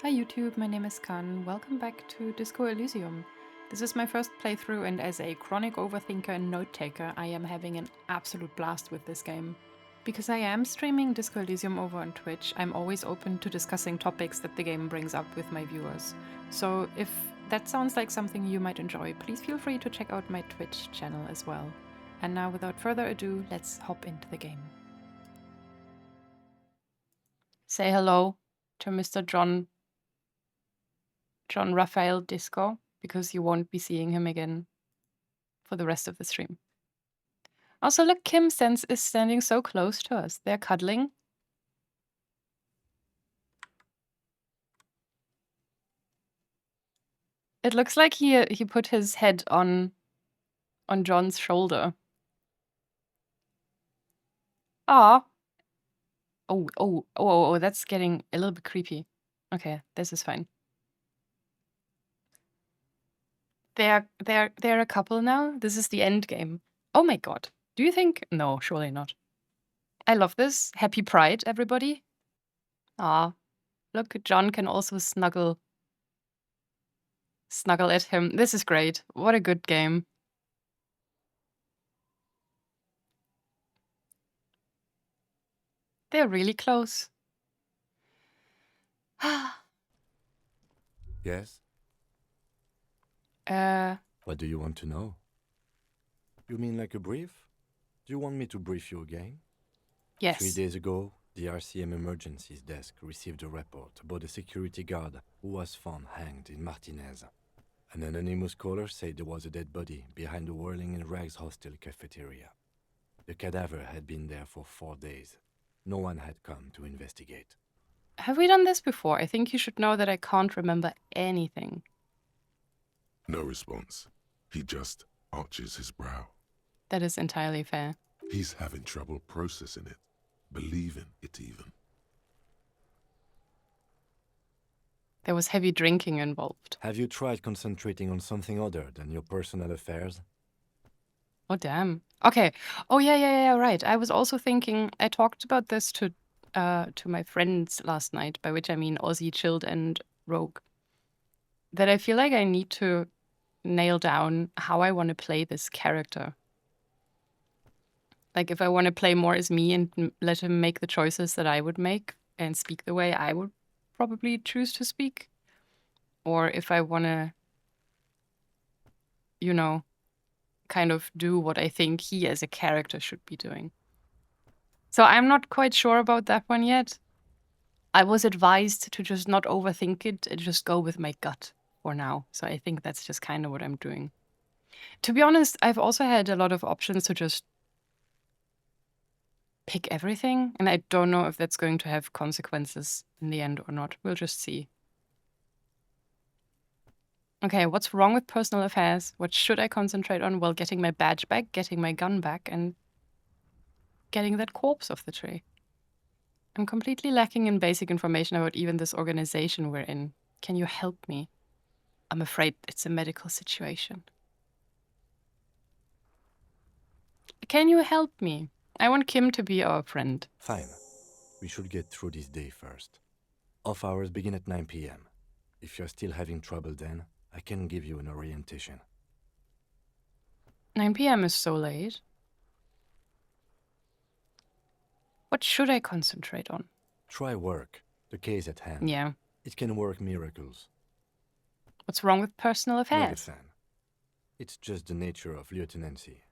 Hi YouTube, my name is Khan. Welcome back to Disco Elysium. This is my first playthrough and as a chronic overthinker and note-taker, I am having an absolute blast with this game. Because I am streaming Disco Elysium over on Twitch, I'm always open to discussing topics that the game brings up with my viewers. So if that sounds like something you might enjoy, please feel free to check out my Twitch channel as well. And now without further ado, let's hop into the game. Say hello to Mr. John Raphael Disco, because you won't be seeing him again for the rest of the stream. Also, look, Kim is standing so close to us. They're cuddling. It looks like he put his head on John's shoulder. Ah. Oh, that's getting a little bit creepy. Okay, this is fine. They're a couple now. This is the end game. Oh my god. Do you think? No, surely not. I love this. Happy Pride, everybody. Ah, look, John can also snuggle at him. This is great. What a good game. They're really close. Yes? What do you want to know? You mean like a brief? Do you want me to brief you again? Yes. 3 days ago, the RCM emergencies desk received a report about a security guard who was found hanged in Martinez. An anonymous caller said there was a dead body behind the Whirling-in-Rags hostel cafeteria. The cadaver had been there for 4 days. No one had come to investigate. Have we done this before? I think you should know that I can't remember anything. No response. He just arches his brow. That is entirely fair. He's having trouble processing it, believing it even. There was heavy drinking involved. Have you tried concentrating on something other than your personal affairs? Oh, damn. Okay. Oh, yeah, right. I was also thinking, I talked about this to my friends last night, by which I mean Aussie, Chilled, and Rogue, that I feel like I need to nail down how I want to play this character. Like, if I want to play more as me and let him make the choices that I would make and speak the way I would probably choose to speak. Or if I want to, you know, kind of do what I think he as a character should be doing. So I'm not quite sure about that one yet. I was advised to just not overthink it and just go with my gut for now. So I think that's just kind of what I'm doing. To be honest, I've also had a lot of options to just pick everything, and I don't know if that's going to have consequences in the end or not. We'll just see. Okay, what's wrong with personal affairs? What should I concentrate on? Well, getting my badge back, getting my gun back, and getting that corpse off the tree. I'm completely lacking in basic information about even this organization we're in. Can you help me? I'm afraid it's a medical situation. Can you help me? I want Kim to be our friend. Fine. We should get through this day first. Off hours begin at 9 p.m. If you're still having trouble then, I can give you an orientation. 9 p.m. is so late. What should I concentrate on? Try work. The case at hand. Yeah. It can work miracles. What's wrong with personal Not a affairs? fan. It's just the nature of lieutenancy.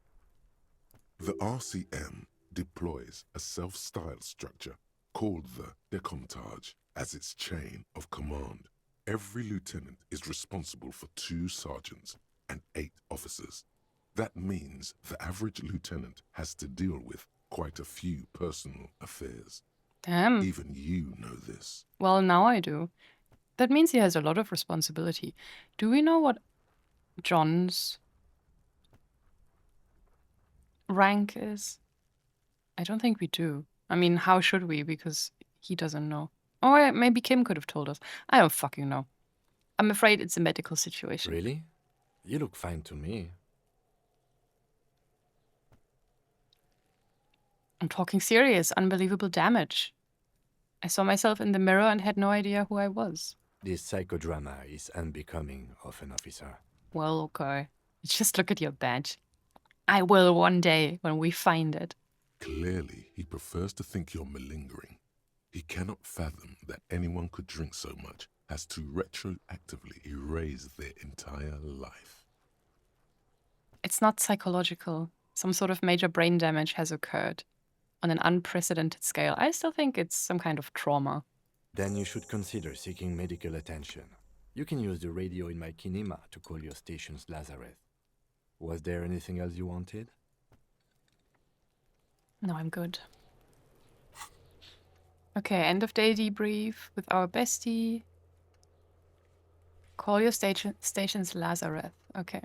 The RCM deploys a self-styled structure called the Decomptage as its chain of command. Every lieutenant is responsible for 2 sergeants and 8 officers. That means the average lieutenant has to deal with quite a few personal affairs. Damn. Even you know this. Well, now I do. That means he has a lot of responsibility. Do we know what John's rank is? I don't think we do. I mean, how should we? Because he doesn't know. Or maybe Kim could have told us. I don't fucking know. I'm afraid it's a medical situation. Really? You look fine to me. I'm talking serious. Unbelievable damage. I saw myself in the mirror and had no idea who I was. This psychodrama is unbecoming of an officer. Well, okay. Just look at your badge. I will one day when we find it. Clearly, he prefers to think you're malingering. He cannot fathom that anyone could drink so much as to retroactively erase their entire life. It's not psychological. Some sort of major brain damage has occurred on an unprecedented scale. I still think it's some kind of trauma. Then you should consider seeking medical attention. You can use the radio in my kinema to call your station's Lazareth. Was there anything else you wanted? No, I'm good. Okay, end of day debrief with our bestie. Call your station's Lazareth. Okay.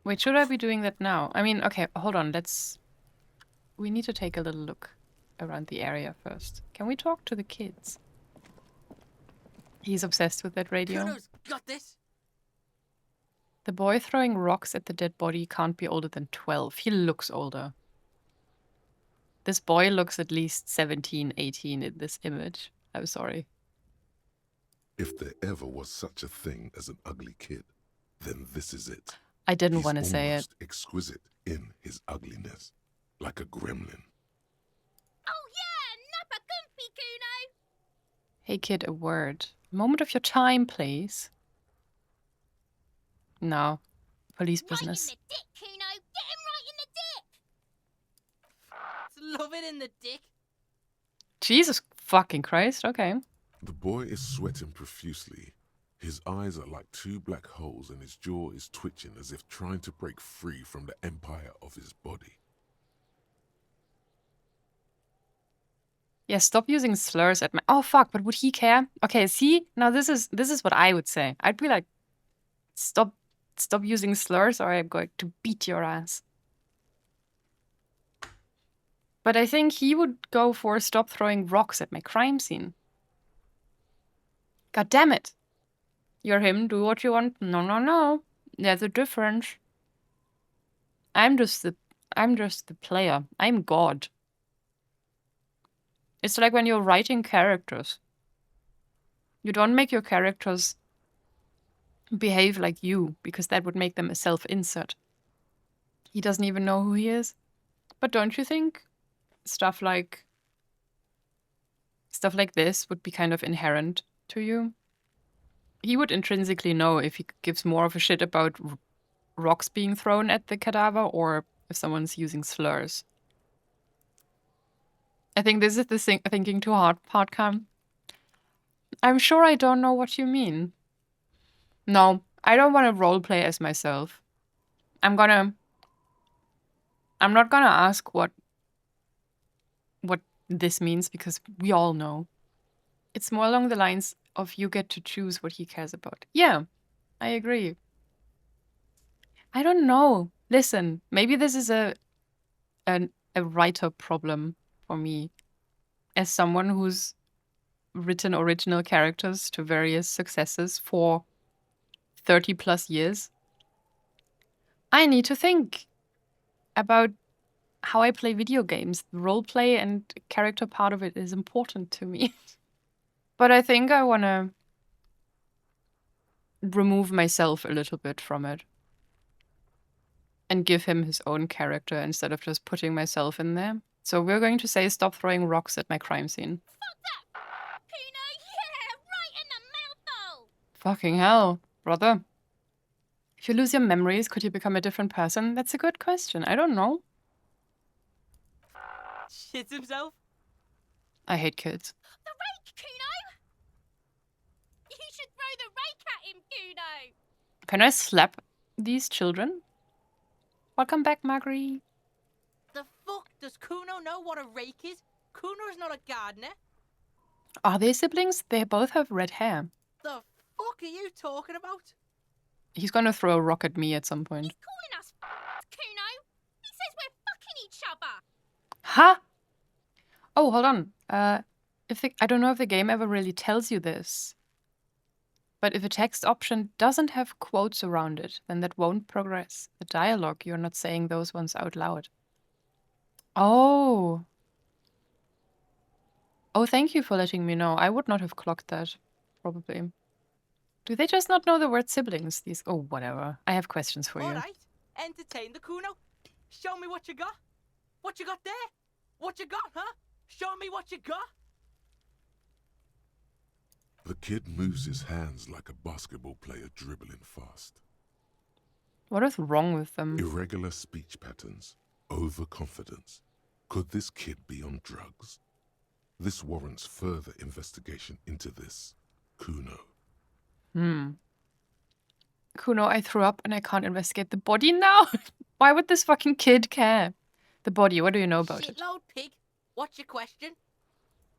Wait, should I be doing that now? I mean, okay, hold on. We need to take a little look around the area first. Can we talk to the kids? He's obsessed with that radio. Cuno's got this. The boy throwing rocks at the dead body can't be older than 12. He looks older. This boy looks at least 17, 18 in this image. I'm sorry. If there ever was such a thing as an ugly kid, then this is it. I didn't He's want to say it. almost exquisite in his ugliness, like a gremlin. Oh yeah, nappa gumpy, Cuno. Hey kid, a word. A moment of your time, please. No. Police business. Right in the dick, Cuno. Get him right in the dick. Love it in the dick. Jesus fucking Christ, okay. The boy is sweating profusely. His eyes are like two black holes and his jaw is twitching as if trying to break free from the empire of his body. Yeah, stop using slurs at my... Oh, fuck, but would he care? Okay, see? Now this is what I would say. I'd be like, stop using slurs or I'm going to beat your ass. But I think he would go for stop throwing rocks at my crime scene. God damn it. You're him, do what you want. No, no, no. There's a difference. I'm just the player. I'm God. It's like when you're writing characters. You don't make your characters behave like you, because that would make them a self-insert. He doesn't even know who he is. But don't you think stuff like this would be kind of inherent to you? He would intrinsically know if he gives more of a shit about rocks being thrown at the cadaver or if someone's using slurs. I think this is the thinking too hard part, Cam. I'm sure I don't know what you mean. No, I don't want to roleplay as myself. I'm not gonna ask what this means because we all know. It's more along the lines of you get to choose what he cares about. Yeah, I agree. I don't know. Listen, maybe this is a writer problem for me. As someone who's written original characters to various successes for 30 plus years, I need to think about how I play video games. The roleplay and character part of it is important to me. But I think I want to remove myself a little bit from it and give him his own character instead of just putting myself in there. So we're going to say stop throwing rocks at my crime scene. Fuck that, Cuno. Yeah, right in the mouthful. Fucking hell, brother. If you lose your memories, could you become a different person? That's a good question. I don't know. Shits himself. I hate kids. The rake, Cuno. You should throw the rake at him, Cuno. Can I slap these children? Welcome back, Marguerite. The fuck? Does Cuno know what a rake is? Cuno's not a gardener. Are they siblings? They both have red hair. The fuck are you talking about? He's gonna throw a rock at me at some point. He's calling us Cuno. He says we're fucking each other. Huh? Oh, hold on. I don't know if the game ever really tells you this. But if a text option doesn't have quotes around it, then that won't progress the dialogue. You're not saying those ones out loud. Oh. Oh, thank you for letting me know. I would not have clocked that, probably. Do they just not know the word siblings? These. Oh, whatever. I have questions for you. All right, entertain the Cuno. Show me what you got. What you got there? What you got, huh? Show me what you got. The kid moves his hands like a basketball player dribbling fast. What is wrong with them? Irregular speech patterns, overconfidence. Could this kid be on drugs? This warrants further investigation into this Cuno. Cuno, I threw up and I can't investigate the body now. Why would this fucking kid care? The body, what do you know about it? Shitload pig. What's your question?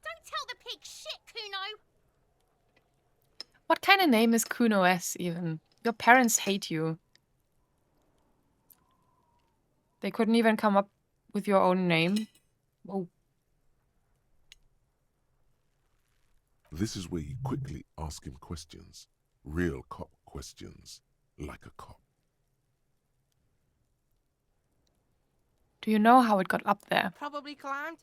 Don't tell the pig shit, Cuno. What kind of name is Cuno S even? Your parents hate you. They couldn't even come up with your own name. Whoa. This is where you quickly ask him questions. Real cop questions, like a cop. Do you know how it got up there? Probably climbed.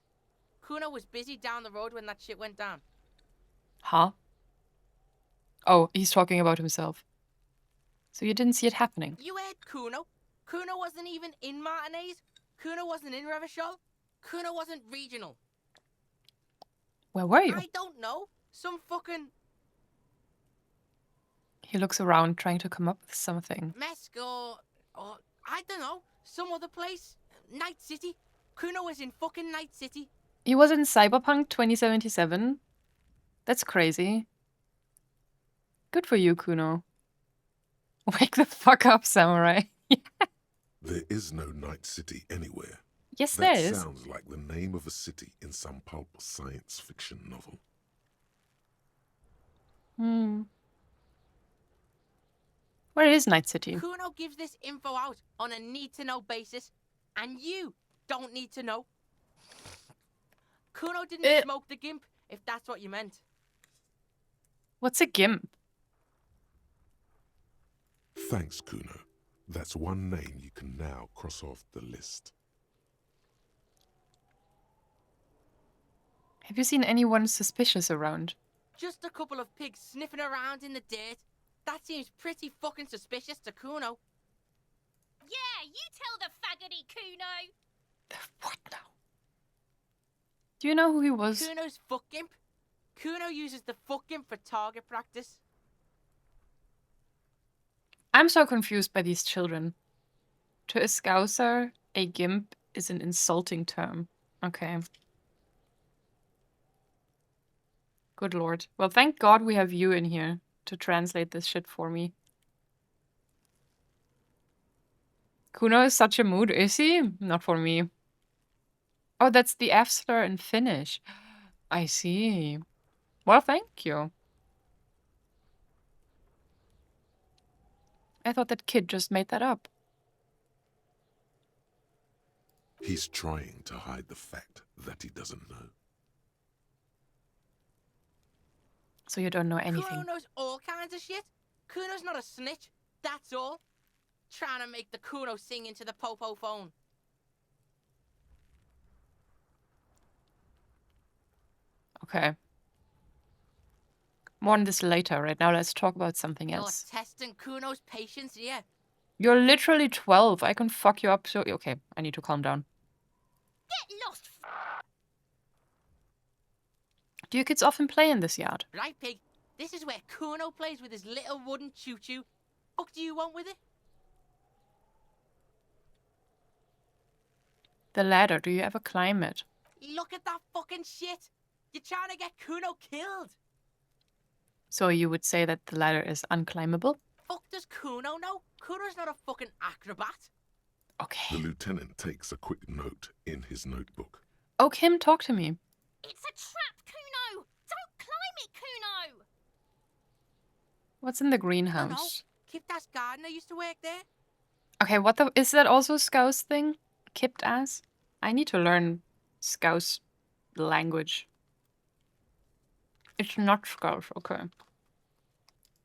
Cuno was busy down the road when that shit went down. Huh? Oh, he's talking about himself. So you didn't see it happening? You heard Cuno. Cuno wasn't even in Martinez. Cuno wasn't in Revachol. Cuno wasn't regional. Where were you? I don't know. Some fucking He looks around trying to come up with something. Mesk or I don't know. Some other place. Night City. Cuno was in fucking Night City. He was in Cyberpunk 2077? That's crazy. Good for you, Cuno. Wake the fuck up, samurai. There is no Night City anywhere. Yes, That there is. sounds like the name of a city in some pulp science fiction novel. Where is Night City? Cuno gives this info out on a need-to-know basis, and you don't need to know. Cuno didn't smoke the gimp, if that's what you meant. What's a gimp? Thanks, Cuno. That's one name you can now cross off the list. Have you seen anyone suspicious around? Just a couple of pigs sniffing around in the dirt. That seems pretty fucking suspicious to Cuno. Yeah, you tell the faggoty, Cuno. What now? Do you know who he was? Cuno's fuck gimp. Cuno uses the fuck gimp for target practice. I'm so confused by these children. To a Scouser, a gimp is an insulting term. Okay. Good lord. Well, thank God we have you in here to translate this shit for me. Cuno is such a mood, is he? Not for me. Oh, that's the F slur in Finnish. I see. Well, thank you. I thought that kid just made that up. He's trying to hide the fact that he doesn't know. So you don't know anything. Cuno knows all kinds of shit. Cuno's not a snitch, that's all. Trying to make the Cuno sing into the popo phone. Okay. More on this later. Right now, let's talk about something else. You're testing Cuno's patience here. You're literally 12. I can fuck you up so... Okay, I need to calm down. Get lost. Do you kids often play in this yard? Right, pig? This is where Cuno plays with his little wooden choo-choo. What do you want with it? The ladder, do you ever climb it? Look at that fucking shit. You're trying to get Cuno killed. So you would say that the ladder is unclimbable? Fuck does Cuno know? Cuno's not a fucking acrobat. Okay. The lieutenant takes a quick note in his notebook. Oh, Kim, talk to me. It's a trap, Cuno. Don't climb it, Cuno. What's in the I know. greenhouse? Kiptas gardener used to work there. Okay, what the... Is that also Scouse thing? Kipped ass? I need to learn Scouse language. It's not Scouse, okay.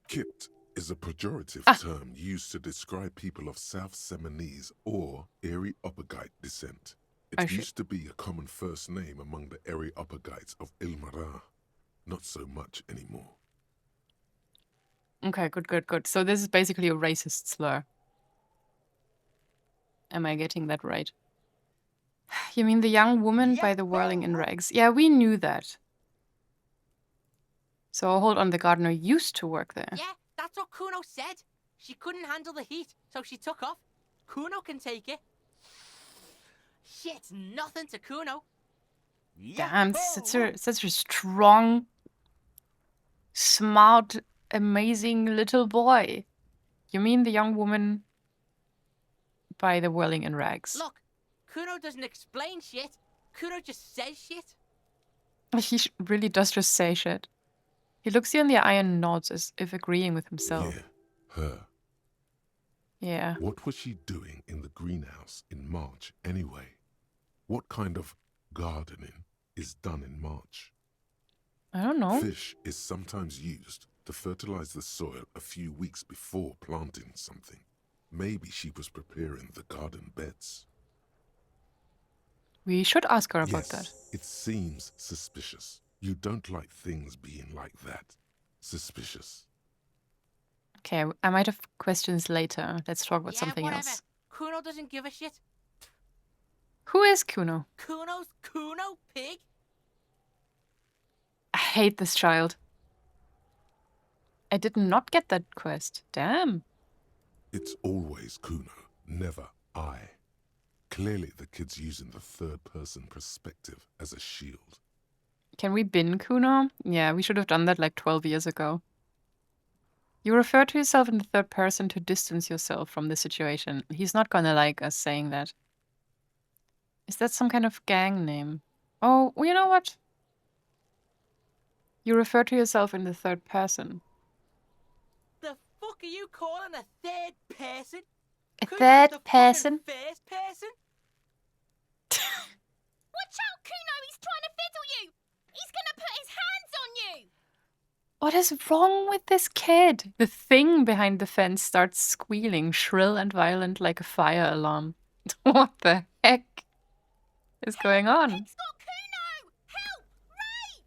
Kipt is a pejorative term used to describe people of South Seminese or Erie Uppergite descent. It used to be a common first name among the Eri Uppergites of Ilmara. Not so much anymore. Okay, good. So this is basically a racist slur. Am I getting that right? You mean the young woman by the Whirling-in-Rags? Yeah, we knew that. So hold on, the gardener used to work there. Yeah, that's what Cuno said. She couldn't handle the heat, so she took off. Cuno can take it. Shit's nothing to Cuno. Damn, such a strong, smart, amazing little boy. You mean the young woman by the Whirling-in-Rags? Look, Cuno doesn't explain shit. Cuno just says shit. He really does just say shit. He looks you in the eye and nods as if agreeing with himself. Yeah, her. Yeah. What was she doing in the greenhouse in March anyway? What kind of gardening is done in March? I don't know. Fish is sometimes used to fertilize the soil a few weeks before planting something. Maybe she was preparing the garden beds. We should ask her about that. It seems suspicious. You don't like things being like that. Suspicious. Okay, I might have questions later. Let's talk about something else. Cuno doesn't give a shit. Who is Cuno? Cuno's Cuno, pig? I hate this child. I did not get that quest. Damn. It's always Cuno, never I. Clearly the kid's using the third-person perspective as a shield. Can we bin Cuno? Yeah, we should have done that like 12 years ago. You refer to yourself in the third person to distance yourself from the situation. He's not gonna like us saying that. Is that some kind of gang name? Oh, well, you know what? You refer to yourself in the third person. The fuck are you calling a third person? A third person? First person? Watch out, Cuno! He's trying to fiddle you! He's gonna put his hands on you! What is wrong with this kid? The thing behind the fence starts squealing, shrill and violent like a fire alarm. What the heck is going on? It's got Cuno! Help! Rape!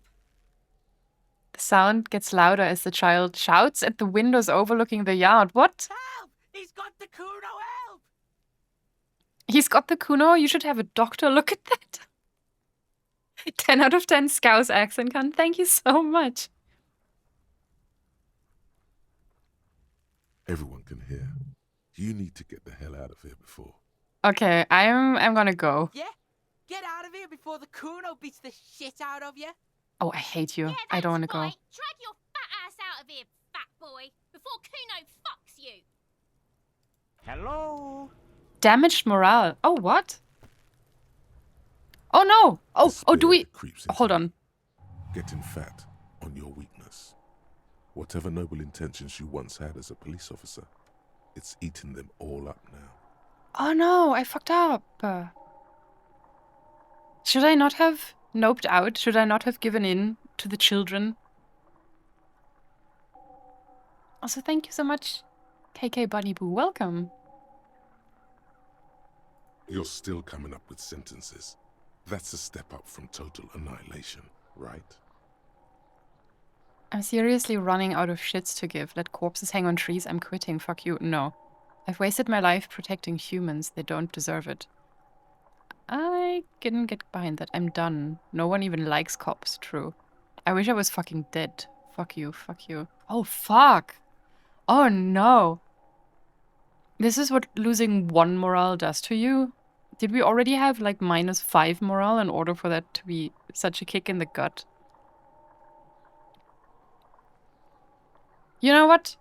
The sound gets louder as the child shouts at the windows overlooking the yard. What? Help! He's got the Cuno, help! He's got the Cuno? You should have a doctor look at that. 10 out of 10 Scouse accent con. Thank you so much. Everyone can hear. You need to get the hell out of here before. Okay, I'm gonna go. Yeah? Get out of here before the Cuno beats the shit out of you. Oh, I hate you. Yeah, I don't want to that's go. right. Drag your fat ass out of here, fat boy, before Cuno fucks you. Hello? Damaged morale. Oh, what? Oh, no. Oh, do we... Hold on. Getting fat on your weakness. Whatever noble intentions you once had as a police officer, it's eating them all up now. Oh, no. I fucked up. Should I not have noped out? Should I not have given in to the children? Also, thank you so much, KK Bunny Boo. Welcome. You're still coming up with sentences. That's a step up from total annihilation, right? I'm seriously running out of shits to give. Let corpses hang on trees. I'm quitting. Fuck you. No. I've wasted my life protecting humans. They don't deserve it. I didn't get behind that. I'm done. No one even likes cops. True. I wish I was fucking dead. Fuck you. Fuck you. Oh, fuck. Oh, no. This is what losing 1 morale does to you? Did we already have like -5 morale in order for that to be such a kick in the gut? You know what?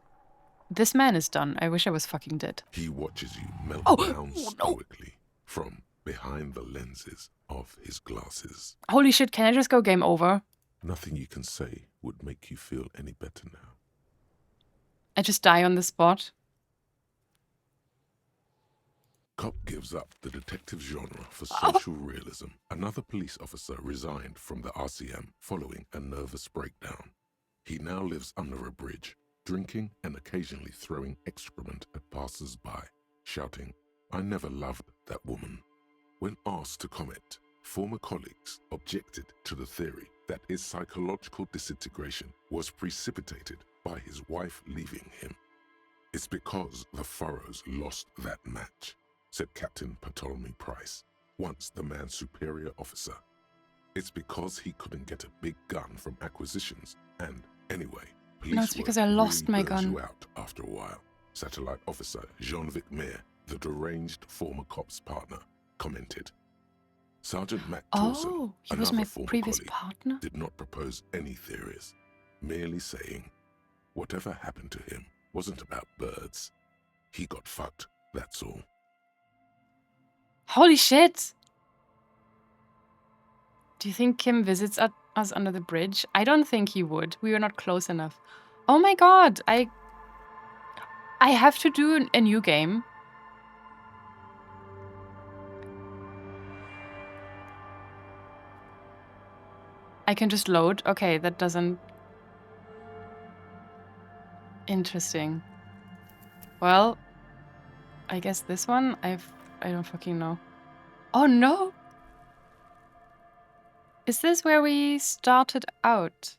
This man is done. I wish I was fucking dead. He watches you melt down stoically from behind the lenses of his glasses. Holy shit, can I just go game over? Nothing you can say would make you feel any better now. I just die on the spot? Cop gives up the detective genre for social realism. Another police officer resigned from the RCM following a nervous breakdown. He now lives under a bridge, drinking and occasionally throwing excrement at passers-by, shouting, "I never loved that woman." When asked to comment, former colleagues objected to the theory that his psychological disintegration was precipitated by his wife leaving him. "It's because the Furrows lost that match," said Captain Ptolemy Price, once the man's superior officer. "It's because he couldn't get a big gun from acquisitions, and anyway, police No, it's because work I lost really my burns gun. you out after a while," Satellite Officer Jean-Vic Mayer, the deranged former cop's partner, commented. Sergeant Matt Torson, Oh, he was another my former previous colleague, partner? did not propose any theories, merely saying, "Whatever happened to him wasn't about birds. He got fucked, that's all." Holy shit! Do you think Kim visits us under the bridge? I don't think he would. We were not close enough. Oh my god! I have to do a new game. I can just load? Okay, that doesn't... Interesting. Well, I guess this one, I don't fucking know. Oh no! Is this where we started out?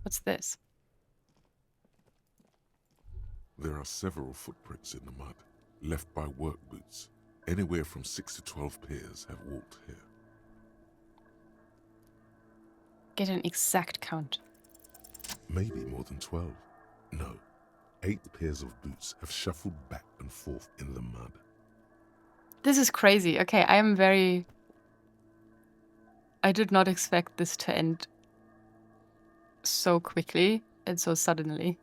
What's this? There are several footprints in the mud, left by work boots. Anywhere from 6 to 12 pairs have walked here. Get an exact count. Maybe more than 12. No, 8 pairs of boots have shuffled back and forth in the mud. This is crazy. Okay, I am very... I did not expect this to end so quickly and so suddenly.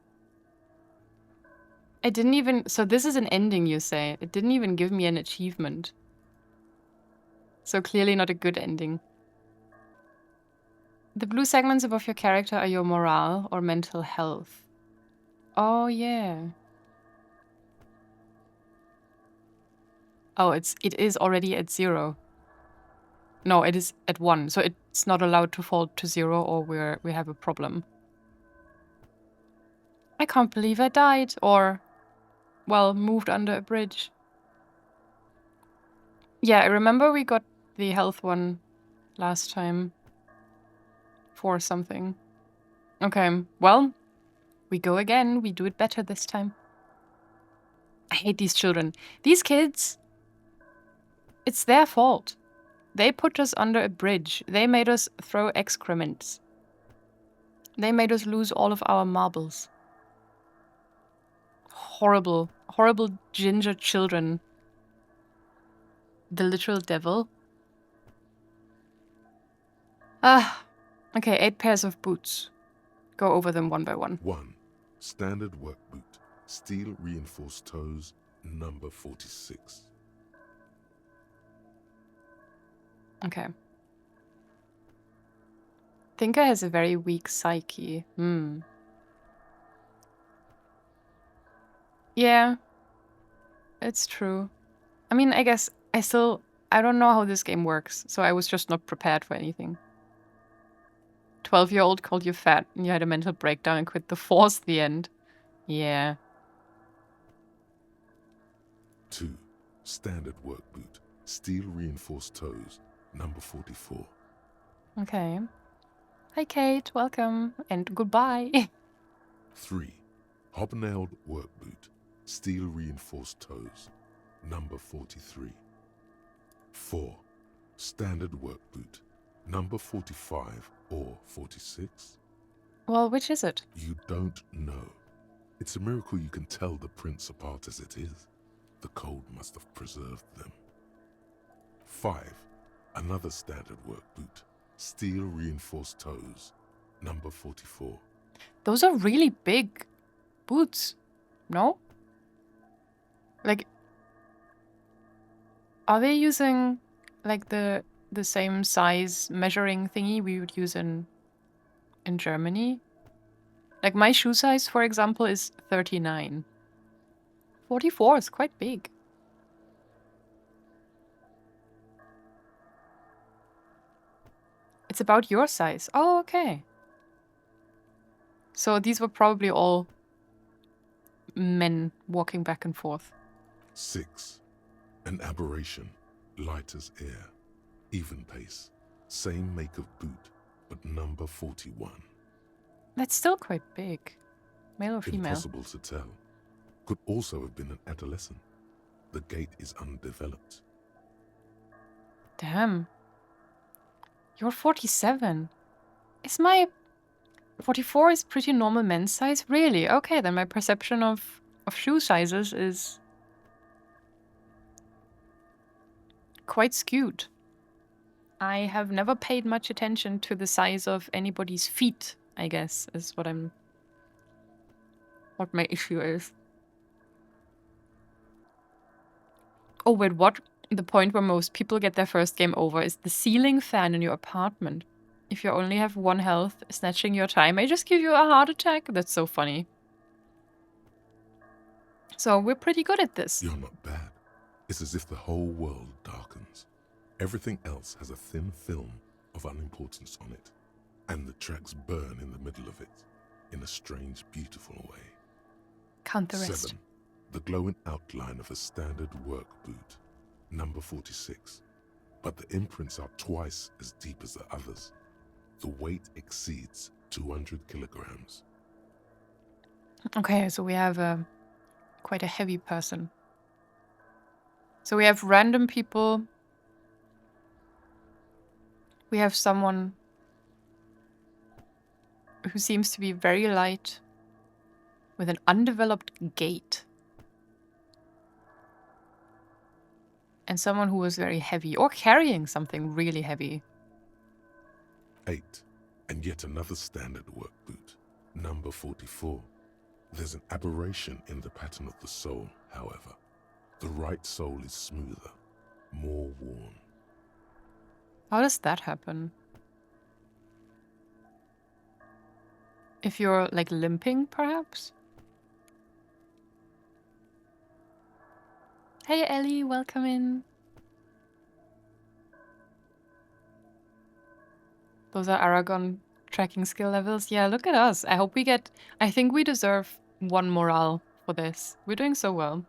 I didn't even... So this is an ending, you say. It didn't even give me an achievement. So clearly not a good ending. The blue segments above your character are your morale or mental health. Oh, yeah. Oh, it is already at 0. No, it is at 1. So it's not allowed to fall to 0 or we have a problem. I can't believe I died. Or, well, moved under a bridge. Yeah, I remember we got the health one last time. For something. Okay, well, we go again. We do it better this time. I hate these children. These kids, it's their fault. They put us under a bridge. They made us throw excrements. They made us lose all of our marbles. Horrible, horrible ginger children. The literal devil. Ah, okay, 8 pairs of boots. Go over them one by one. 1. Standard work boot, steel reinforced toes, number 46. Okay. Thinker has a very weak psyche. Yeah, it's true. I mean, I guess I don't know how this game works, so I was just not prepared for anything. 12-year-old called you fat and you had a mental breakdown and quit the force at the end. Yeah. 2. Standard work boot, steel reinforced toes, number 44. Okay. Hi, Kate. Welcome. And goodbye. 3. Hobnailed work boot, steel reinforced toes, number 43. 4. Standard work boot, number 45 or 46. Well, which is it? You don't know. It's a miracle you can tell the prints apart as it is. The cold must have preserved them. 5. Another standard work boot, steel reinforced toes, number 44. Those are really big boots. No? Like, are they using like the same size measuring thingy we would use in Germany? Like my shoe size, for example, is 39. 44 is quite big. It's about your size. Oh, okay. So these were probably all men walking back and forth. 6. An aberration, Light as air, even pace, same make of boot, but number 41. That's still quite big. Male or female? Impossible to tell. Could also have been an adolescent. The gait is undeveloped. Damn. You're 47. Is my 44 is pretty normal men's size? Really? Okay, then my perception of shoe sizes is quite skewed. I have never paid much attention to the size of anybody's feet, I guess, is what my issue is. Oh, wait, what? The point where most people get their first game over is the ceiling fan in your apartment. If you only have 1 health, snatching your time may just give you a heart attack. That's so funny. So we're pretty good at this. You're not bad. It's as if the whole world darkens. Everything else has a thin film of unimportance on it, and the tracks burn in the middle of it, in a strange, beautiful way. Count the rest. 7. The glowing outline of a standard work boot, number 46. But the imprints are twice as deep as the others. The weight exceeds 200 kilograms. Okay, so we have quite a heavy person. So we have random people. We have someone who seems to be very light with an undeveloped gait. And someone who was very heavy or carrying something really heavy. 8. And yet another standard work boot, number 44. There's an aberration in the pattern of the sole, however. The right sole is smoother, more worn. How does that happen? If you're like limping, perhaps? Hey Ellie, welcome in. Those are Aragon tracking skill levels. Yeah, look at us. I hope we get... I think we deserve 1 morale for this. We're doing so well.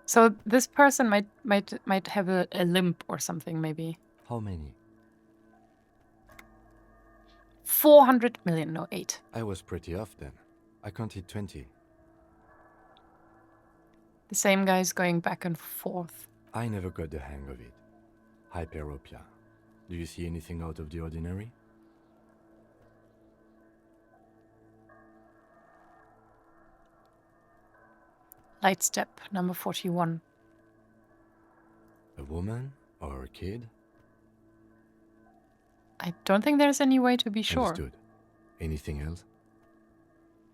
So this person might have a limp or something, maybe. How many? 400 million, no, 8. I was pretty off then. I counted 20. The same guy's going back and forth. I never got the hang of it. Hyperopia. Do you see anything out of the ordinary? Light step, number 41. A woman or a kid? I don't think there's any way to be sure. Understood. Anything else?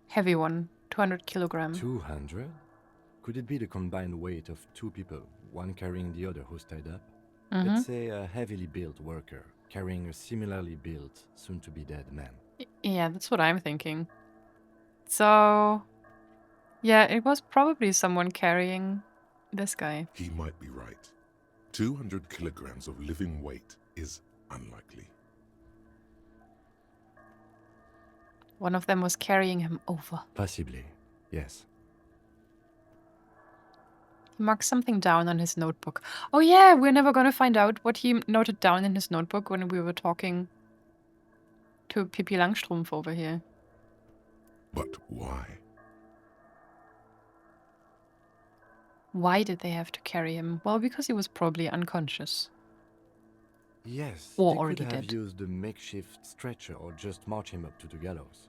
Heavy one, 200 kilogram. 200? Could it be the combined weight of 2 people, one carrying the other who's tied up? Let's say a heavily built worker carrying a similarly built, soon-to-be-dead man. Yeah, that's what I'm thinking. So, yeah, it was probably someone carrying this guy. He might be right. 200 kilograms of living weight is unlikely. One of them was carrying him over. Possibly, yes. He marked something down on his notebook. Oh yeah, we're never gonna find out what he noted down in his notebook when we were talking to Pippi Langstrumpf over here. But why? Why did they have to carry him? Well, because he was probably unconscious. Yes, Or they already could have dead. used a makeshift stretcher or just march him up to the gallows.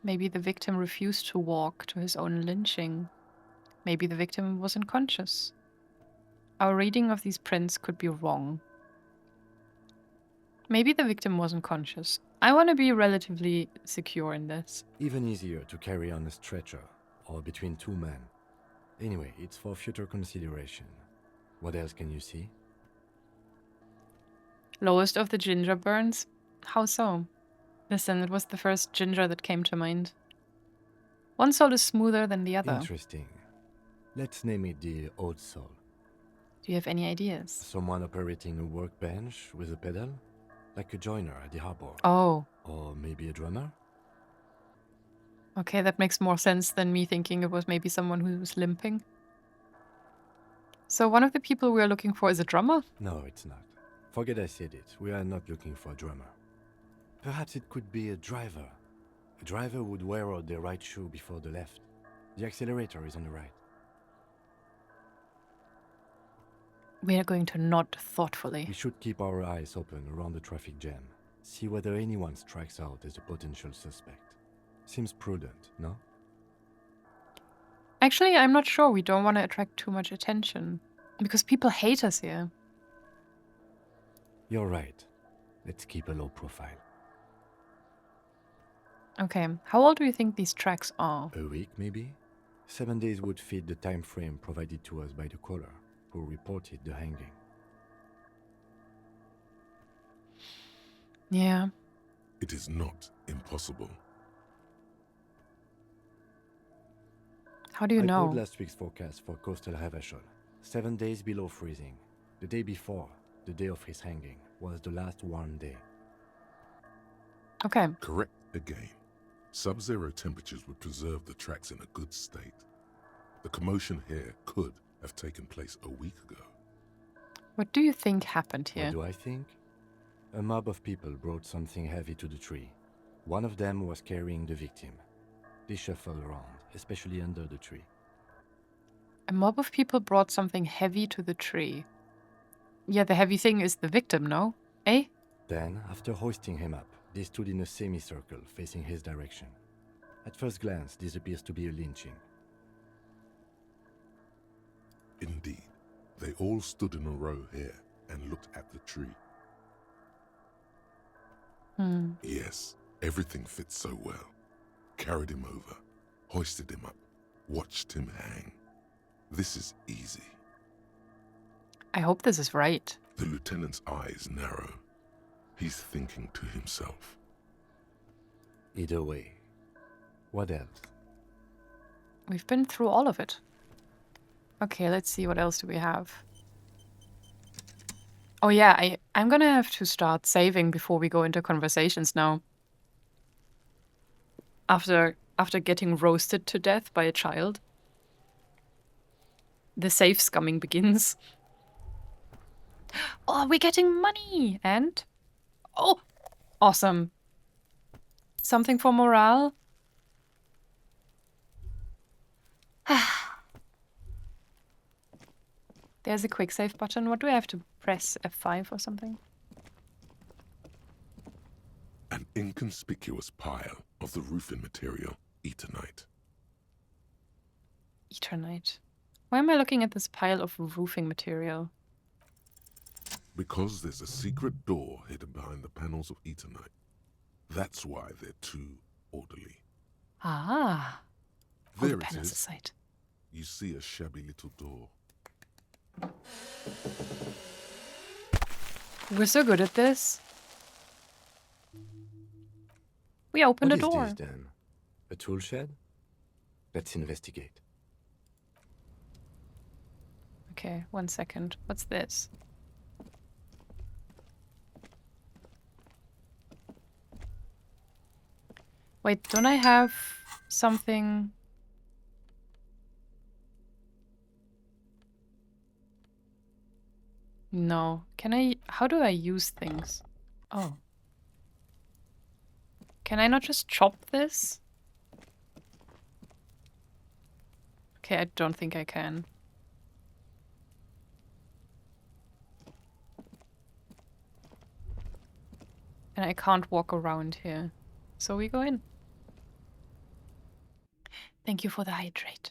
Maybe the victim refused to walk to his own lynching. Maybe the victim was unconscious. Our reading of these prints could be wrong. Maybe the victim wasn't conscious. I want to be relatively secure in this. Even easier to carry on a stretcher, or between 2 men. Anyway, it's for future consideration. What else can you see? Lowest of the ginger burns? How so? Listen, it was the first ginger that came to mind. One soul is smoother than the other. Interesting. Let's name it the odd soul. Do you have any ideas? Someone operating a workbench with a pedal? Like a joiner at the harbor. Oh, Or maybe a drummer? okay, that makes more sense than me thinking it was maybe someone who was limping. So one of the people we are looking for is a drummer? No, it's not. Forget I said it. We are not looking for a drummer. Perhaps it could be a driver. A driver would wear out the right shoe before the left. The accelerator is on the right. We are going to nod thoughtfully. We should keep our eyes open around the traffic jam. See whether anyone strikes out as a potential suspect. Seems prudent, no? Actually, I'm not sure. We don't want to attract too much attention. Because people hate us here. You're right. Let's keep a low profile. Okay, how old do you think these tracks are? A week, maybe? 7 days would fit the time frame provided to us by the caller, who reported the hanging. Yeah. It is not impossible. How do you I know? pulled last week's forecast for coastal Havashol. 7 days below freezing. The day before, the day of his hanging, was the last warm day. Okay. Correct again. Sub-zero temperatures would preserve the tracks in a good state. The commotion here could have taken place a week ago. What do you think happened here? What do I think? A mob of people brought something heavy to the tree. One of them was carrying the victim. They shuffled around, especially under the tree. A mob of people brought something heavy to the tree. Yeah, the heavy thing is the victim, no? Eh? Then, after hoisting him up, they stood in a semicircle facing his direction. At first glance, this appears to be a lynching. Indeed, they all stood in a row here and looked at the tree. Yes, everything fits so well. Carried him over, hoisted him up, watched him hang. This is easy. I hope this is right. The lieutenant's eyes narrow. He's thinking to himself. Either way. What else? We've been through all of it. Okay, let's see, what else do we have? Oh yeah, I'm gonna have to start saving before we go into conversations now. After getting roasted to death by a child. The save scumming begins. Oh, we're getting money! And? Oh! Awesome. Something for morale? There's a quick save button. What do I have to press? F5 or something? An inconspicuous pile of the roofing material, Eternite. Eternite. Why am I looking at this pile of roofing material? Because there's a secret door hidden behind the panels of Eternite. That's why they're too orderly. Ah. Oh, There the it panels is. aside. You see a shabby little door. We're so good at this. We opened What a door. is this then? A tool shed? Let's investigate. Okay, 1 second. What's this? Wait, don't I have something? No. Can I... How do I use things? Oh. Can I not just chop this? Okay, I don't think I can. And I can't walk around here. So we go in. Thank you for the hydrate.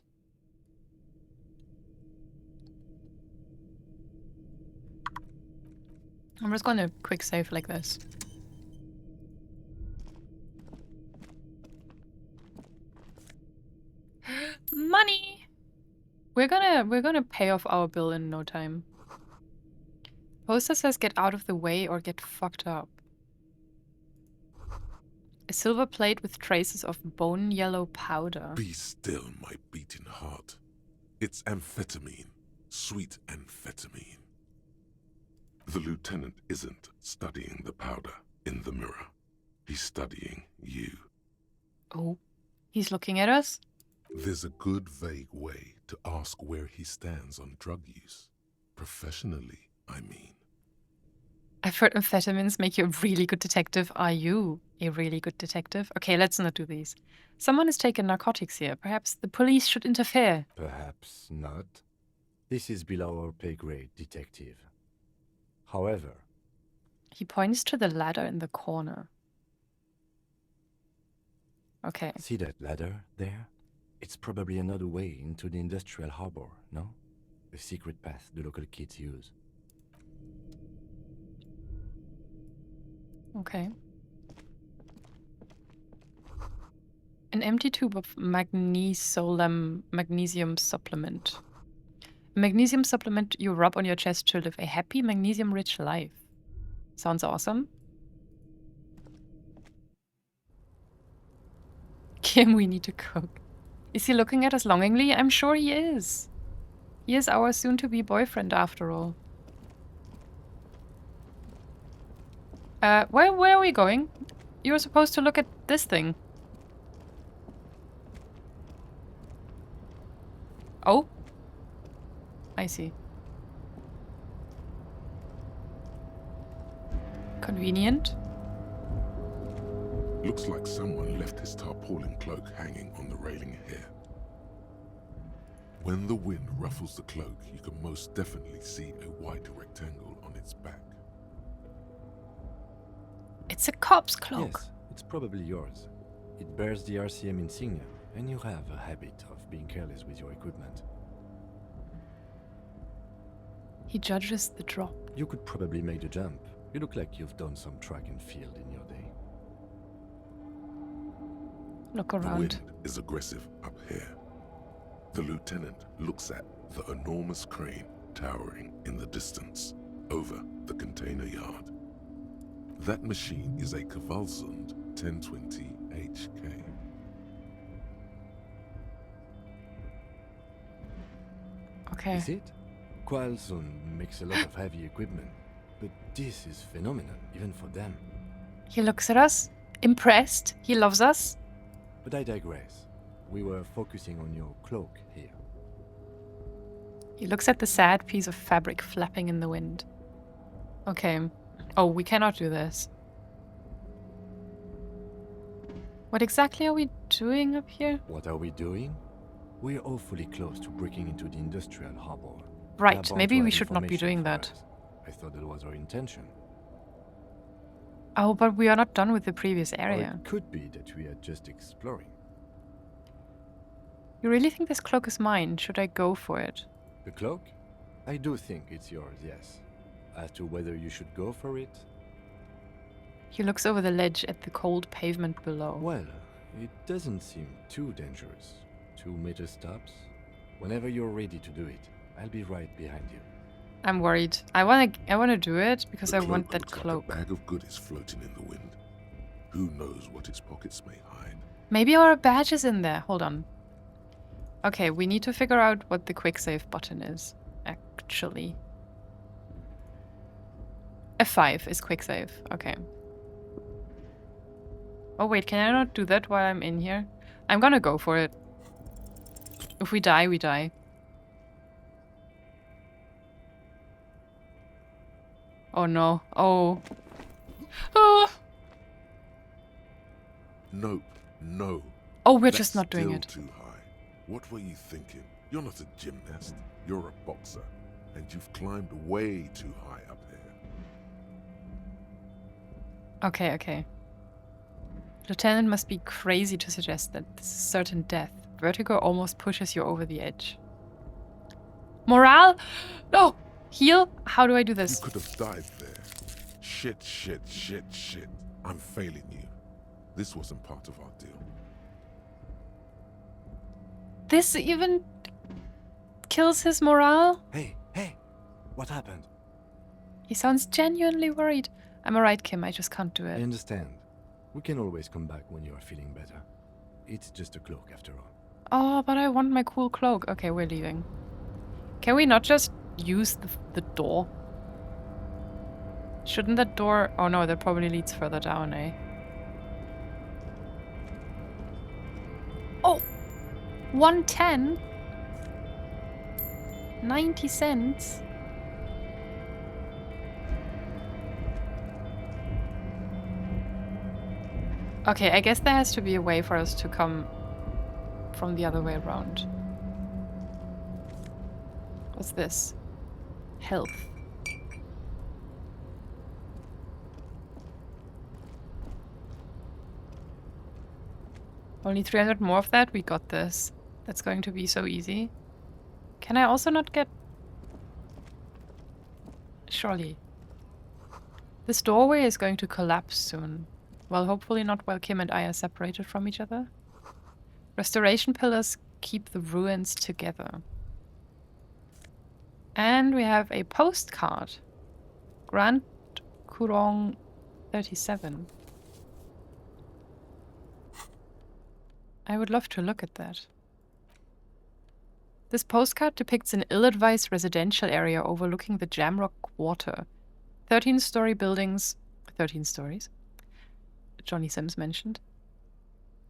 I'm just going to quick save like this. Money! We're gonna pay off our bill in no time. Poster says get out of the way or get fucked up. A silver plate with traces of bone yellow powder. Be still, my beating heart. It's amphetamine. Sweet amphetamine. The lieutenant isn't studying the powder in the mirror. He's studying you. Oh, he's looking at us? There's a good vague way to to ask where he stands on drug use. Professionally, I mean. I've heard amphetamines make you a really good detective. Are you a really good detective? Okay, let's not do these. Someone has taken narcotics here. Perhaps the police should interfere. Perhaps not. This is below our pay grade, detective. However, He points to the ladder in the corner. Okay. see that ladder there? It's probably another way into the industrial harbor, no? A secret path the local kids use. Okay. An empty tube of magnesium supplement. A magnesium supplement you rub on your chest to live a happy, magnesium-rich life. Sounds awesome. Kim, we need to cook. Is he looking at us longingly? I'm sure he is. He is our soon-to-be boyfriend, after all. Where are we going? You were supposed to look at this thing. Oh? I see. Convenient. Looks like someone left his tarpaulin cloak hanging on the railing here. When the wind ruffles the cloak, you can most definitely see a white rectangle on its back. It's a cop's cloak. Yes, it's probably yours. It bears the RCM insignia, and you have a habit of being careless with your equipment. He judges the drop. You could probably make the jump. You look like you've done some track and field in your day. Look The around. wind is aggressive up here. The lieutenant looks at the enormous crane towering in the distance over the container yard. That machine is a Kvalsund 1020 HK. Okay. Is it? Kvalsund makes a lot of heavy equipment, but this is phenomenal, even for them. He looks at us, impressed. He loves us. But I digress. We were focusing on your cloak here. He looks at the sad piece of fabric flapping in the wind. Okay. Oh, we cannot do this. What exactly are we doing up here? What are we doing? We're awfully close to breaking into the industrial harbor. Right, They are bound maybe to we have should not be information doing for that. us. I thought that was our intention. Oh, but we are not done with the previous Or area. it could be that we are just exploring. You really think this cloak is mine? Should I go for it? The cloak? I do think it's yours, yes. As to whether you should go for it, He looks over the ledge at the cold pavement below. well, it doesn't seem too dangerous. 2 meter stops. Whenever you're ready to do it, I'll be right behind you. I'm worried. I wanna do it because The I want that looks cloak. like a bag of goodies floating in the wind. Who knows what its pockets may hide? Maybe our badge is in there. Hold on. Okay, we need to figure out what the quick save button is, actually. F5 is quick save. Okay. Oh wait, can I not do that while I'm in here? I'm gonna go for it. If we die, we die. Oh no. Oh. Oh, Nope, no. oh we're That's just not doing still it. too high. What were you thinking? You're not a gymnast. You're a boxer. And you've climbed way too high up here. Okay, okay. Lieutenant must be crazy to suggest that this is certain death. Vertigo almost pushes you over the edge. Morale? No! Heal? How do I do You this? could have died there. Shit, shit, shit, shit. I'm failing you. This wasn't part of our deal. This even kills his morale? Hey, hey! What happened? He sounds genuinely worried. I'm alright, Kim. I just can't do I it. understand. We can always come back when you are feeling better. It's just a cloak after all. Oh, but I want my cool cloak. Okay, we're leaving. Can we not just use the door? Shouldn't that door... Oh no, that probably leads further down, eh? Oh! 110? 90 cents? Okay, I guess there has to be a way for us to come from the other way around. What's this? Health. Only 300 more of that? We got this. That's going to be so easy. Can I also not get... Surely. This doorway is going to collapse soon. Well, hopefully not while Kim and I are separated from each other. Restoration pillars keep the ruins together. And we have a postcard. Grand Kurong 37. I would love to look at that. This postcard depicts an ill-advised residential area overlooking the Jamrock Quarter. 13-story buildings... 13 stories? Johnny Sims mentioned.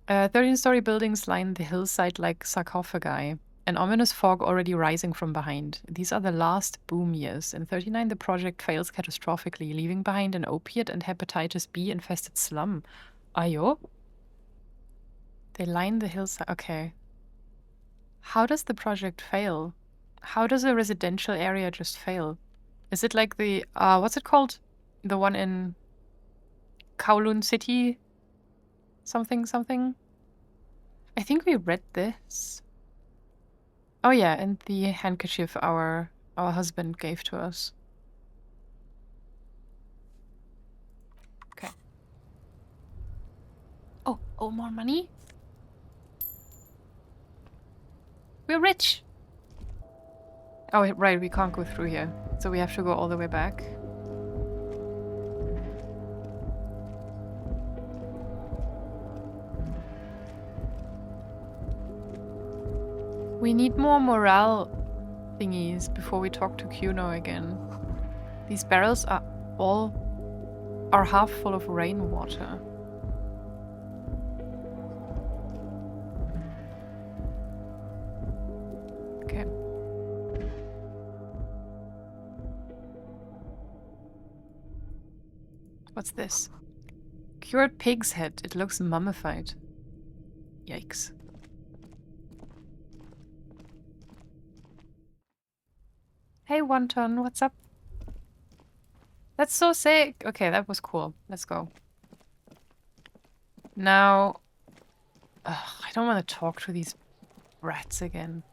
13-story buildings line the hillside like sarcophagi. An ominous fog already rising from behind. These are the last boom years. In 39, the project fails catastrophically, leaving behind an opiate and hepatitis B-infested slum. Ayo? They line the hillside... Okay. How does the project fail? How does a residential area just fail? Is it like the... what's it called? The one in... Kowloon City? Something, something? I think we read this. Oh yeah, and the handkerchief our husband gave to us. Okay. Oh, more money? We're rich! Oh, right, we can't go through here. So we have to go all the way back. We need more morale thingies before we talk to Cuno again. These barrels are half full of rainwater. Okay. What's this? Cured pig's head. It looks mummified. Yikes. Hey, Wonton, what's up? That's so sick. Okay, that was cool. Let's go. Now... I don't want to talk to these rats again.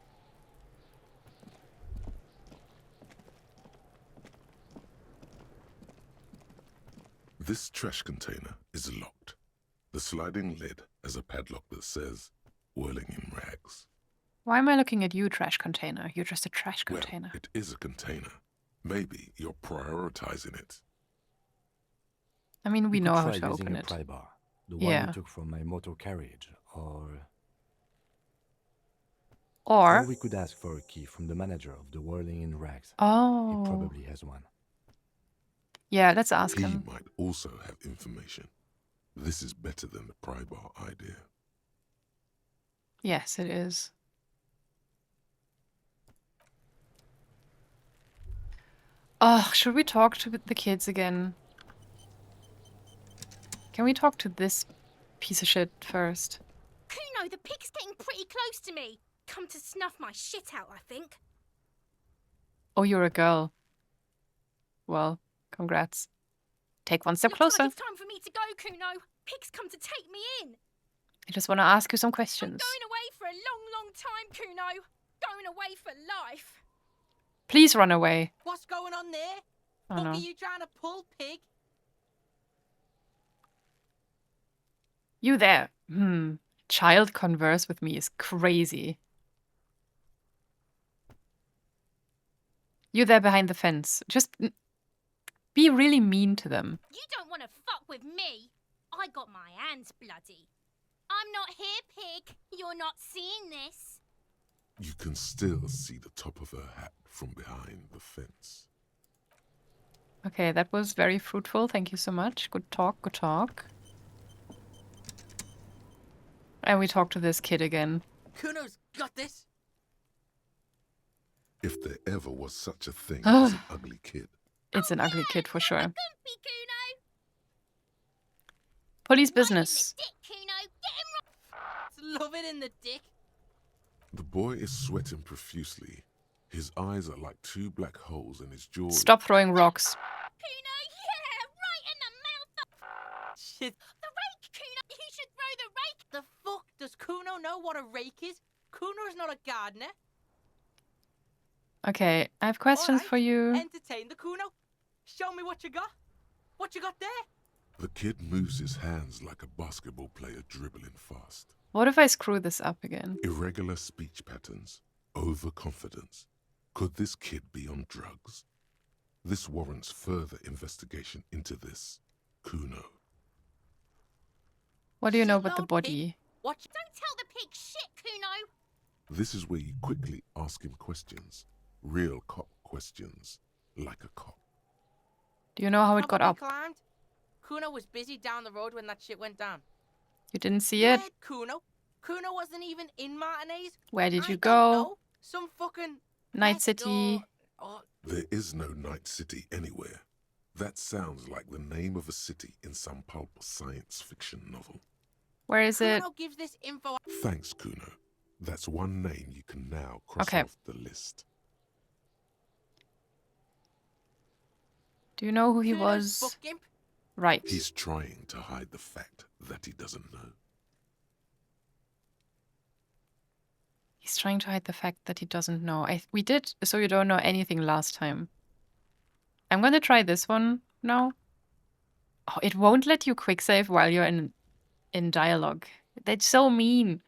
This trash container is locked. The sliding lid has a padlock that says, Whirling-in-Rags. Why am I looking at you, trash container? You're just a trash Well, container. it is a container. Maybe you're prioritizing it. I mean, we could know how try to using open a it. pry bar, the Yeah. one you took from my motor carriage, or we could ask for a key from the manager of the Whirling-in-Rags. Oh. He probably has one. Yeah, let's ask He him. might also have information. This is better than the pry bar idea. Yes, it is. Ugh, should we talk to the kids again? Can we talk to this piece of shit first? Cuno, the pig's getting pretty close to me. Come to snuff my shit out, I think. Oh, you're a girl. Well, congrats. Take one step Looks closer. like it's time for me to go, Cuno. Pig's come to take me in. I just want to ask you some I'm questions. going away for a long, long time, Cuno. Going away for life. Please run away. What's going on there? Oh What no. are you trying to pull, pig? You there. Child converse with me is crazy. You there behind the fence. Just be really mean to them. You don't want to fuck with me. I got my hands bloody. I'm not here, pig. You're not seeing this. You can still see the top of her hat from behind the fence. Okay, that was very fruitful. Thank you so much. Good talk, good talk. And we talk to this kid again. Kuno's got this. If there ever was such a thing as an ugly kid. It's an ugly kid for Not sure. the Gumpy, Cuno. Police Right in the business. dick, Cuno. Get him right. Love it in the dick. The boy is sweating profusely. His eyes are like two black holes and his jaw... Stop throwing rocks. Cuno, yeah, right in the mouth. Shit. The rake, Cuno. You should throw the rake. The fuck? Does Cuno know what a rake is? Cuno's not a gardener. Okay, I have questions Alright, for you. Entertain the Cuno. Show me what you got. What you got there? The kid moves his hands like a basketball player dribbling fast. What if I screw this up again? Irregular speech patterns. Overconfidence. Could this kid be on drugs? This warrants further investigation into this. Cuno. What do you know about the Shitload body? pig. What? Don't tell the pig shit, Cuno. This is where you quickly ask him questions. Real cop questions. Like a cop. Do you know how it got Probably up? climbed. Kuno was busy down the road when that shit went down. You didn't see it? Where'd Kuno? Kuno wasn't even in Martinez. Where did you I don't go? know. Some fucking Night pest City. or There is no Night City anywhere. That sounds like the name of a city in some pulp science fiction novel. Where is it? Kuno gives this info. Thanks, Cuno. That's one name you can now cross Okay. off the list. Do you know who he Kuno's was? fuck imp. Right. He's trying to hide the fact that he doesn't know. He's trying to hide the fact that he doesn't know. We did So You Don't Know Anything last time. I'm gonna try this one now. Oh, it won't let you quick save while you're in dialogue. That's so mean.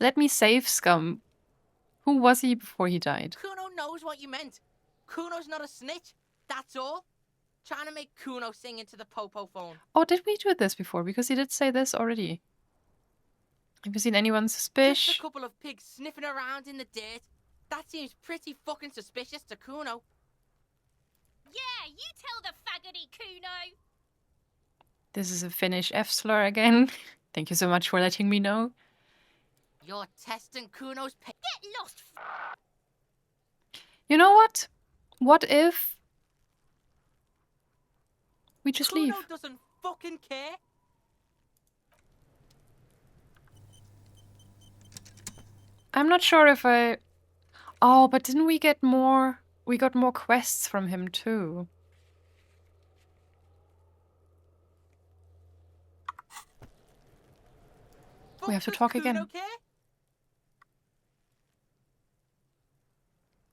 Let me save, scum. Who was he before he died? Kuno knows what you meant. Kuno's not a snitch. That's all. Trying to make Kuno sing into the popo phone. Oh, did we do this before? Because he did say this already. Have you seen anyone Just a suspicious? couple of pigs sniffing around in the dirt. That seems pretty fucking suspicious to Kuno. Yeah, you tell the faggoty, Cuno. This is a Finnish F slur again. Thank you so much for letting me know. You're testing Kuno's pe- Get lost. You know what? What if we just Kuno leave? doesn't fucking care. I'm not sure if I... Oh, but didn't we get more... We got more quests from him too. Fuck, We have to does talk Kuno again. care?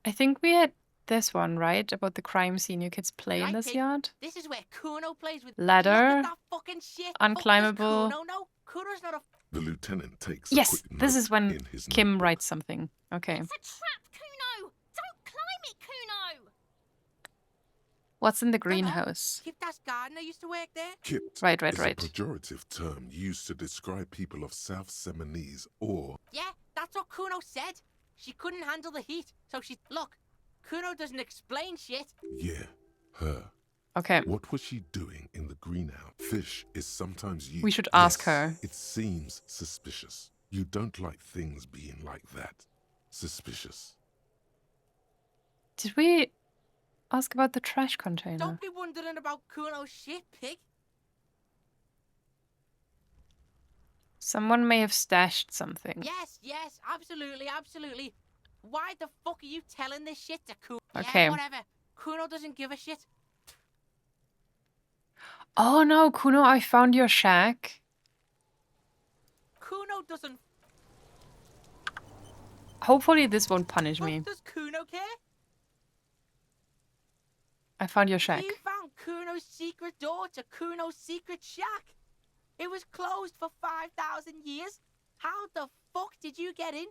I think we had this one, right? About the crime scene you kids play in Right, this pig. yard. This is where Kuno plays with Ladder. Look at that fucking shit. Unclimbable. Fuck, does Kuno know? Kuno's not a The lieutenant takes a Yes, quick this note is when in his Kim notebook. writes something. Okay. It's a trap, Cuno. Don't climb it, Cuno. What's in the Dunno. greenhouse? Kiptas gardener used to work there. Kipt Right. is a pejorative term used to describe people of South Seminese or Yeah, that's what Kuno said. She couldn't handle the heat, so she... Look, Kuno doesn't explain shit. yeah, her. Okay. What was she doing in the greenhouse? Fish is sometimes used. We should ask Yes, her. It seems suspicious. You don't like things being like that. Suspicious. Did we ask about the trash container? Don't be wondering about Kuno's shit, pig. Someone may have stashed something. Yes, absolutely. Why the fuck are you telling this shit to Kuno? Okay. Yeah, whatever. Kuno doesn't give a shit. Oh no, Cuno, I found your shack. Kuno doesn't... Hopefully this won't punish Fuck, me. does Kuno care? I found your shack. You found Kuno's secret door to Kuno's secret shack. It was closed for 5,000 years. How the fuck did you get in?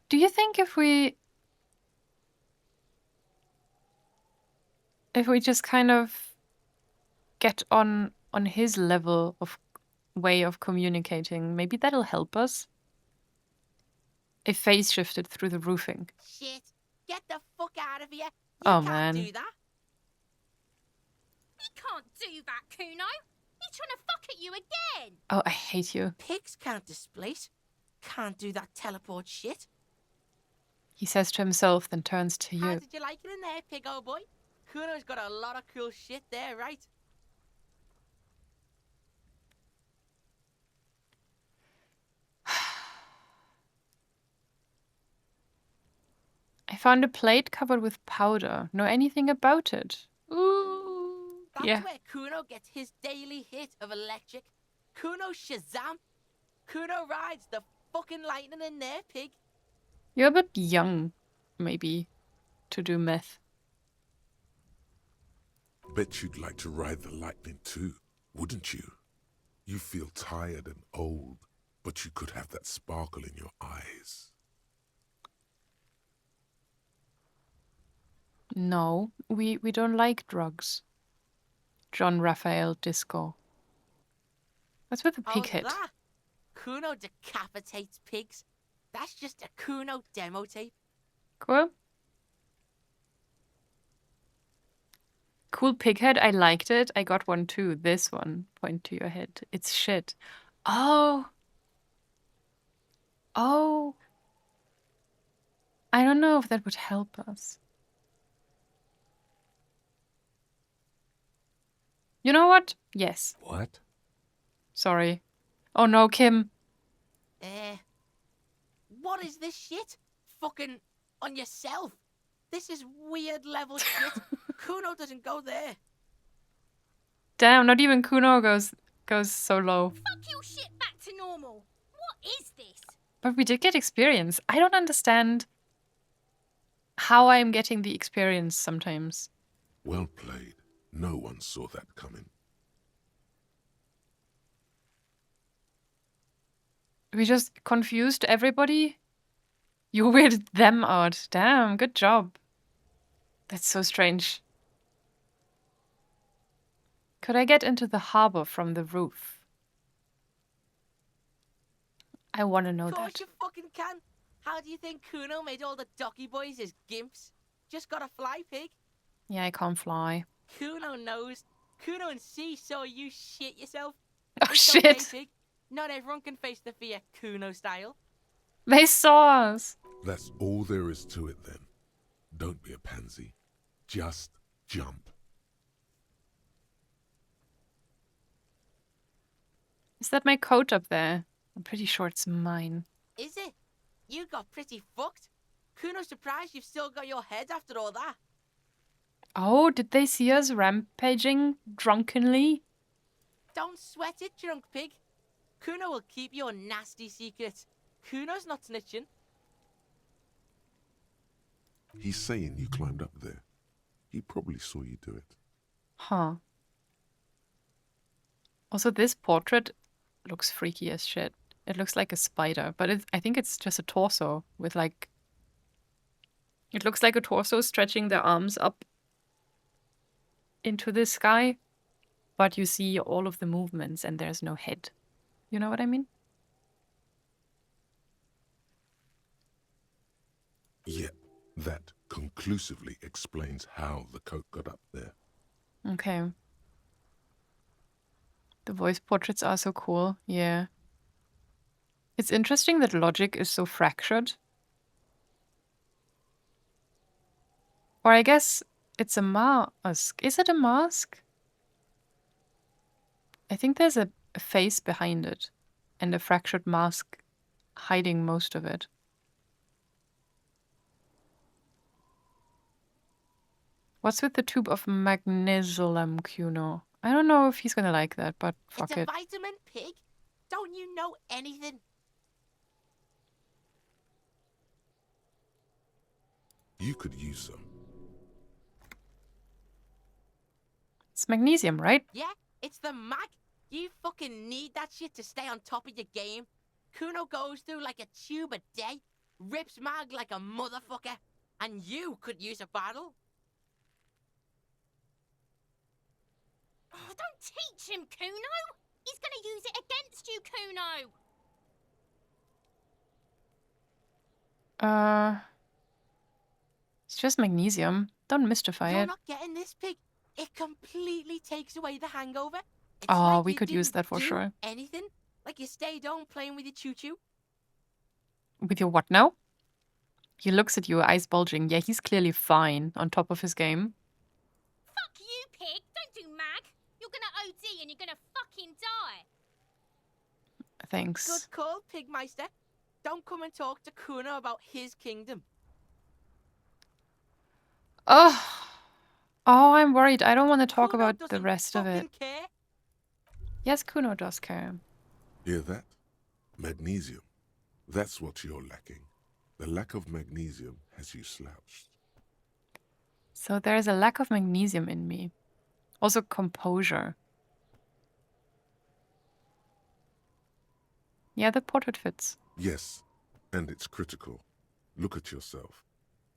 Do you think if we just kind of get on his level of way of communicating, maybe that'll help us? If phase shifted through the roofing. Shit. Get the fuck out of here. You Oh, can't man. do that. He can't do that, Cuno. He's trying to fuck at you again. Oh, I hate you. Pigs can't displace. Can't do that teleport shit. He says to himself, then turns to How you. did you like it in there, pig old boy? Cuno's got a lot of cool shit there, right? I found a plate covered with powder. Know anything about it? Ooh. That's Yeah. where Cuno gets his daily hit of electric. Cuno Shazam! Cuno rides the fucking lightning in there, pig. You're a bit young, maybe, to do meth. Bet you'd like to ride the lightning too, wouldn't you? You feel tired and old, but you could have that sparkle in your eyes. No, we don't like drugs. John Raphael Disco. What's with the pig head? That? Cuno decapitates pigs. That's just a Cuno demo tape. Cool. Cool pig head. I liked it. I got one too. This one. Point to your head. It's shit. Oh. Oh. I don't know if that would help us. You know what? Yes. What? Sorry. Oh no, Kim. What is this shit? Fucking on yourself. This is weird level shit. Cuno doesn't go there. Damn, not even Cuno goes so low. Fuck your shit back to normal. What is this? But we did get experience. I don't understand how I'm getting the experience sometimes. Well played. No one saw that coming. We just confused everybody? You weirded them out. Damn, good job. That's so strange. Could I get into the harbor from the roof? I want to know Of course that. you fucking can. How do you think Cuno made all the docky boys his gimps? Just gotta fly, pig. Yeah, I can't fly. Cuno knows. Cuno and C saw you shit yourself. Oh, It's okay, shit. pig. Not everyone can face the fear Cuno style. They saw us. That's all there is to it then. Don't be a pansy. Just jump. Is that my coat up there? I'm pretty sure it's mine. Is it? You got pretty fucked. Cuno's surprised you've still got your head after all that. Oh, did they see us rampaging drunkenly? Don't sweat it, drunk pig. Cuno will keep your nasty secrets. Cuno's not snitching. He's saying you climbed up there. He probably saw you do it. Huh. Also, this portrait looks freaky as shit. It looks like a spider, but I think it's just a torso with like... It looks like a torso stretching their arms up into the sky, but you see all of the movements and there's no head. You know what I mean? Yep, that conclusively explains how the coat got up there. Okay. The voice portraits are so cool. Yeah. It's interesting that logic is so fractured. Or I guess it's a mask. Is it a mask? I think there's a face behind it and a fractured mask hiding most of it. What's with the tube of magnesium, Cuno? I don't know if he's gonna like that, but fuck It's a it. vitamin, pig. Don't you know anything? You could use some. It's magnesium, right? Yeah, it's the mag. You fucking need that shit to stay on top of your game. Cuno goes through like a tube a day, rips mag like a motherfucker, and you could use a bottle. Oh, don't teach him, Cuno. He's gonna use it against you, Cuno. It's just magnesium. Don't mystify You're it. not getting this, pig. It completely takes away the hangover. It's Oh, like we you could use didn't that for do sure. He looks at you, eyes bulging. Yeah, he's clearly fine on top of his game. Fuck you, pig. Don't do mag. You're gonna OD and you're gonna fucking die. Thanks. Good call, Pigmeister. Don't come and talk to Cuno about his kingdom. Oh, I'm worried. I don't want to talk Cuno about the doesn't rest of it. fucking care. Yes, Cuno does care. Hear that? Magnesium. That's what you're lacking. The lack of magnesium has you slouched. So there's a lack of magnesium in me. Also composure. Yeah, the portrait fits. Yes, and it's critical. Look at yourself.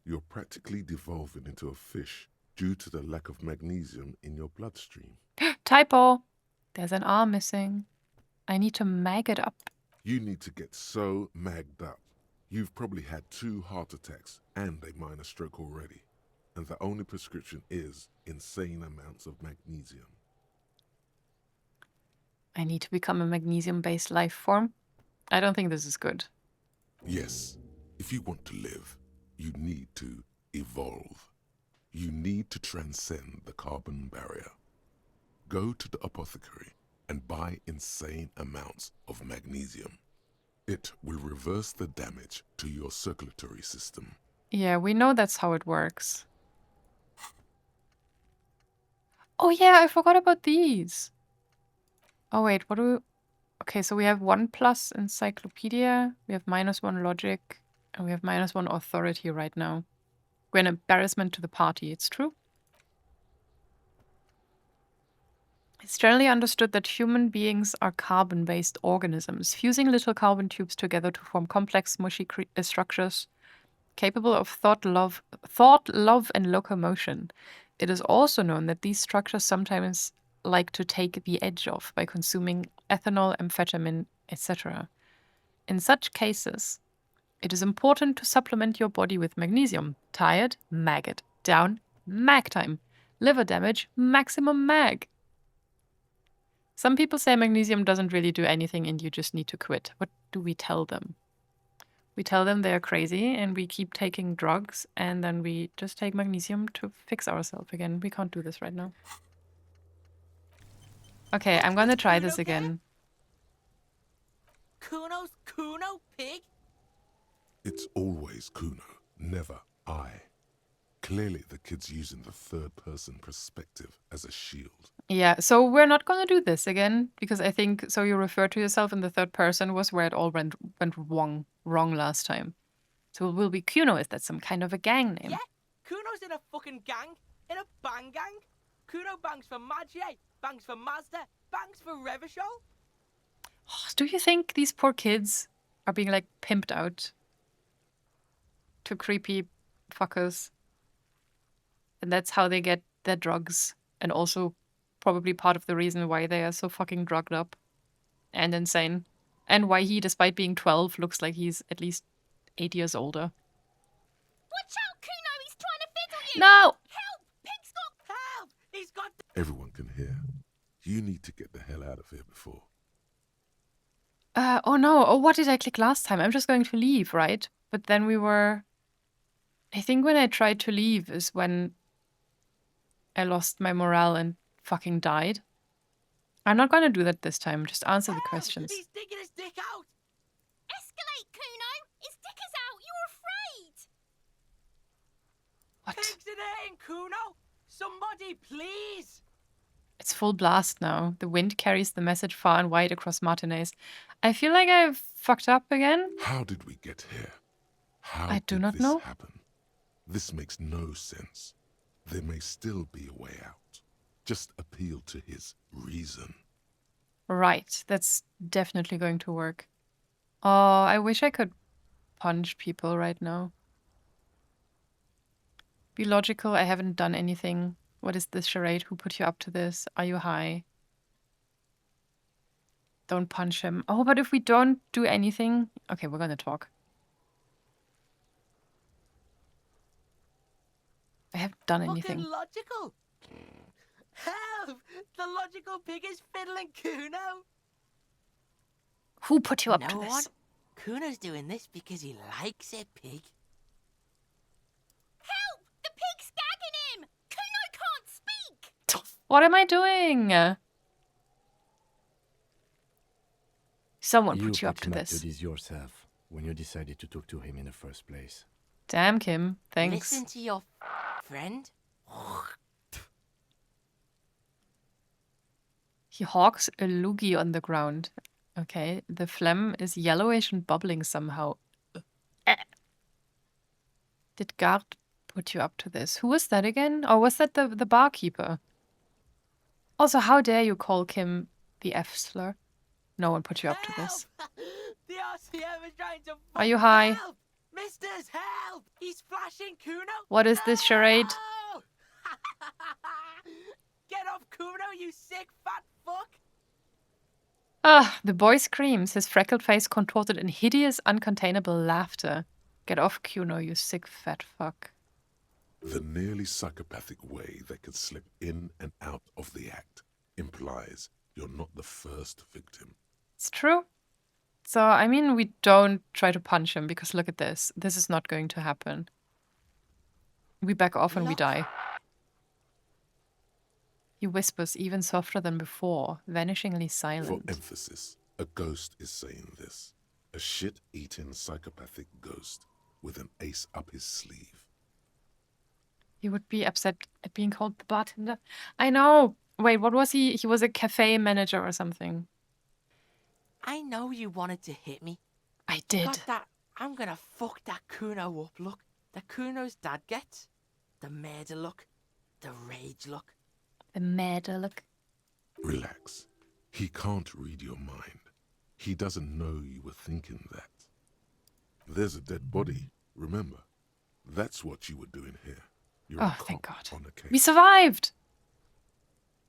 You're practically devolving into a fish due to the lack of magnesium in your bloodstream. Typo! There's an arm missing. I need to mag it up. You need to get so magged up. You've probably had 2 heart attacks and a minor stroke already. And the only prescription is insane amounts of magnesium. I need to become a magnesium-based life form. I don't think this is good. Yes, if you want to live, you need to evolve. You need to transcend the carbon barrier. Go to the apothecary and buy insane amounts of magnesium. It will reverse the damage to your circulatory system. Yeah, we know that's how it works. Oh yeah, I forgot about these. Oh wait, what do we... Okay, so we have 1+ encyclopedia, we have -1 logic, and we have -1 authority right now. We're an embarrassment to the party, it's true. It's generally understood that human beings are carbon-based organisms, fusing little carbon tubes together to form complex, mushy structures capable of thought, love, and locomotion. It is also known that these structures sometimes like to take the edge off by consuming ethanol, amphetamine, etc. In such cases, it is important to supplement your body with magnesium. Tired? Mag it. Down? Mag time. Liver damage? Maximum mag. Some people say magnesium doesn't really do anything and you just need to quit. What do we tell them? We tell them they're crazy and we keep taking drugs and then we just take magnesium to fix ourselves again. We can't do this right now. Okay, I'm gonna try this again. Cuno's Cuno, pig? It's always Cuno, never I. Clearly the kid's using the third-person perspective as a shield. Yeah, so we're not gonna do this again because I think so you refer to yourself in the third person was where it all went wrong last time. So it will be Cuno. Is that some kind of a gang name? Yeah, Cuno's in a fucking gang. In a bang gang. Cuno bangs for Magier, bangs for Mazda, bangs for Revachol. Do you think these poor kids are being like pimped out to creepy fuckers? And that's how they get their drugs. And also probably part of the reason why they are so fucking drugged up and insane. And why he, despite being 12, looks like he's at least 8 years older. Watch out, Cuno! He's trying to fiddle you! No! Help! Pig's got... Help! He's got... Everyone can hear. You need to get the hell out of here before. Oh no. Oh, what did I click last time? I'm just going to leave, right? But then we were... I think when I tried to leave is when I lost my morale and fucking died. I'm not gonna do that this time. Just answer the questions. He's digging his dick out! Escalate, Cuno! His dick is out! You're afraid! What? Pigs in here, Cuno! Somebody, please! It's full blast now. The wind carries the message far and wide across Martinez. I feel like I've fucked up again. How did we get here? How I do did not this know. happen? This makes no sense. There may still be a way out. Just appeal to his reason. Right, that's definitely going to work. Oh, I wish I could punch people right now. Be logical, I haven't done anything. What is this charade? Who put you up to this? Are you high? Don't punch him. Oh, but if we don't do anything... Okay, we're gonna talk. I haven't done anything. Fucking logical! Help! The logical pig is fiddling Cuno! Who put you up You to know this? what? Cuno's doing this because he likes it, pig. What am I doing? Someone You put you up to him this. up to this yourself when you decided to talk to him in the first place. Damn, Kim. Thanks. Listen to your friend. He hawks a loogie on the ground. Okay, the phlegm is yellowish and bubbling somehow. Did Gard put you up to this? Who was that again? Or was that the barkeeper? Also, how dare you call Kim the F slur? No one put you up to this. The RCM is trying to. Are you high? Help! Misters, help! He's flashing Cuno. What is this charade? No! Get off Cuno, you sick fat fuck! Ah, the boy screams, his freckled face contorted in hideous, uncontainable laughter. Get off, Cuno, you sick fat fuck. The nearly psychopathic way they could slip in and out of the act implies you're not the first victim. It's true. So, I mean, we don't try to punch him because look at this. This is not going to happen. We back off and we die. He whispers even softer than before, vanishingly silent. For emphasis, a ghost is saying this. A shit-eating psychopathic ghost with an ace up his sleeve. He would be upset at being called the bartender. I know. Wait, what was he? He was a cafe manager or something. I know you wanted to hit me. I did. Got that. I'm gonna fuck that Cuno up look. The Cuno's dad gets. The murder look. The rage look. The murder look. Relax. He can't read your mind. He doesn't know you were thinking that. There's a dead body, remember? That's what you were doing here. You're a Oh, thank cop God. on a case. We survived!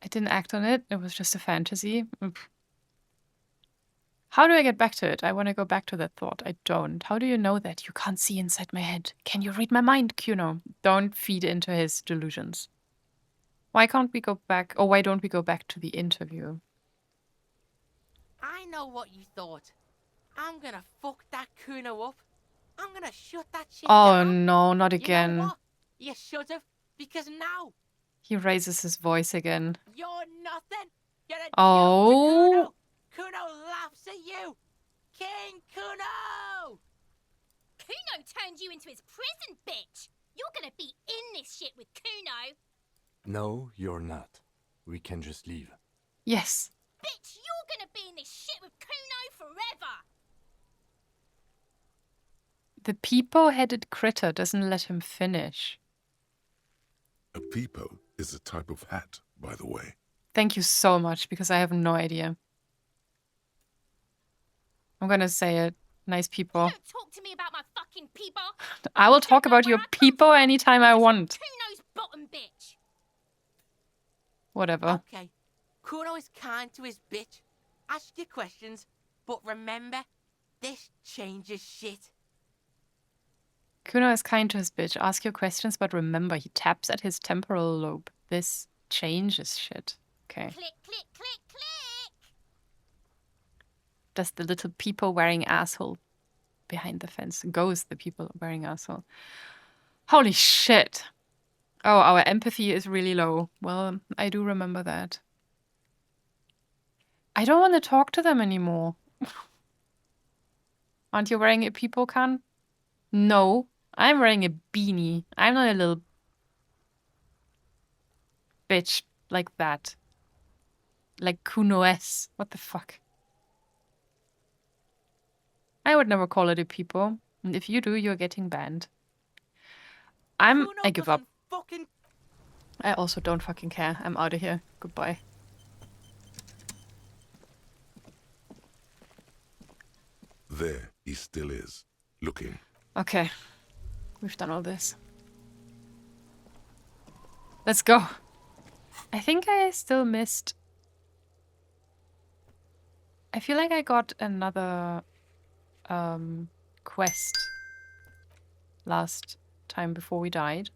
I didn't act on it. It was just a fantasy. How do I get back to it? I want to go back to that thought. I don't. How do you know that? You can't see inside my head. Can you read my mind, Cuno? Don't feed into his delusions. Why can't we go back? Or why don't we go back to the interview? I know what you thought. I'm gonna fuck that Cuno up. I'm gonna shut that shit Oh down. no, not You know again. what? You should have, because now He raises his voice again. you're nothing. You're a Oh. joke to Cuno. Cuno laughs at you. King Cuno! Cuno turned you into his prison, bitch. You're gonna be in this shit with Cuno. No, you're not. We can just leave. Yes. Bitch, you're gonna be in this shit with Cuno forever. The peepo-headed critter doesn't let him finish. A peepo is a type of hat, by the way. Thank you so much, because I have no idea. I'm gonna say it. Nice people. Don't talk to me about my fucking people. I will talk about your peepo anytime I want. Cuno's bottom, bitch. Whatever. Okay. Cuno is kind to his bitch. Ask your questions, but remember, this changes shit. Cuno is kind to his bitch. Ask your questions, but remember, he taps at his temporal lobe. This changes shit. Okay. Click, click, click, click. Does the little peepo wearing asshole behind the fence? Goes the people wearing asshole. Holy shit. Oh, our empathy is really low. Well, I do remember that. I don't want to talk to them anymore. Aren't you wearing a peepo can? No, I'm wearing a beanie. I'm not a little bitch like that. Like Cuno S. What the fuck? I would never call it a peepo. And if you do, you're getting banned. I give up. Fucking... I also don't fucking care. I'm out of here. Goodbye. There he still is, looking. Okay. We've done all this. Let's go. I think I still missed... I feel like I got another quest last time before we died.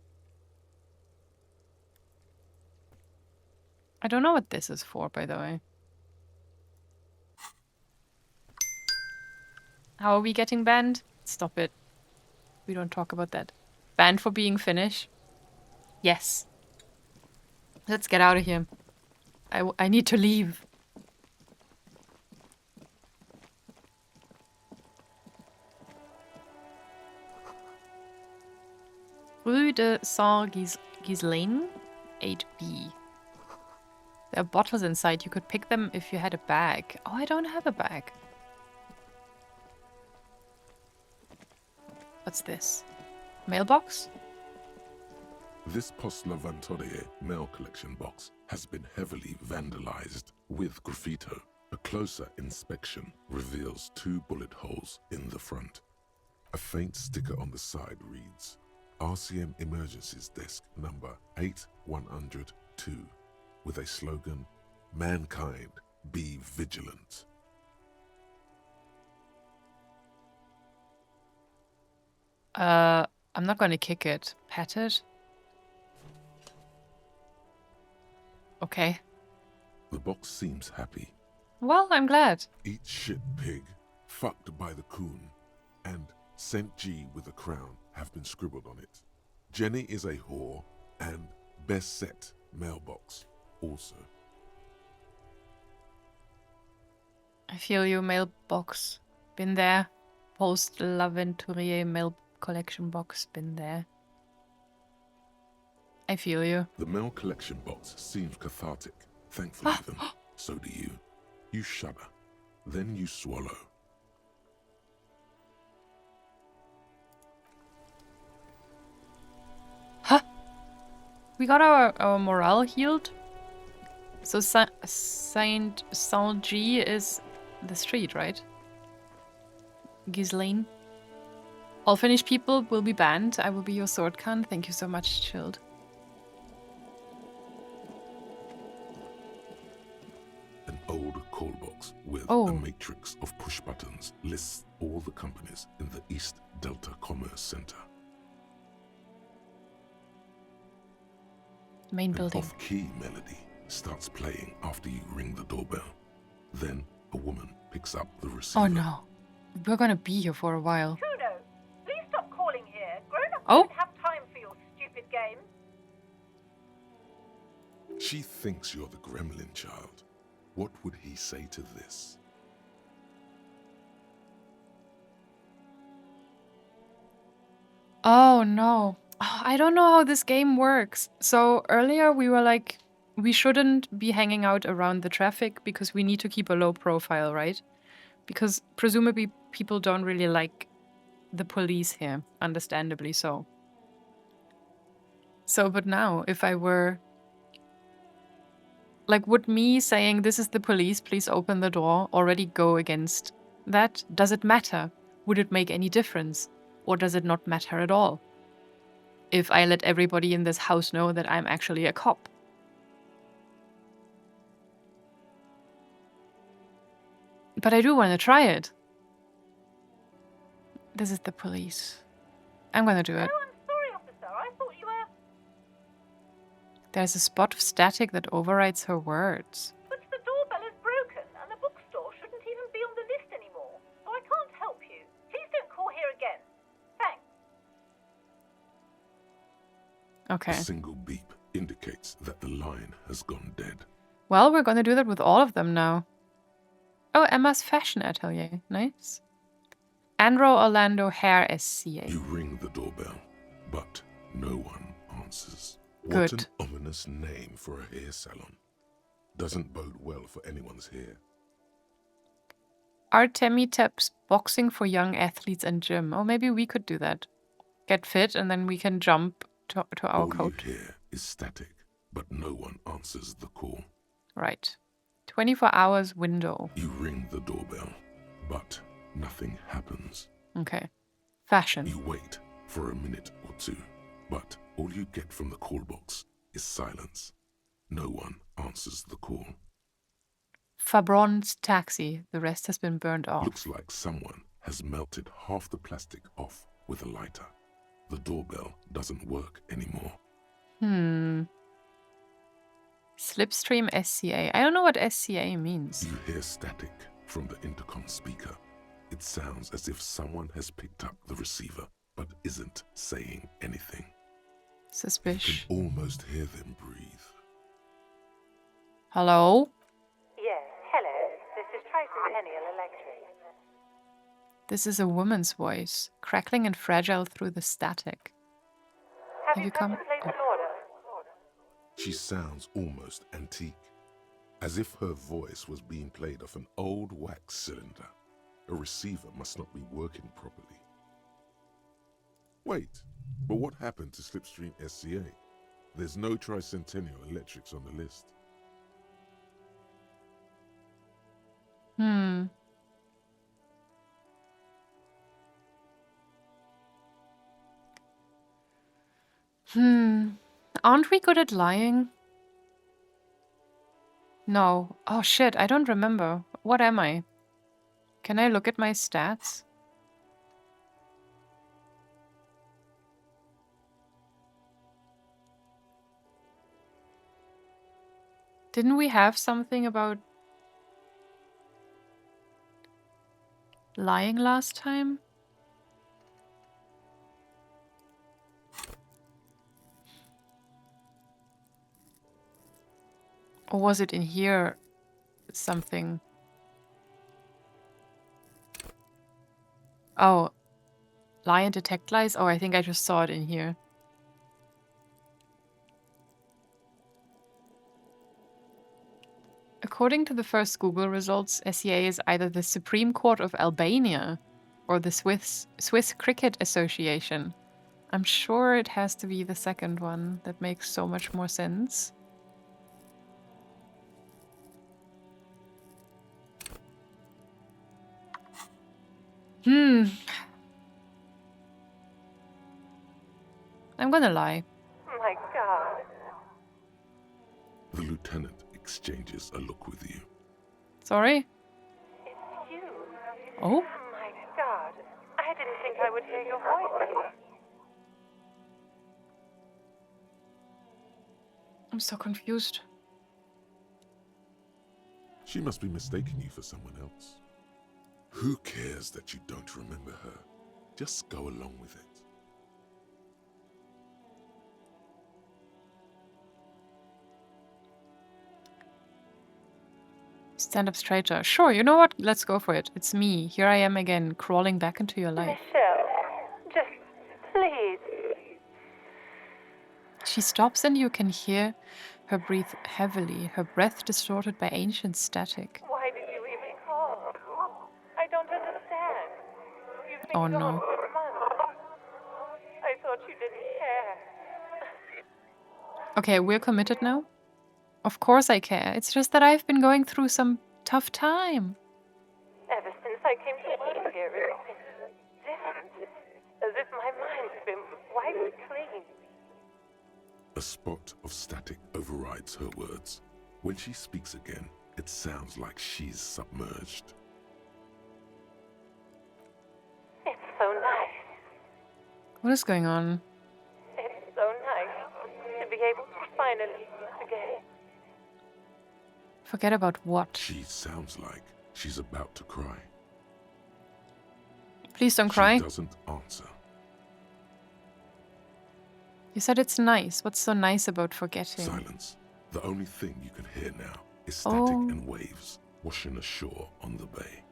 I don't know what this is for, by the way. How are we getting banned? Stop it. We don't talk about that. Banned for being Finnish? Yes. Let's get out of here. I need to leave. Rue de Saint-Ghislain, 8B. There are bottles inside. You could pick them if you had a bag. Oh, I don't have a bag. What's this? Mailbox? This Post Lavantorie mail collection box has been heavily vandalized with graffito. A closer inspection reveals 2 bullet holes in the front. A faint sticker on the side reads, RCM Emergencies Desk number 8102, with a slogan, Mankind, be vigilant. I'm not going to kick it. Pet it? Okay. The box seems happy. Well, I'm glad. Eat shit pig, fucked by the coon, and St. G with a crown have been scribbled on it. Jenny is a whore, and best set mailbox also. I feel you, mailbox. Been there. Post Laventurier mail collection box. Been there. I feel you. The mail collection box seems cathartic. Thankfully then, so do you. You shudder, then you swallow. Huh? We got our morale healed. So Saint-G is the street, right? Ghislaine. All Finnish people will be banned. I will be your sword can. Thank you so much, Chilled. An old call box with Oh. a matrix of push buttons lists all the companies in the East Delta Commerce Center. Main An building. off-key melody starts playing after you ring the doorbell. Then a woman picks up the receiver. Oh no. We're gonna be here for a while. Cuno, please stop calling here. Grown-ups Oh. don't have time for your stupid games. She thinks you're the gremlin child. What would he say to this? Oh no. Oh, I don't know how this game works. So earlier we were like, we shouldn't be hanging out around the traffic because we need to keep a low profile, right? Because presumably people don't really like the police here, understandably so. So, but now, if I were... Like, would me saying, this is the police, please open the door, already go against that? Does it matter? Would it make any difference? Or does it not matter at all? If I let everybody in this house know that I'm actually a cop? But I do want to try it. This is the police. I'm gonna do it. Oh, I'm sorry, officer. I thought you were... There's a spot of static that overrides her words. But the doorbell is broken, and the bookstore shouldn't even be on the list anymore. So I can't help you. Please don't call here again. Thanks. Okay. A single beep indicates that the line has gone dead. Well, we're gonna do that with all of them now. Oh, Emma's Fashion Atelier. Nice. Andro Orlando Hair SCA. You ring the doorbell, but no one answers. Good. What an ominous name for a hair salon. Doesn't bode well for anyone's hair. Artemi Taps boxing for young athletes and gym. Oh, maybe we could do that. Get fit and then we can jump to our All coat. you hear is static, but no one answers the call. Right. 24 hours window. You ring the doorbell, but nothing happens. Okay. Fashion. You wait for a minute or two, but all you get from the call box is silence. No one answers the call. Fabron's taxi. The rest has been burned off. Looks like someone has melted half the plastic off with a lighter. The doorbell doesn't work anymore. Slipstream SCA. I don't know what SCA means. You hear static from the intercom speaker. It sounds as if someone has picked up the receiver but isn't saying anything. You Suspicious. can almost hear them breathe. Hello? Yes, hello. This is Tricentennial Electric. This is a woman's voice, crackling and fragile through the static. Have you contemplated an order? She sounds almost antique, as if her voice was being played off an old wax cylinder. A receiver must not be working properly. Wait, but what happened to Slipstream SCA? There's no Tricentennial Electrics on the list. Aren't we good at lying? No. Oh shit, I don't remember. What am I? Can I look at my stats? Didn't we have something about lying last time? Or was it in here something? Oh, lie and detect lies? Oh, I think I just saw it in here. According to the first Google results, SCA is either the Supreme Court of Albania or the Swiss Cricket Association. I'm sure it has to be the second one. That makes so much more sense. I'm gonna lie. My God. The lieutenant exchanges a look with you. Sorry? It's you. Oh? My God. I didn't think I would hear your voice. I'm so confused. She must be mistaking you for someone else. Who cares that you don't remember her? Just go along with it. Stand up straighter. Sure, you know what? Let's go for it. It's me. Here I am again, crawling back into your life. Michelle, just please. She stops and you can hear her breathe heavily, her breath distorted by ancient static. Why did you even call? I don't understand. You've been Oh gone no. for months. I thought you didn't care. Okay, we're committed now? Of course I care. It's just that I've been going through some tough time. Ever since I came to work here, it's been different. As if my mind's been wiped clean. A spot of static overrides her words. When she speaks again, it sounds like she's submerged. It's so nice. What is going on? It's so nice to be able to finally meet again. Forget about what? She sounds like she's about to cry. Please don't cry. She doesn't answer. You said it's nice. What's so nice about forgetting? Silence. The only thing you can hear now is static Oh. and waves washing ashore on the bay.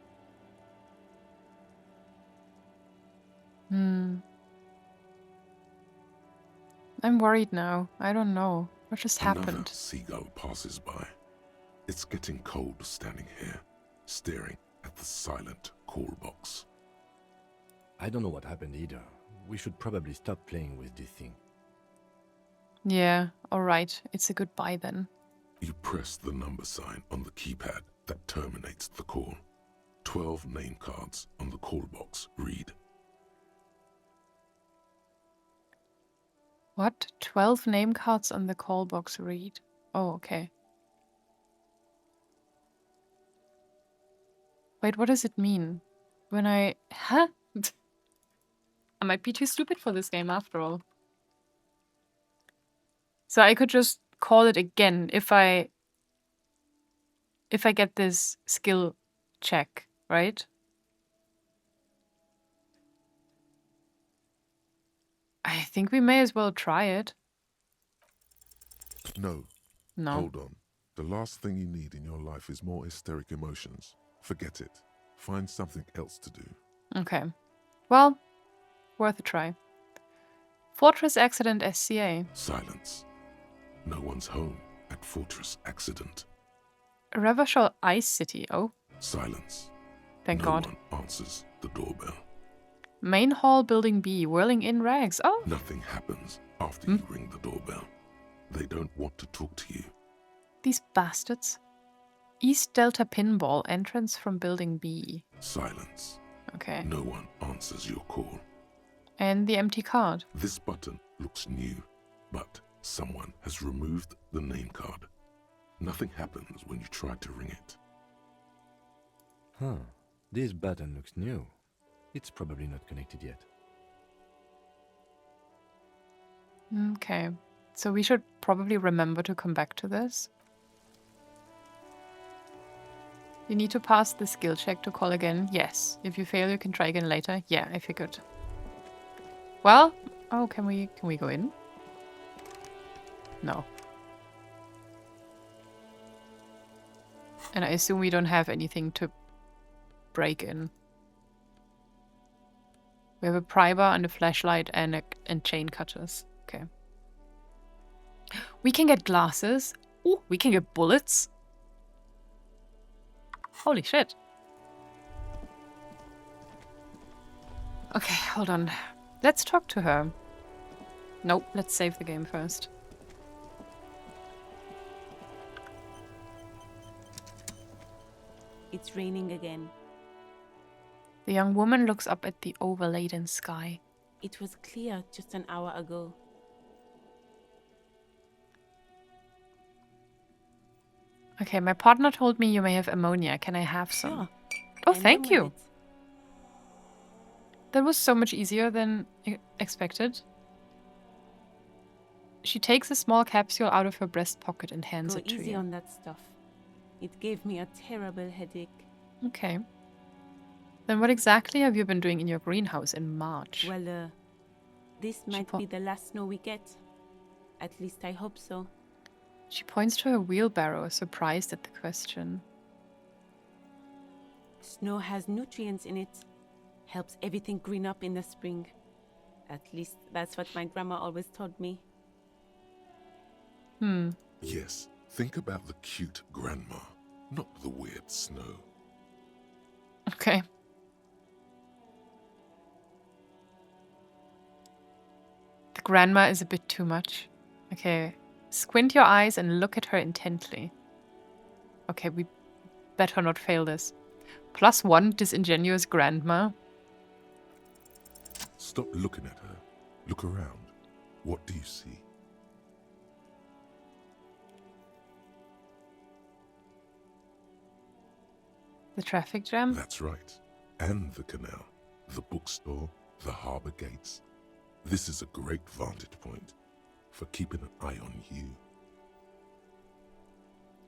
I'm worried now. I don't know. What just Another happened? seagull passes by. It's getting cold standing here, staring at the silent call box. I don't know what happened either. We should probably stop playing with this thing. Yeah, alright. It's a goodbye then. You press the number sign on the keypad that terminates the call. 12 name cards on the call box read. What? 12 name cards on the call box read. Oh, okay. Wait, what does it mean? When I... Huh? I might be too stupid for this game after all. So I could just call it again if I get this skill check, right? I think we may as well try it. No. No. Hold on. The last thing you need in your life is more hysteric emotions. Forget it. Find something else to do. Okay. Well, worth a try. Fortress Accident SCA. Silence. No one's home at Fortress Accident. Revachol Ice City. Oh, Silence. thank no God. one answers the doorbell. Main Hall Building B. Whirling-in-Rags. Oh, Nothing happens after you ring the doorbell. They don't want to talk to you. these bastards. East Delta Pinball. Entrance from Building B. Silence. Okay. No one answers your call. And the empty card. This button looks new, but someone has removed the name card. Nothing happens when you try to ring it. Huh. This button looks new. It's probably not connected yet. Okay. So we should probably remember to come back to this. You need to pass the skill check to call again. Yes. If you fail, you can try again later. Yeah, I figured. Well, oh, can we go in? No. And I assume we don't have anything to break in. We have a pry bar and a flashlight and chain cutters. Okay. We can get glasses. Oh, we can get bullets. Holy shit. Okay, hold on. Let's talk to her. Nope, let's save the game first. It's raining again. The young woman looks up at the overladen sky. It was clear just an hour ago. Okay, my partner told me you may have ammonia. Can I have some? Sure. Oh, I'm thank done you. with it. That was so much easier than expected. She takes a small capsule out of her breast pocket and hands Go it to easy you. on that stuff. It gave me a terrible headache. Okay. Then what exactly have you been doing in your greenhouse in March? Well, this might be the last snow we get. At least I hope so. She points to her wheelbarrow, surprised at the question. Snow has nutrients in it. Helps everything green up in the spring. At least that's what my grandma always told me. Yes, think about the cute grandma, not the weird snow. Okay. The grandma is a bit too much. Okay. Squint your eyes and look at her intently. Okay, we better not fail this. +1 disingenuous grandma. Stop looking at her. Look around. What do you see? The traffic jam? That's right. And the canal, the bookstore, the harbour gates. This is a great vantage point for keeping an eye on you.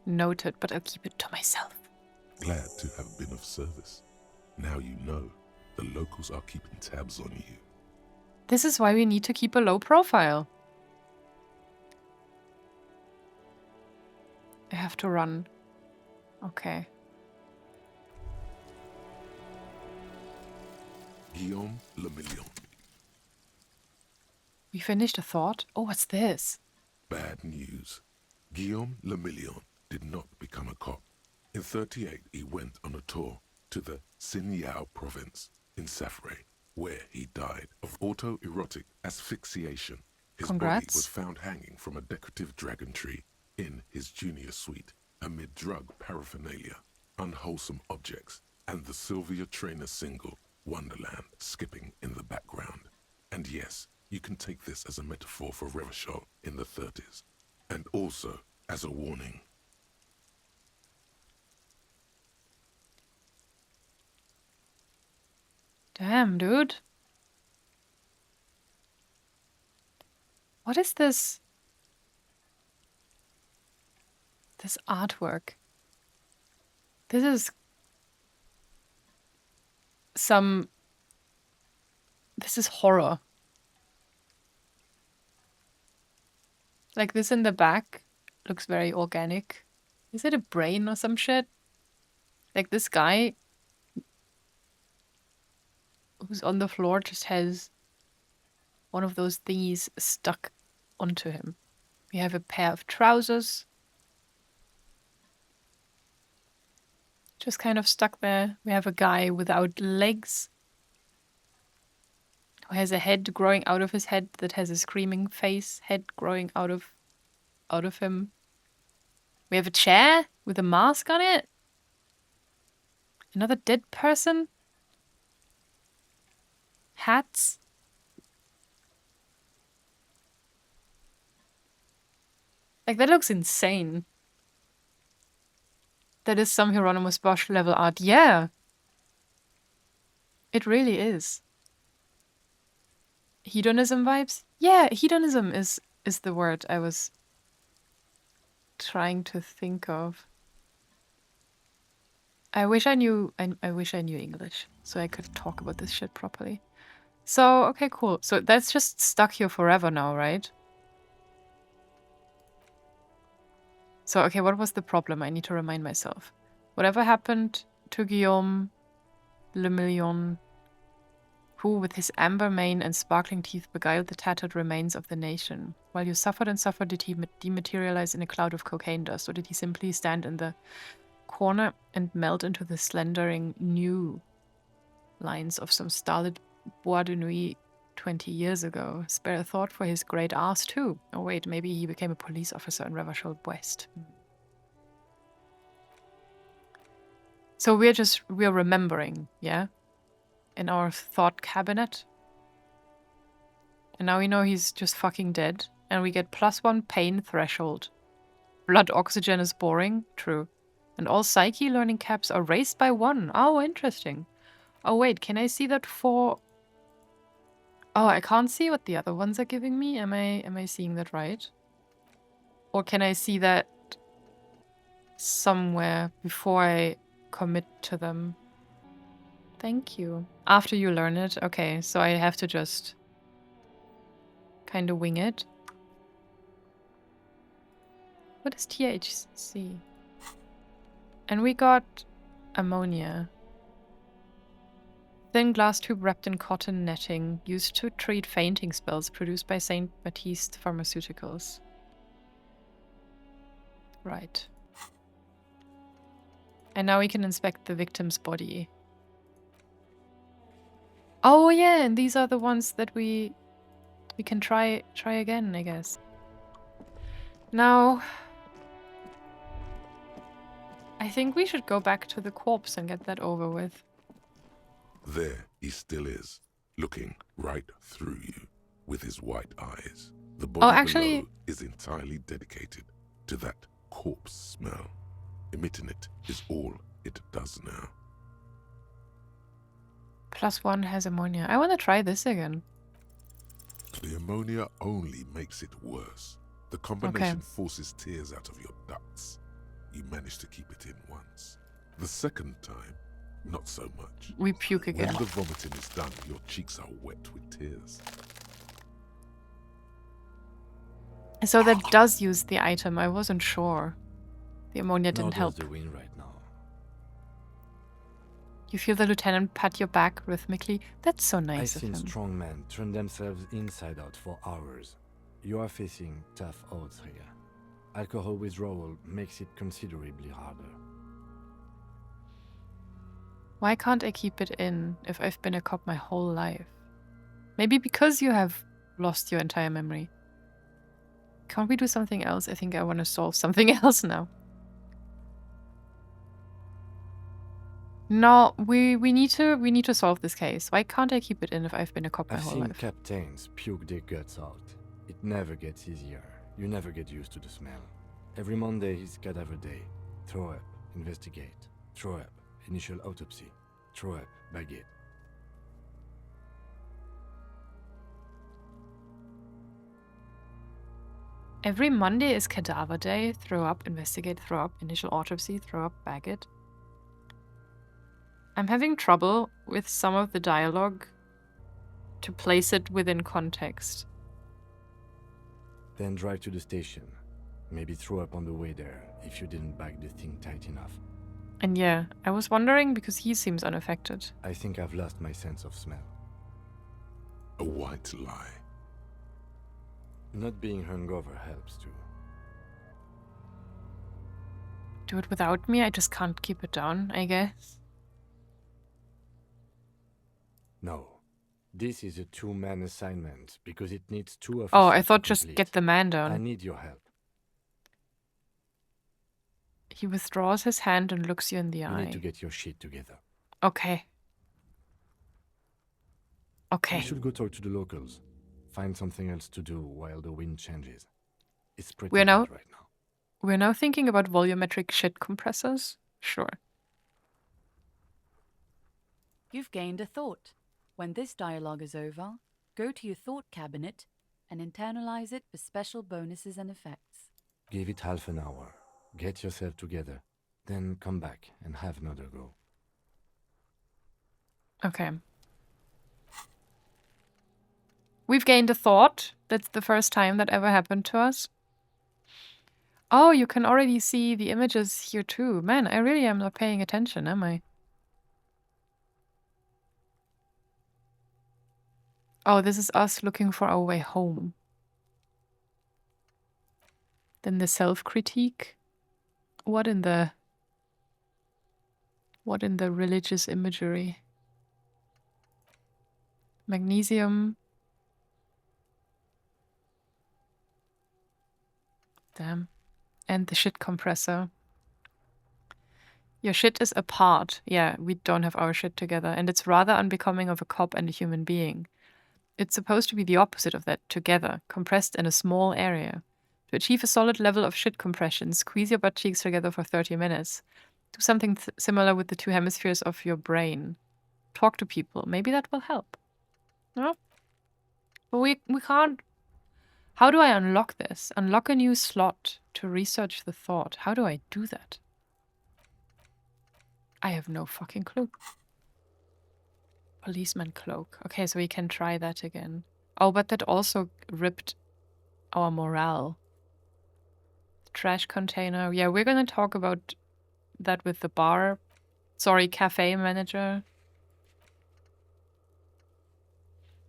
Noted, but I'll keep it to myself. Glad to have been of service. Now you know the locals are keeping tabs on you. This is why we need to keep a low profile. I have to run. Okay. Guillaume Le Million. We finished a thought? Oh, what's this? Bad news. Guillaume Le Million did not become a cop. In 38, he went on a tour to the Sinyao province in Safre, where he died of autoerotic asphyxiation. His body Congrats. was found hanging from a decorative dragon tree in his junior suite amid drug paraphernalia, unwholesome objects, and the Sylvia Trainer single Wonderland skipping in the background. And yes, you can take this as a metaphor for Revachol in the 30s, and also as a warning. Damn, dude. What is this? This artwork. This is this is horror. Like this in the back looks very organic. Is it a brain or some shit? Like this guy who's on the floor just has one of those thingies stuck onto him. We have a pair of trousers. Just kind of stuck there. We have a guy without legs. Who has a head growing out of his head that has a screaming face head growing out of him. We have a chair with a mask on it. Another dead person. Hats. Like, that looks insane. That is some Hieronymus Bosch level art. Yeah. It really is. Hedonism vibes? Yeah, hedonism is the word I was trying to think of. I wish I knew English so I could talk about this shit properly. So, okay, cool. So that's just stuck here forever now, right? So, okay, what was the problem? I need to remind myself. Whatever happened to Guillaume Le Million, who with his amber mane and sparkling teeth beguiled the tattered remains of the nation? While you suffered and suffered, did he dematerialize in a cloud of cocaine dust, or did he simply stand in the corner and melt into the slendering new lines of some starlit bois de nuit 20 years ago? Spare a thought for his great ass too. Oh wait, maybe he became a police officer in Reverchol West. So we're remembering, yeah? In our thought cabinet. And now we know he's just fucking dead. And we get +1 pain threshold. Blood oxygen is boring. True. And all psyche learning caps are raised by 1. Oh, interesting. Oh, wait, can I see that for... Oh, I can't see what the other ones are giving me. Am I seeing that right? Or can I see that somewhere before I commit to them? Thank you. After you learn it? Okay, so I have to just kind of wing it. What is THC? And we got ammonia. Thin glass tube wrapped in cotton netting, used to treat fainting spells, produced by St. Baptiste Pharmaceuticals. Right. And now we can inspect the victim's body. Oh yeah, and these are the ones that we can try again, I guess. Now, I think we should go back to the corpse and get that over with. There he still is, looking right through you with his white eyes. The body below is entirely dedicated to that corpse smell. Emitting it is all it does now. +1 has ammonia. I want to try this again. The ammonia only makes it worse. The combination forces tears out of your ducts. You managed to keep it in once. The second time, not so much. We puke again. When the vomiting is done, your cheeks are wet with tears. So that does use the item. I wasn't sure. The ammonia didn't help. The wind right now. You feel the lieutenant pat your back rhythmically. That's so nice of him. I've seen strong men turn themselves inside out for hours. You are facing tough odds here. Alcohol withdrawal makes it considerably harder. Why can't I keep it in if I've been a cop my whole life? Maybe because you have lost your entire memory. Can't we do something else? I think I want to solve something else now. No, we need to solve this case. Why can't I keep it in if I've been a cop my whole life? I've seen captains puke their guts out. It never gets easier. You never get used to the smell. Every Monday is cadaver day. Throw up, investigate. Throw up, initial autopsy. Throw up, baguette. Every Monday is cadaver day. Throw up, investigate, throw up, initial autopsy, throw up, baguette. I'm having trouble with some of the dialogue to place it within context. Then drive to the station. Maybe throw up on the way there if you didn't bag the thing tight enough. And yeah, I was wondering because he seems unaffected. I think I've lost my sense of smell. A white lie. Not being hungover helps too. Do it without me? I just can't keep it down, I guess. No. This is a two-man assignment because it needs two of us. Oh, I thought to just complete. get the man down. I need your help. He withdraws his hand and looks you in the You eye. need to get your shit together. Okay. Okay. You should go talk to the locals. Find something else to do while the wind changes. It's pretty We're bad now- right now. We're now thinking about volumetric shit compressors? Sure. You've gained a thought. When this dialogue is over, go to your thought cabinet and internalize it for special bonuses and effects. Give it half an hour. Get yourself together. Then come back and have another go. Okay. We've gained a thought. That's the first time that ever happened to us. Oh, you can already see the images here too. Man, I really am not paying attention, am I? Oh, this is us looking for our way home. Then the self-critique. What in the religious imagery? Magnesium. Damn. And the shit compressor. Your shit is apart. Yeah, we don't have our shit together. And it's rather unbecoming of a cop and a human being. It's supposed to be the opposite of that, together, compressed in a small area. To achieve a solid level of shit compression, squeeze your butt cheeks together for 30 minutes. Do something similar with the two hemispheres of your brain. Talk to people. Maybe that will help. No? But we can't... How do I unlock this? Unlock a new slot to research the thought. How do I do that? I have no fucking clue. Policeman cloak. Okay, so we can try that again. Oh, but that also ripped our morale. Trash container. Yeah, we're gonna talk about that with the bar. Sorry, cafe manager.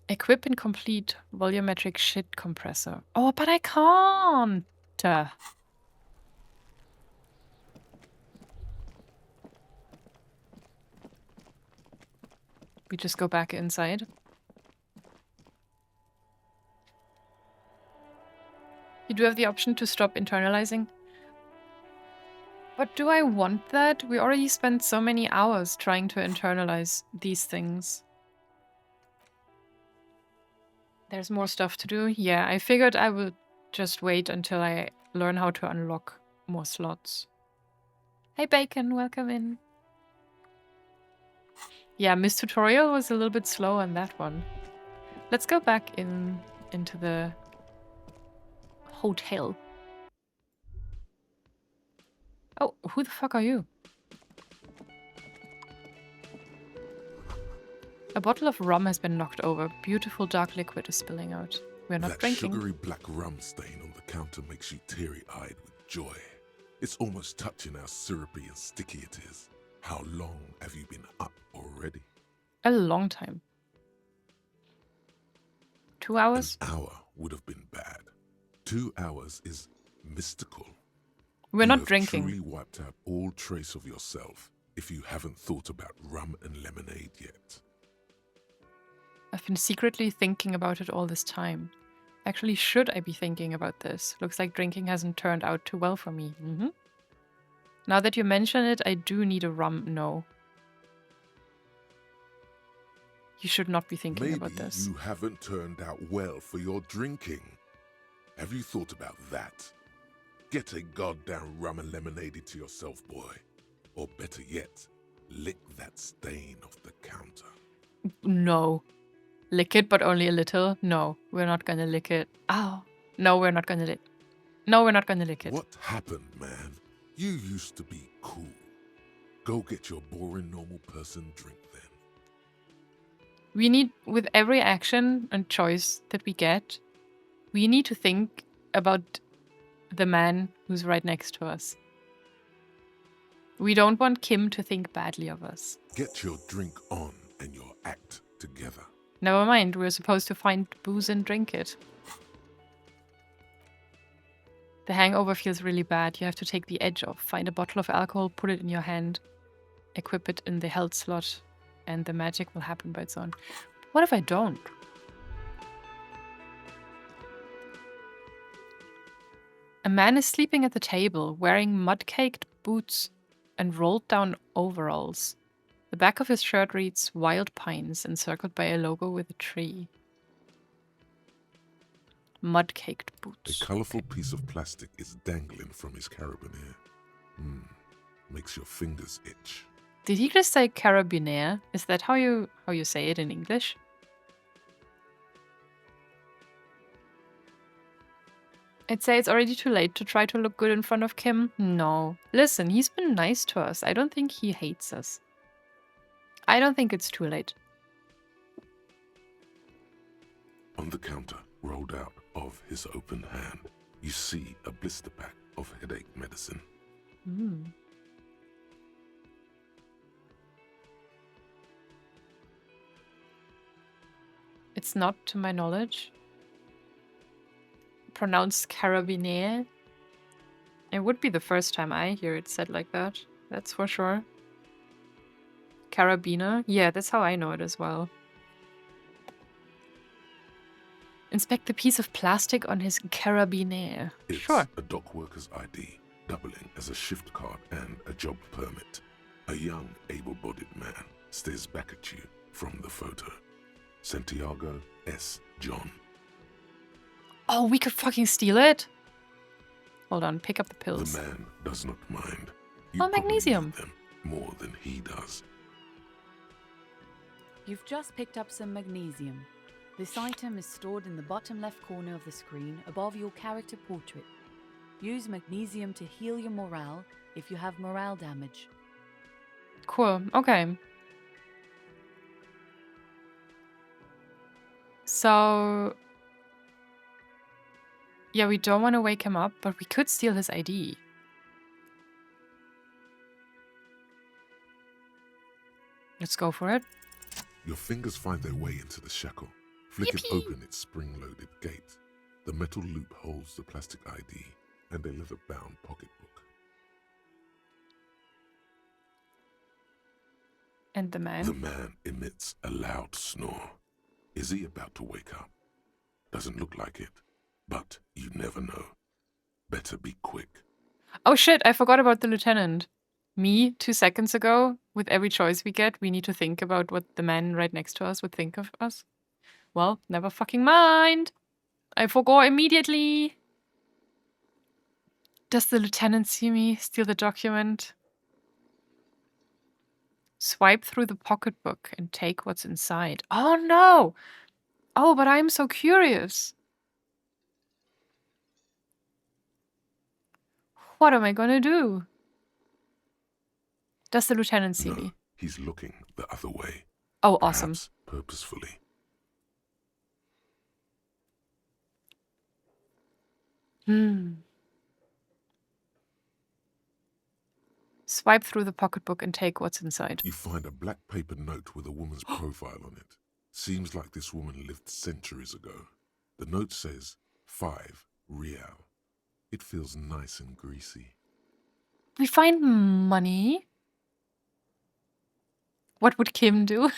Equip and complete volumetric shit compressor. Oh, but I can't. We just go back inside. You do have the option to stop internalizing. But do I want that? We already spent so many hours trying to internalize these things. There's more stuff to do. Yeah, I figured I would just wait until I learn how to unlock more slots. Hey Bacon, welcome in. Yeah, Miss Tutorial was a little bit slow on that one. Let's go back into the hotel. Oh, who the fuck are you? A bottle of rum has been knocked over. Beautiful dark liquid is spilling out. We're not That drinking. sugary black rum stain on the counter makes you teary-eyed with joy. It's almost touching how syrupy and sticky it is. How long have you been up already? A long time. 2 hours? An hour would have been bad. 2 hours is mystical. We're You not have drinking. truly wiped out all trace of yourself if you haven't thought about rum and lemonade yet. I've been secretly thinking about it all this time. Actually, should I be thinking about this? Looks like drinking hasn't turned out too well for me. Now that you mention it, I do need a rum. No. You should not be thinking Maybe about this. you haven't turned out well for your drinking. Have you thought about that? Get a goddamn rum and lemonade to yourself, boy. Or better yet, lick that stain off the counter. No. Lick it, but only a little? No, we're not gonna lick it. Oh. No, we're not gonna lick. No, we're not gonna lick it. What happened, man? You used to be cool. Go get your boring normal person drink then. We need, with every action and choice that we get, we need to think about the man who's right next to us. We don't want Kim to think badly of us. Get your drink on and your act together. Never mind, we're supposed to find booze and drink it. The hangover feels really bad. You have to take the edge off. Find a bottle of alcohol, put it in your hand, equip it in the health slot, and the magic will happen by its own. What if I don't? A man is sleeping at the table, wearing mud-caked boots and rolled-down overalls. The back of his shirt reads Wild Pines, encircled by a logo with a tree. Mud-caked boots. A colourful piece of plastic is dangling from his carabiner. Makes your fingers itch. Did he just say carabiner? Is that how you say it in English? I'd say it's already too late to try to look good in front of Kim. No. Listen, he's been nice to us. I don't think he hates us. I don't think it's too late. On the counter, rolled out of his open hand, you see a blister pack of headache medicine. It's not to my knowledge. Pronounced carabiner. It would be the first time I hear it said like that. That's for sure. Carabiner? Yeah, that's how I know it as well. Inspect the piece of plastic on his carabiner. It's Sure. a dock worker's ID, doubling as a shift card and a job permit. A young, able-bodied man stares back at you from the photo. Santiago S. John. Oh, we could fucking steal it? Hold on, pick up the pills. The man does not mind. Oh, magnesium. Need them more than he does. You've just picked up some magnesium. This item is stored in the bottom left corner of the screen above your character portrait. Use magnesium to heal your morale if you have morale damage. Cool, okay. So... yeah, we don't want to wake him up, but we could steal his ID. Let's go for it. Your fingers find their way into the shackle, flicking open its spring-loaded gate. The metal loop holds the plastic ID and a leather-bound pocketbook. And the man? The man emits a loud snore. Is he about to wake up? Doesn't look like it, but you never know. Better be quick. Oh shit, I forgot about the lieutenant. Me, 2 seconds ago, with every choice we get, we need to think about what the man right next to us would think of us. Well, never fucking mind. I forgot immediately. Does the lieutenant see me steal the document? Swipe through the pocketbook and take what's inside. Oh no! Oh, but I'm so curious. What am I gonna do? Does the lieutenant see me? He's looking the other way. Oh, awesome. Perhaps purposefully. Swipe through the pocketbook and take what's inside. You find a black paper note with a woman's profile on it. Seems like this woman lived centuries ago. The note says 5 real. It feels nice and greasy. We find money. What would Kim do?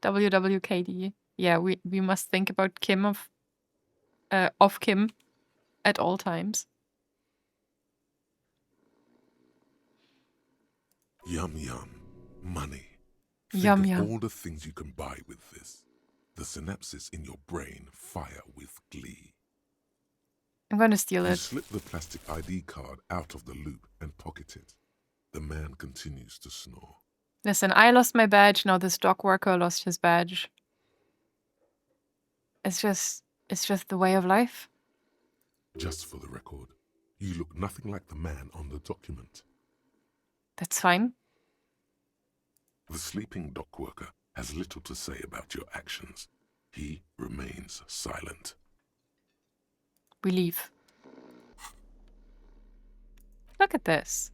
WWKD. Yeah, we must think about Kim of Kim at all times. Yum yum. Money. Yum Think of yum. all the things you can buy with this. The synapses in your brain fire with glee. I'm gonna steal You it. slip the plastic ID card out of the loop and pocket it. The man continues to snore. Listen, I lost my badge. Now this dock worker lost his badge. It's just the way of life. Just for the record, you look nothing like the man on the document. That's fine. The sleeping dock worker has little to say about your actions. He remains silent. We leave. Look at this.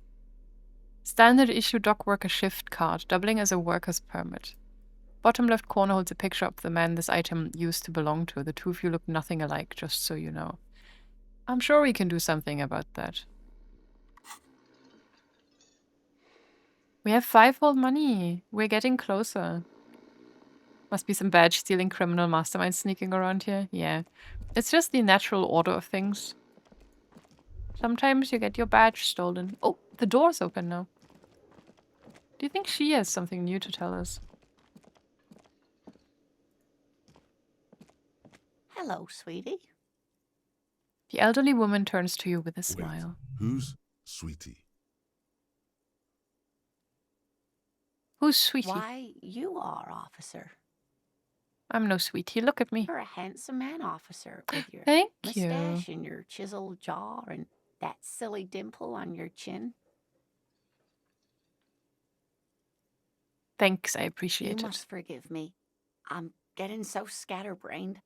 Standard issue dock worker shift card, doubling as a worker's permit. Bottom left corner holds a picture of the man this item used to belong to. The two of you look nothing alike, just so you know. I'm sure we can do something about that. We have 5-fold money. We're getting closer. Must be some badge stealing criminal masterminds sneaking around here. Yeah. It's just the natural order of things. Sometimes you get your badge stolen. Oh, the door's open now. Do you think she has something new to tell us? Hello, sweetie. The elderly woman turns to you with a Wait, smile. who's Sweetie? Who's Sweetie? Why, you are, officer. I'm no Sweetie. Look at me. You're a handsome man, officer, with your Thank you. mustache and your chiseled jaw and that silly dimple on your chin. Thanks, I appreciate You it. must forgive me. I'm getting so scatterbrained.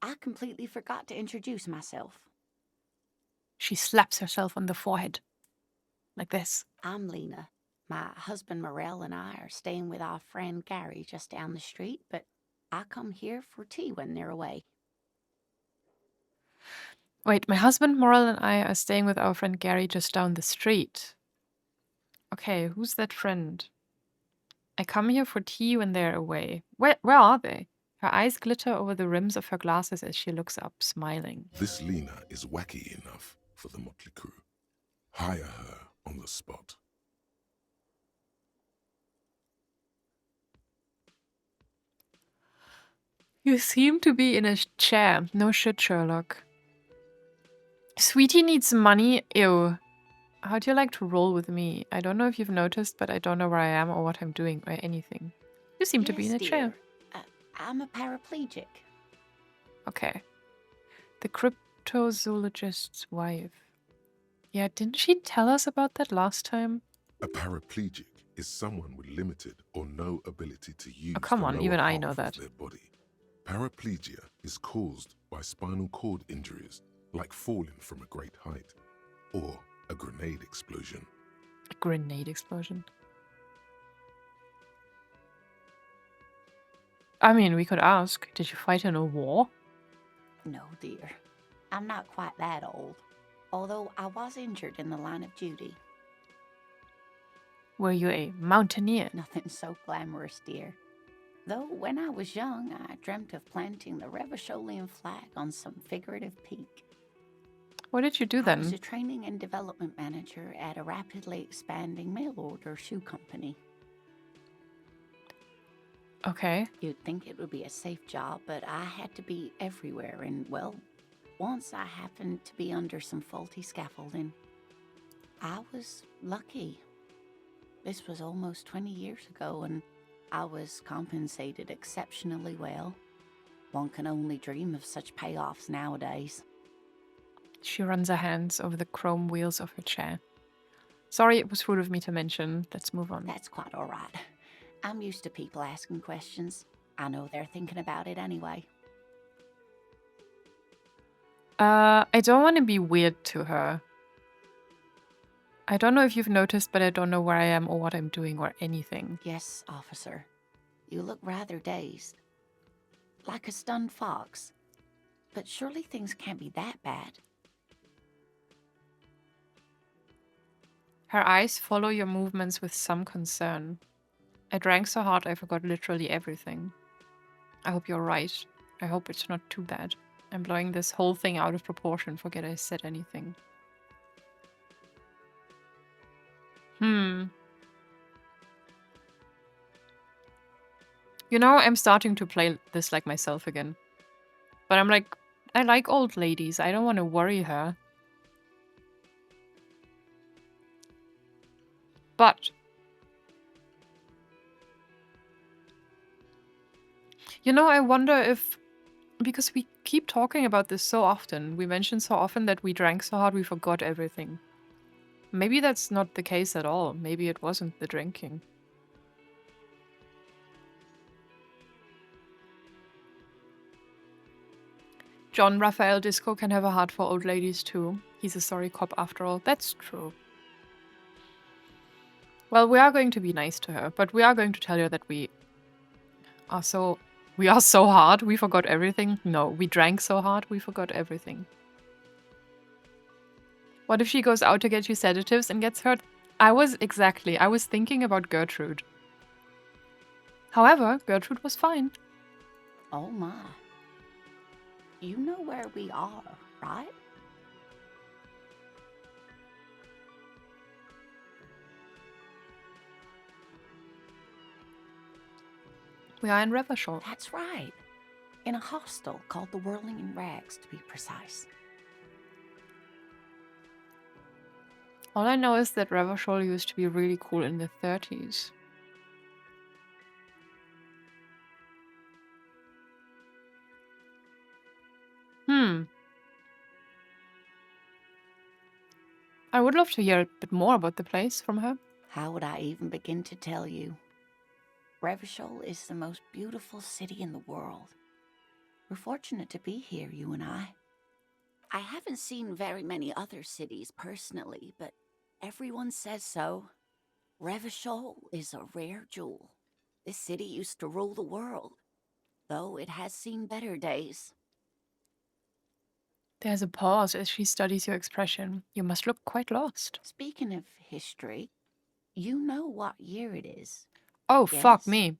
I completely forgot to introduce myself. She slaps herself on the forehead. Like this. I'm Lena. My husband Morel and I are staying with our friend Gary just down the street, but I come here for tea when they're away. Wait, my husband Morel and I are staying with our friend Gary just down the street. Okay, who's that friend? I come here for tea when they're away. Where are they? Her eyes glitter over the rims of her glasses as she looks up, smiling. This Lena is wacky enough for the motley crew. Hire her on the spot. You seem to be in a chair. No shit, Sherlock. Sweetie needs money. Ew. How do you like to roll with me? I don't know if you've noticed, but I don't know where I am or what I'm doing or anything. You seem to be in a Yes, chair. dear. I'm a paraplegic. Okay. The cryptozoologist's wife. Yeah, didn't she tell us about that last time? A paraplegic is someone with limited or no ability to use come the on, lower even I half know of that. their body. Paraplegia is caused by spinal cord injuries, like falling from a great height, or a grenade explosion. A grenade explosion. I mean, we could ask, did you fight in a war? No, dear. I'm not quite that old. Although I was injured in the line of duty. Were you a mountaineer? Nothing so glamorous, dear. Though when I was young, I dreamt of planting the Revacholian flag on some figurative peak. What did you do I was then? a training and development manager at a rapidly expanding mail order shoe company. Okay. You'd think it would be a safe job, but I had to be everywhere, and well, once I happened to be under some faulty scaffolding. I was lucky. This was almost 20 years ago, and I was compensated exceptionally well. One can only dream of such payoffs nowadays. She runs her hands over the chrome wheels of her chair. Sorry, it was rude of me to mention. Let's move on. That's quite all right. I'm used to people asking questions. I know they're thinking about it anyway. I don't want to be weird to her. I don't know if you've noticed, but I don't know where I am or what I'm doing or anything. Yes, officer. You look rather dazed. Like a stunned fox. But surely things can't be that bad. Her eyes follow your movements with some concern. I drank so hard I forgot literally everything. I hope you're right. I hope it's not too bad. I'm blowing this whole thing out of proportion. Forget I said anything. You know, I'm starting to play this like myself again. But I'm like, I like old ladies. I don't want to worry her. But you know, I wonder if, because we keep talking about this so often, we mention so often that we drank so hard we forgot everything. Maybe that's not the case at all. Maybe it wasn't the drinking. John Raphael Disco can have a heart for old ladies too. He's a sorry cop after all. That's true. Well, we are going to be nice to her, but we are going to tell her that we are so hard, we forgot everything. No, we drank so hard, we forgot everything. What if she goes out to get you sedatives and gets hurt? I was thinking about Gertrude. However, Gertrude was fine. Oh my. You know where we are, right? We are in Revachol. That's right. In a hostel called the Whirling-in-Rags, to be precise. All I know is that Revachol used to be really cool in the 30s. I would love to hear a bit more about the place from her. How would I even begin to tell you? Revachol is the most beautiful city in the world. We're fortunate to be here, you and I. I haven't seen very many other cities personally, but everyone says so. Revachol is a rare jewel. This city used to rule the world, though it has seen better days. There's a pause as she studies your expression. You must look quite lost. Speaking of history, you know what year it is. Oh, Yes? fuck me.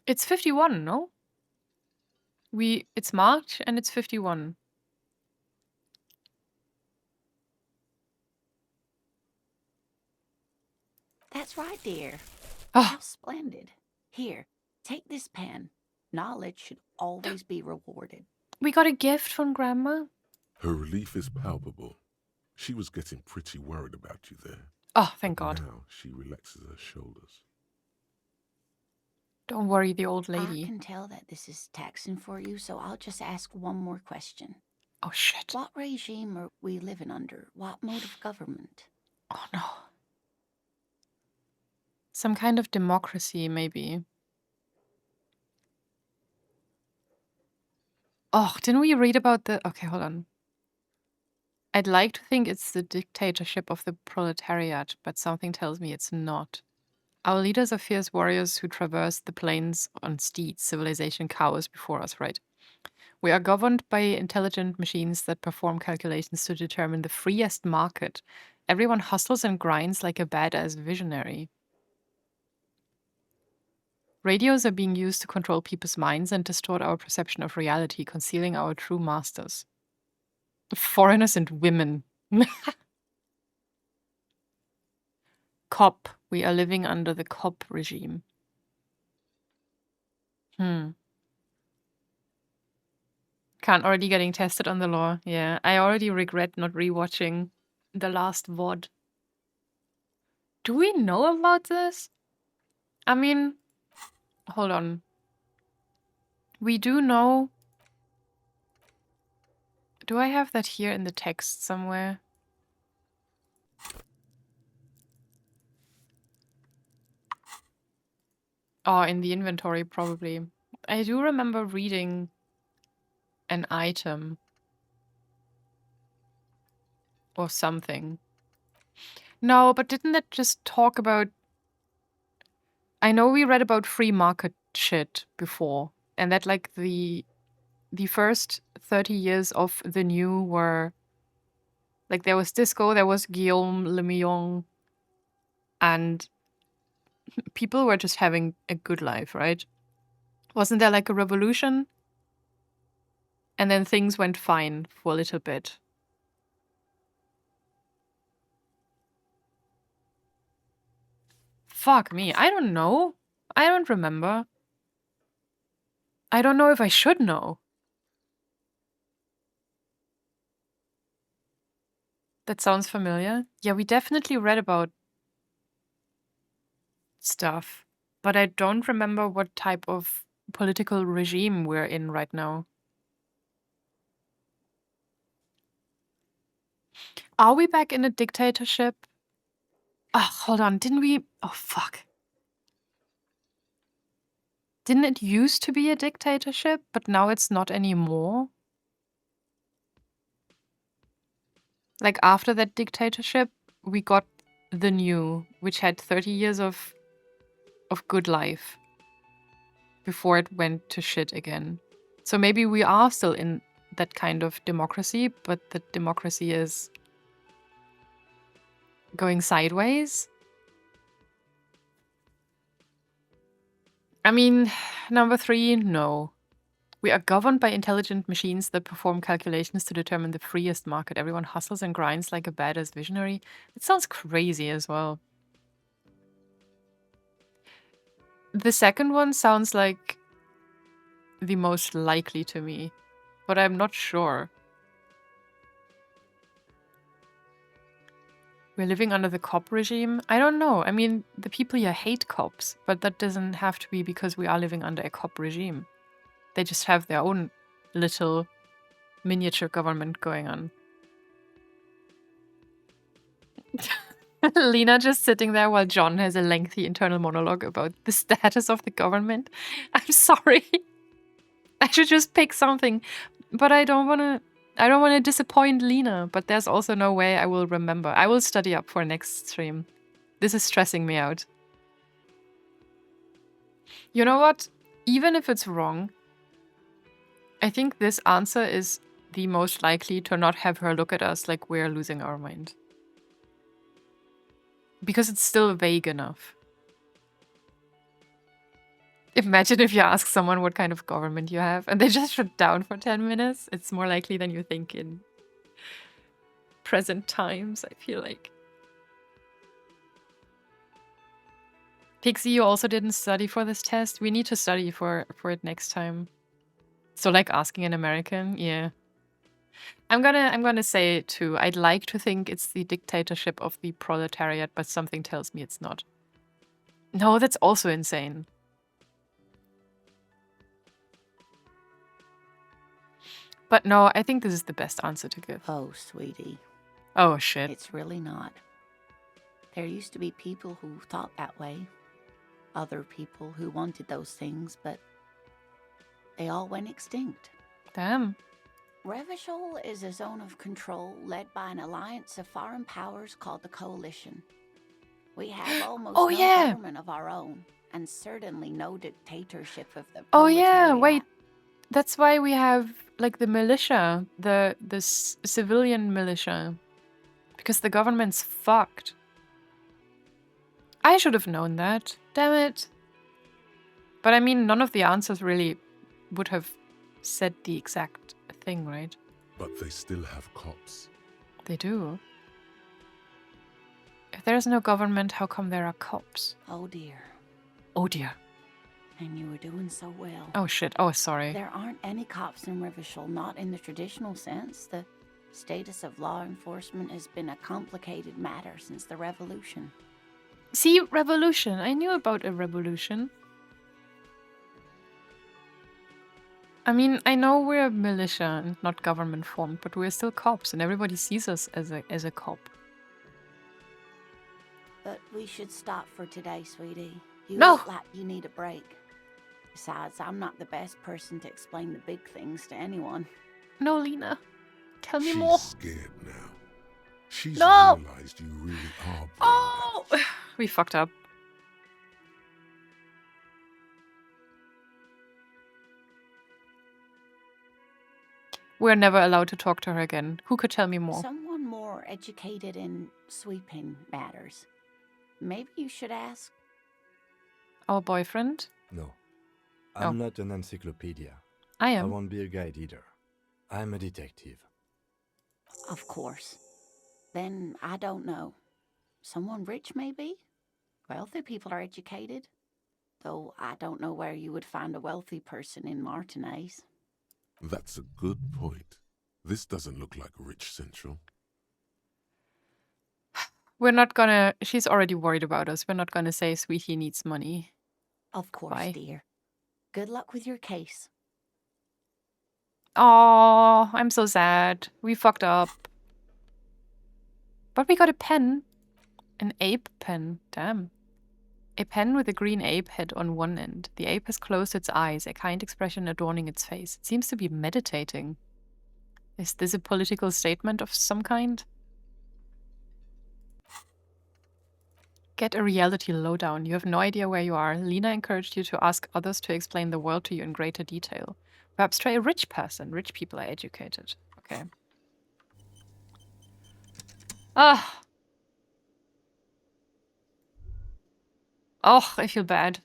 It's 51, no? It's March and it's 51. That's right, dear. Ah. How splendid. Here, take this pen. Knowledge should always be rewarded. We got a gift from Grandma. Her relief is palpable. She was getting pretty worried about you there. Oh, thank But God. now she relaxes her shoulders. Don't worry, the old I lady. can tell that this is taxing for you, so I'll just ask one more question. Oh, shit. What regime are we living under? What mode of government? Oh, no. Some kind of democracy, maybe. Oh, didn't we read about the... Okay, hold on. I'd like to think it's the dictatorship of the proletariat, but something tells me it's not. Our leaders are fierce warriors who traverse the plains on steeds. Civilization cowers before us, right? We are governed by intelligent machines that perform calculations to determine the freest market. Everyone hustles and grinds like a badass visionary. Radios are being used to control people's minds and distort our perception of reality, concealing our true masters. Foreigners and women. COP. We are living under the COP regime. Khan already getting tested on the law. Yeah, I already regret not rewatching the last VOD. Do we know about this? I mean, hold on. We do know... Do I have that here in the text somewhere? Oh, in the inventory, probably. I do remember reading an item. Or something. No, but didn't that just talk about... I know we read about free market shit before. And that, like, the first 30 years of the new were... Like, there was Disco, there was Guillaume Le Millon, and people were just having a good life, right? Wasn't there, like, a revolution? And then things went fine for a little bit. Fuck me, I don't know. I don't remember. I don't know if I should know. That sounds familiar. Yeah, we definitely read about stuff, but I don't remember what type of political regime we're in right now. Are we back in a dictatorship? Oh, hold on, didn't we... Oh, fuck. Didn't it used to be a dictatorship, but now it's not anymore? Like, after that dictatorship, we got the new, which had 30 years of good life before it went to shit again. So maybe we are still in that kind of democracy, but the democracy is going sideways. I mean, number 3, no. We are governed by intelligent machines that perform calculations to determine the freest market. Everyone hustles and grinds like a badass visionary. It sounds crazy as well. The second one sounds like the most likely to me, but I'm not sure. We're living under the cop regime? I don't know. I mean, the people here hate cops, but that doesn't have to be because we are living under a cop regime. They just have their own little miniature government going on. Lena just sitting there while John has a lengthy internal monologue about the status of the government. I'm sorry. I should just pick something, but I don't want to disappoint Lena, but there's also no way I will remember. I will study up for next stream. This is stressing me out. You know what? Even if it's wrong, I think this answer is the most likely to not have her look at us like we're losing our mind. Because it's still vague enough. Imagine if you ask someone what kind of government you have and they just shut down for 10 minutes. It's more likely than you think in present times, I feel like. Pixie, you also didn't study for this test. We need to study for it next time. So like asking an American, yeah. I'm gonna say it too. I'd like to think it's the dictatorship of the proletariat, but something tells me it's not. No, that's also insane. But no, I think this is the best answer to give. Oh, sweetie. Oh, shit. It's really not. There used to be people who thought that way. Other people who wanted those things, but they all went extinct. Damn. Revachol is a zone of control led by an alliance of foreign powers called the Coalition. We have almost no government of our own, and certainly no dictatorship of the proletariat. Oh yeah, wait. That's why we have like the militia, the civilian militia, because the government's fucked. I should have known that. Damn it. But I mean, none of the answers really would have said the exact thing, right? But they still have cops. They do. If there's no government, how come there are cops? Oh dear. Oh dear. And you were doing so well. Oh shit. Oh, sorry. There aren't any cops in Revachol, not in the traditional sense. The status of law enforcement has been a complicated matter since the revolution. See, revolution. I knew about a revolution. I mean, I know we're a militia and not government formed, but we're still cops and everybody sees us as a cop. But we should stop for today, sweetie. You No! look like you need a break. Besides, I'm not the best person to explain the big things to anyone. No, Lena. Tell me She's more. scared now. She's No! realized you really are brain Oh! damaged. We fucked up. We're never allowed to talk to her again. Who could tell me more? Someone more educated in sweeping matters. Maybe you should ask. Our boyfriend? No. Oh. I'm not an encyclopedia. I I am. won't be a guide either. I'm a detective. Of course. Then I don't know. Someone rich, maybe? Wealthy people are educated. Though I don't know where you would find a wealthy person in Martinez. That's a good point. This doesn't look like Rich Central. We're not gonna... She's already worried about us. We're not gonna say Sweetie needs money. Of course, Bye. dear. Good luck with your case. Oh, I'm so sad. We fucked up. But we got a pen. An ape pen. Damn. A pen with a green ape head on one end. The ape has closed its eyes, a kind expression adorning its face. It seems to be meditating. Is this a political statement of some kind? Get a reality lowdown. You have no idea where you are. Lena encouraged you to ask others to explain the world to you in greater detail. Perhaps try a rich person. Rich people are educated. Okay. Ah. Oh, I feel bad.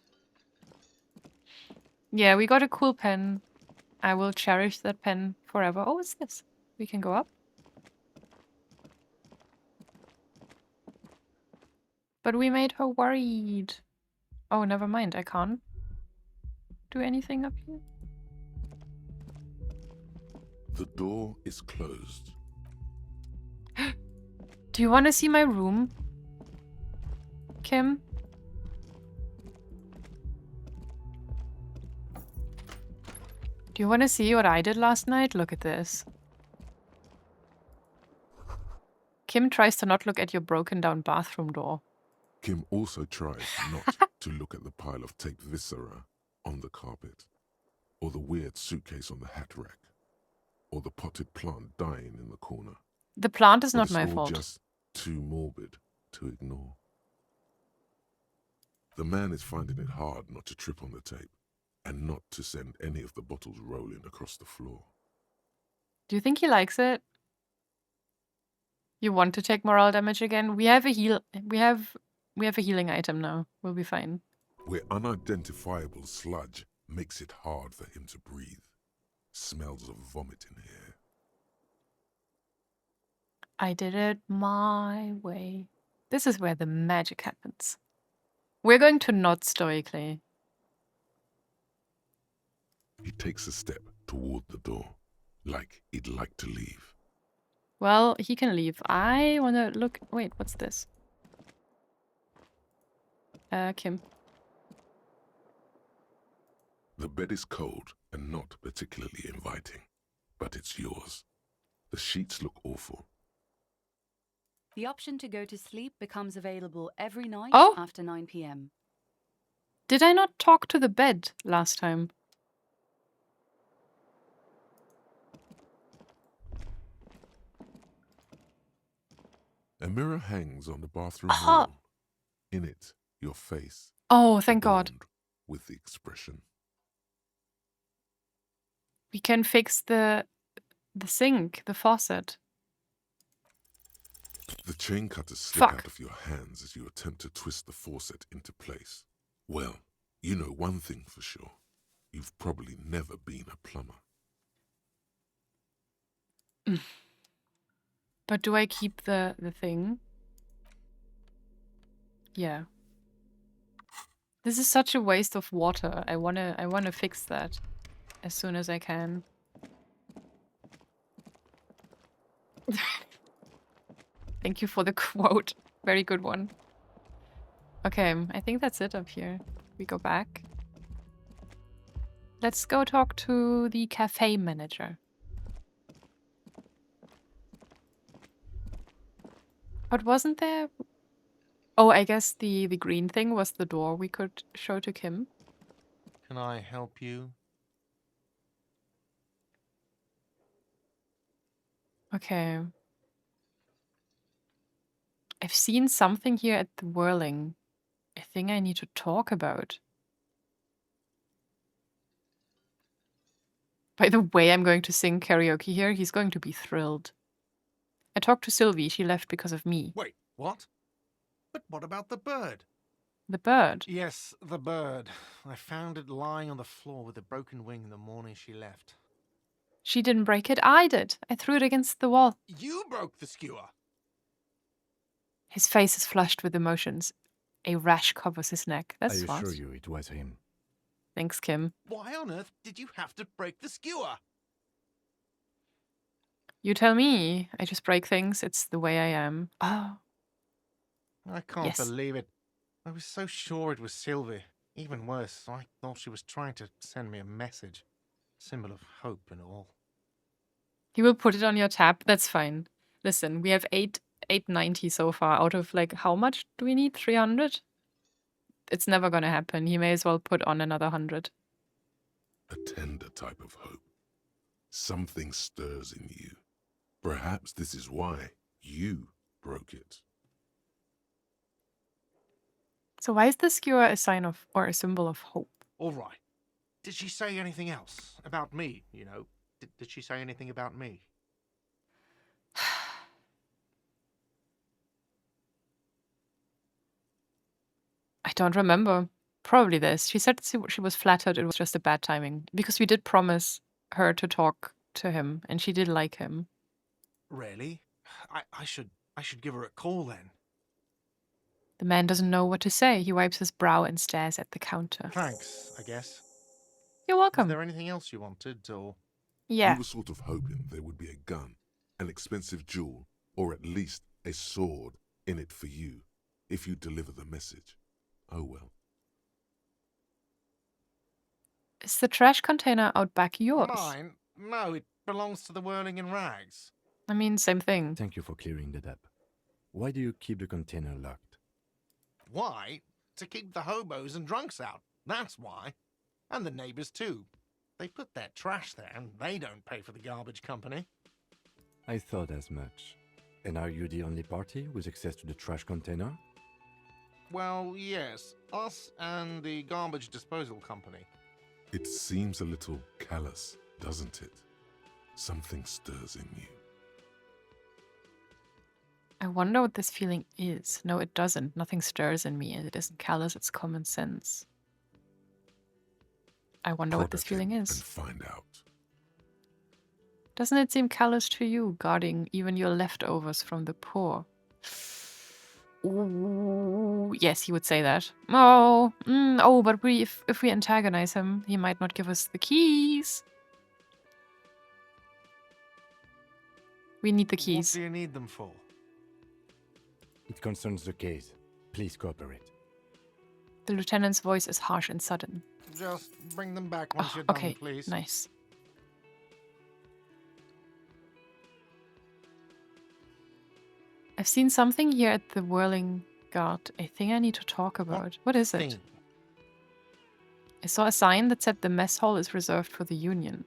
Yeah, we got a cool pen. I will cherish that pen forever. Oh, what's this? We can go up. But we made her worried. Oh, never mind. I can't do anything up here. The door is closed. Do you want to see my room, Kim? Do you want to see what I did last night? Look at this. Kim tries to not look at your broken down bathroom door. Kim also tries not to look at the pile of taped viscera on the carpet, or the weird suitcase on the hat rack, or the potted plant dying in the corner. The plant is But not it's my all fault. just too morbid to ignore. The man is finding it hard not to trip on the tape and not to send any of the bottles rolling across the floor. Do you think he likes it? You want to take morale damage again? We have a healing item now. We'll be fine. Where unidentifiable sludge makes it hard for him to breathe. Smells of vomit in here. I did it my way. This is where the magic happens. We're going to nod stoically. He takes a step toward the door, like he'd like to leave. Well, he can leave. I want to look... Wait, what's this? Kim. The bed is cold and not particularly inviting, but it's yours. The sheets look awful. The option to go to sleep becomes available every night Oh! after 9 p.m. Did I not talk to the bed last time? A mirror hangs on the bathroom Aha! wall. In it, your face. Oh, thank God. adorned with the expression. We can fix the sink, the faucet. The chain cutters slip Fuck. out of your hands as you attempt to twist the faucet into place. Well, you know one thing for sure. You've probably never been a plumber. But do I keep the thing? Yeah. This is such a waste of water. I wanna fix that as soon as I can. Thank you for the quote. Very good one. Okay, I think that's it up here. We go back. Let's go talk to the cafe manager. But wasn't there... Oh, I guess the green thing was the door we could show to Kim. Can I help you? Okay. I've seen something here at the Whirling. A thing I need to talk about. By the way, I'm going to sing karaoke here. He's going to be thrilled. I talked to Sylvie. She left because of me. Wait, what? But what about the bird? The bird. Yes, the bird. I found it lying on the floor with a broken wing the morning she left. She didn't break it. I did. I threw it against the wall. You broke the skewer! His face is flushed with emotions. A rash covers his neck. That's I smart. assure you it was him. Thanks, Kim. Why on earth did you have to break the skewer? You tell me. I just break things. It's the way I am. Oh. I can't Yes. believe it. I was so sure it was Sylvie. Even worse, I thought she was trying to send me a message. Symbol of hope and all. He will put it on your tab. That's fine. Listen, we have 890 so far out of like, how much do we need? 300? It's never gonna happen. He may as well put on another 100. A tender type of hope. Something stirs in you. Perhaps this is why you broke it. So why is the skewer a sign of, or a symbol of hope? All right. Did she say anything else? About me, you know? Did she say anything about me? I don't remember. Probably this. She said she was flattered it was just a bad timing. Because we did promise her to talk to him, and she did like him. Really? I should give her a call then. The man doesn't know what to say. He wipes his brow and stares at the counter. Thanks, I guess. You're Was welcome. there anything else you wanted, or...? Yeah. We were sort of hoping there would be a gun, an expensive jewel, or at least a sword in it for you, if you deliver the message. Oh well. Is the trash container out back yours? Mine? No, it belongs to the Whirling-in-Rags. I mean, same thing. Thank you for clearing that up. Why do you keep the container locked? Why? To keep the hobos and drunks out. That's why. And the neighbors too. They put their trash there and they don't pay for the garbage company. I thought as much. And are you the only party with access to the trash container? Well, yes. Us and the garbage disposal company. It seems a little callous, doesn't it? Something stirs in you. I wonder what this feeling is. No, it doesn't. Nothing stirs in me. It isn't callous, it's common sense. I wonder what this feeling is. And find out. Doesn't it seem callous to you, guarding even your leftovers from the poor? Ooh, yes, he would say that. Oh, but if we antagonize him, he might not give us the keys. We need the keys. What do you need them for? It concerns the case. Please cooperate. The lieutenant's voice is harsh and sudden. Just bring them back once you're okay, done, please. Nice. I've seen something here at the Whirling Guard. I think I need to talk about. What is it? I saw a sign that said the mess hall is reserved for the Union.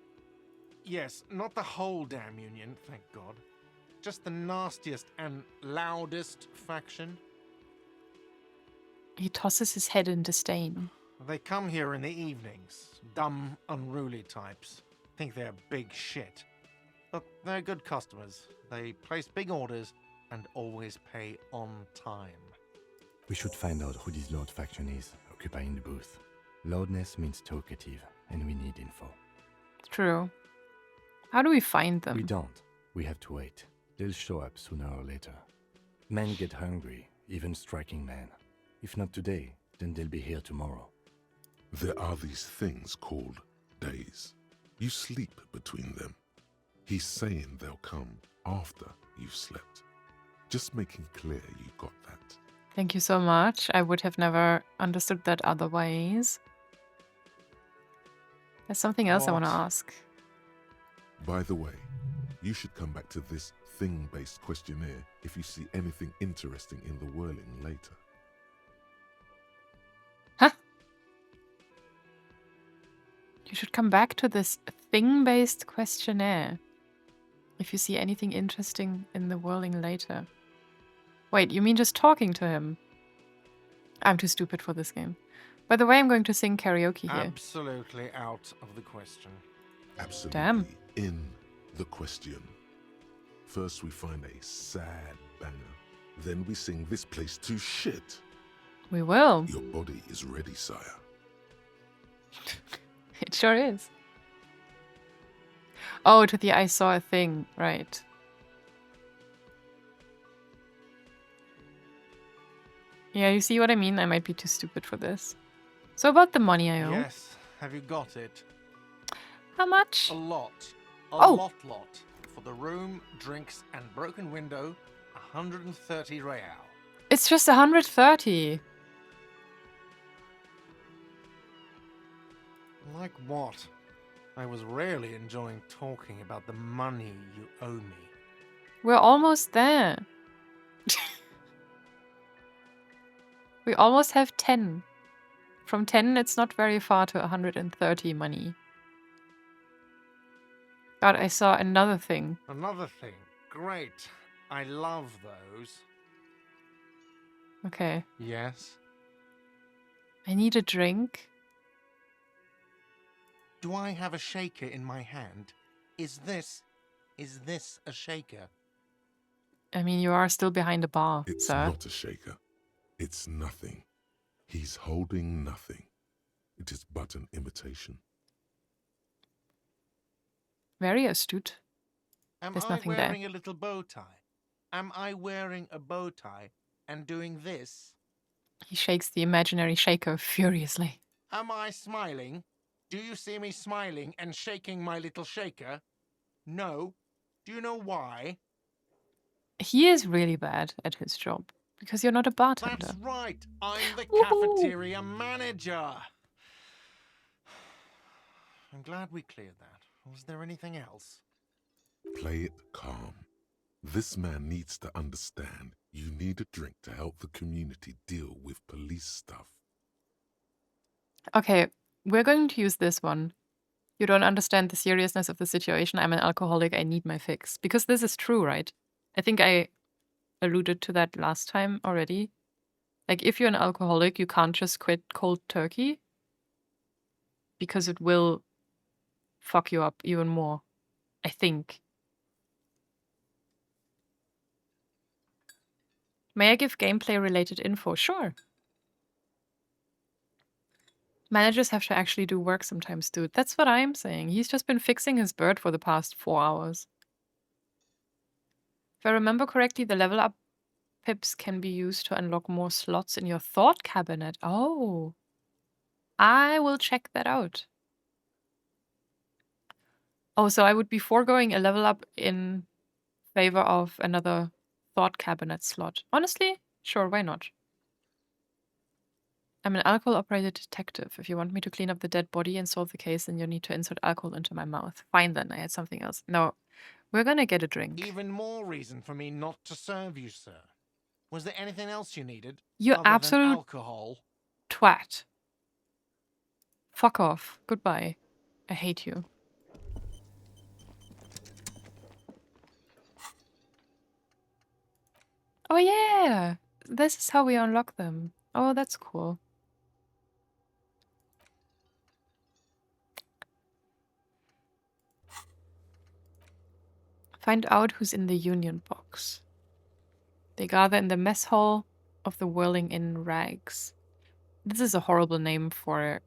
Yes, not the whole damn Union, thank God. Just the nastiest and loudest faction. He tosses his head in disdain. They come here in the evenings. Dumb, unruly types. Think they're big shit. But they're good customers. They place big orders and always pay on time. We should find out who this Lord faction is, occupying the booth. Loudness means talkative, and we need info. True. How do we find them? We don't. We have to wait. They'll show up sooner or later. Men get hungry, even striking men. If not today, then they'll be here tomorrow. There are these things called days. You sleep between them. He's saying they'll come after you've slept. Just making clear you got that. Thank you so much. I would have never understood that otherwise. There's something else I want to ask. By the way, you should come back to this thing-based questionnaire if you see anything interesting in the whirling later. Huh? You should come back to this thing-based questionnaire if you see anything interesting in the whirling later. Wait, you mean just talking to him? I'm too stupid for this game. By the way, I'm going to sing karaoke here. Absolutely out of the question. Absolutely Damn. in the question. First we find a sad banger. Then we sing this place to shit. We will. Your body is ready, sire. It sure is. Oh, to the I saw a thing. Right. Yeah, you see what I mean? I might be too stupid for this. So about the money I owe. Yes, have you got it? How much? A lot. A Oh. lot. For the room, drinks, and broken window, 130 real. It's just 130. Like what? I was really enjoying talking about the money you owe me. We're almost there. We almost have 10. From 10, it's not very far to 130 money. God, I saw another thing. Another thing. Great. I love those. Okay. Yes? I need a drink. Do I have a shaker in my hand? Is this a shaker? I mean, you are still behind the bar, It's sir. not a shaker. It's nothing. He's holding nothing. It is but an imitation. Very astute. Am There's I nothing there. wearing a little bow tie? Am I wearing a bow tie and doing this? He shakes the imaginary shaker furiously. Am I smiling? Do you see me smiling and shaking my little shaker? No. Do you know why? He is really bad at his job because you're not a bartender. That's right. I'm the Woohoo! cafeteria manager. I'm glad we cleared that. Was there anything else? Play it calm. This man needs to understand you need a drink to help the community deal with police stuff. Okay, we're going to use this one. You don't understand the seriousness of the situation. I'm an alcoholic. I need my fix. Because this is true, right? I think I alluded to that last time already. Like, if you're an alcoholic, you can't just quit cold turkey because it will fuck you up even more. I think. May I give gameplay-related info? Sure. Managers have to actually do work sometimes, dude. That's what I'm saying. He's just been fixing his bird for the past 4 hours. If I remember correctly, the level up pips can be used to unlock more slots in your thought cabinet. Oh. I will check that out. Oh, so I would be foregoing a level up in favor of another thought cabinet slot. Honestly, sure, why not? I'm an alcohol-operated detective. If you want me to clean up the dead body and solve the case, then you need to insert alcohol into my mouth. Fine then, I had something else. No, we're gonna get a drink. Even more reason for me not to serve you, sir. Was there anything else you needed? You other absolute than alcohol? twat. Fuck off. Goodbye. I hate you. Oh yeah! This is how we unlock them. Oh, that's cool. Find out who's in the union box. They gather in the mess hall of the Whirling-in-Rags. This is a horrible name for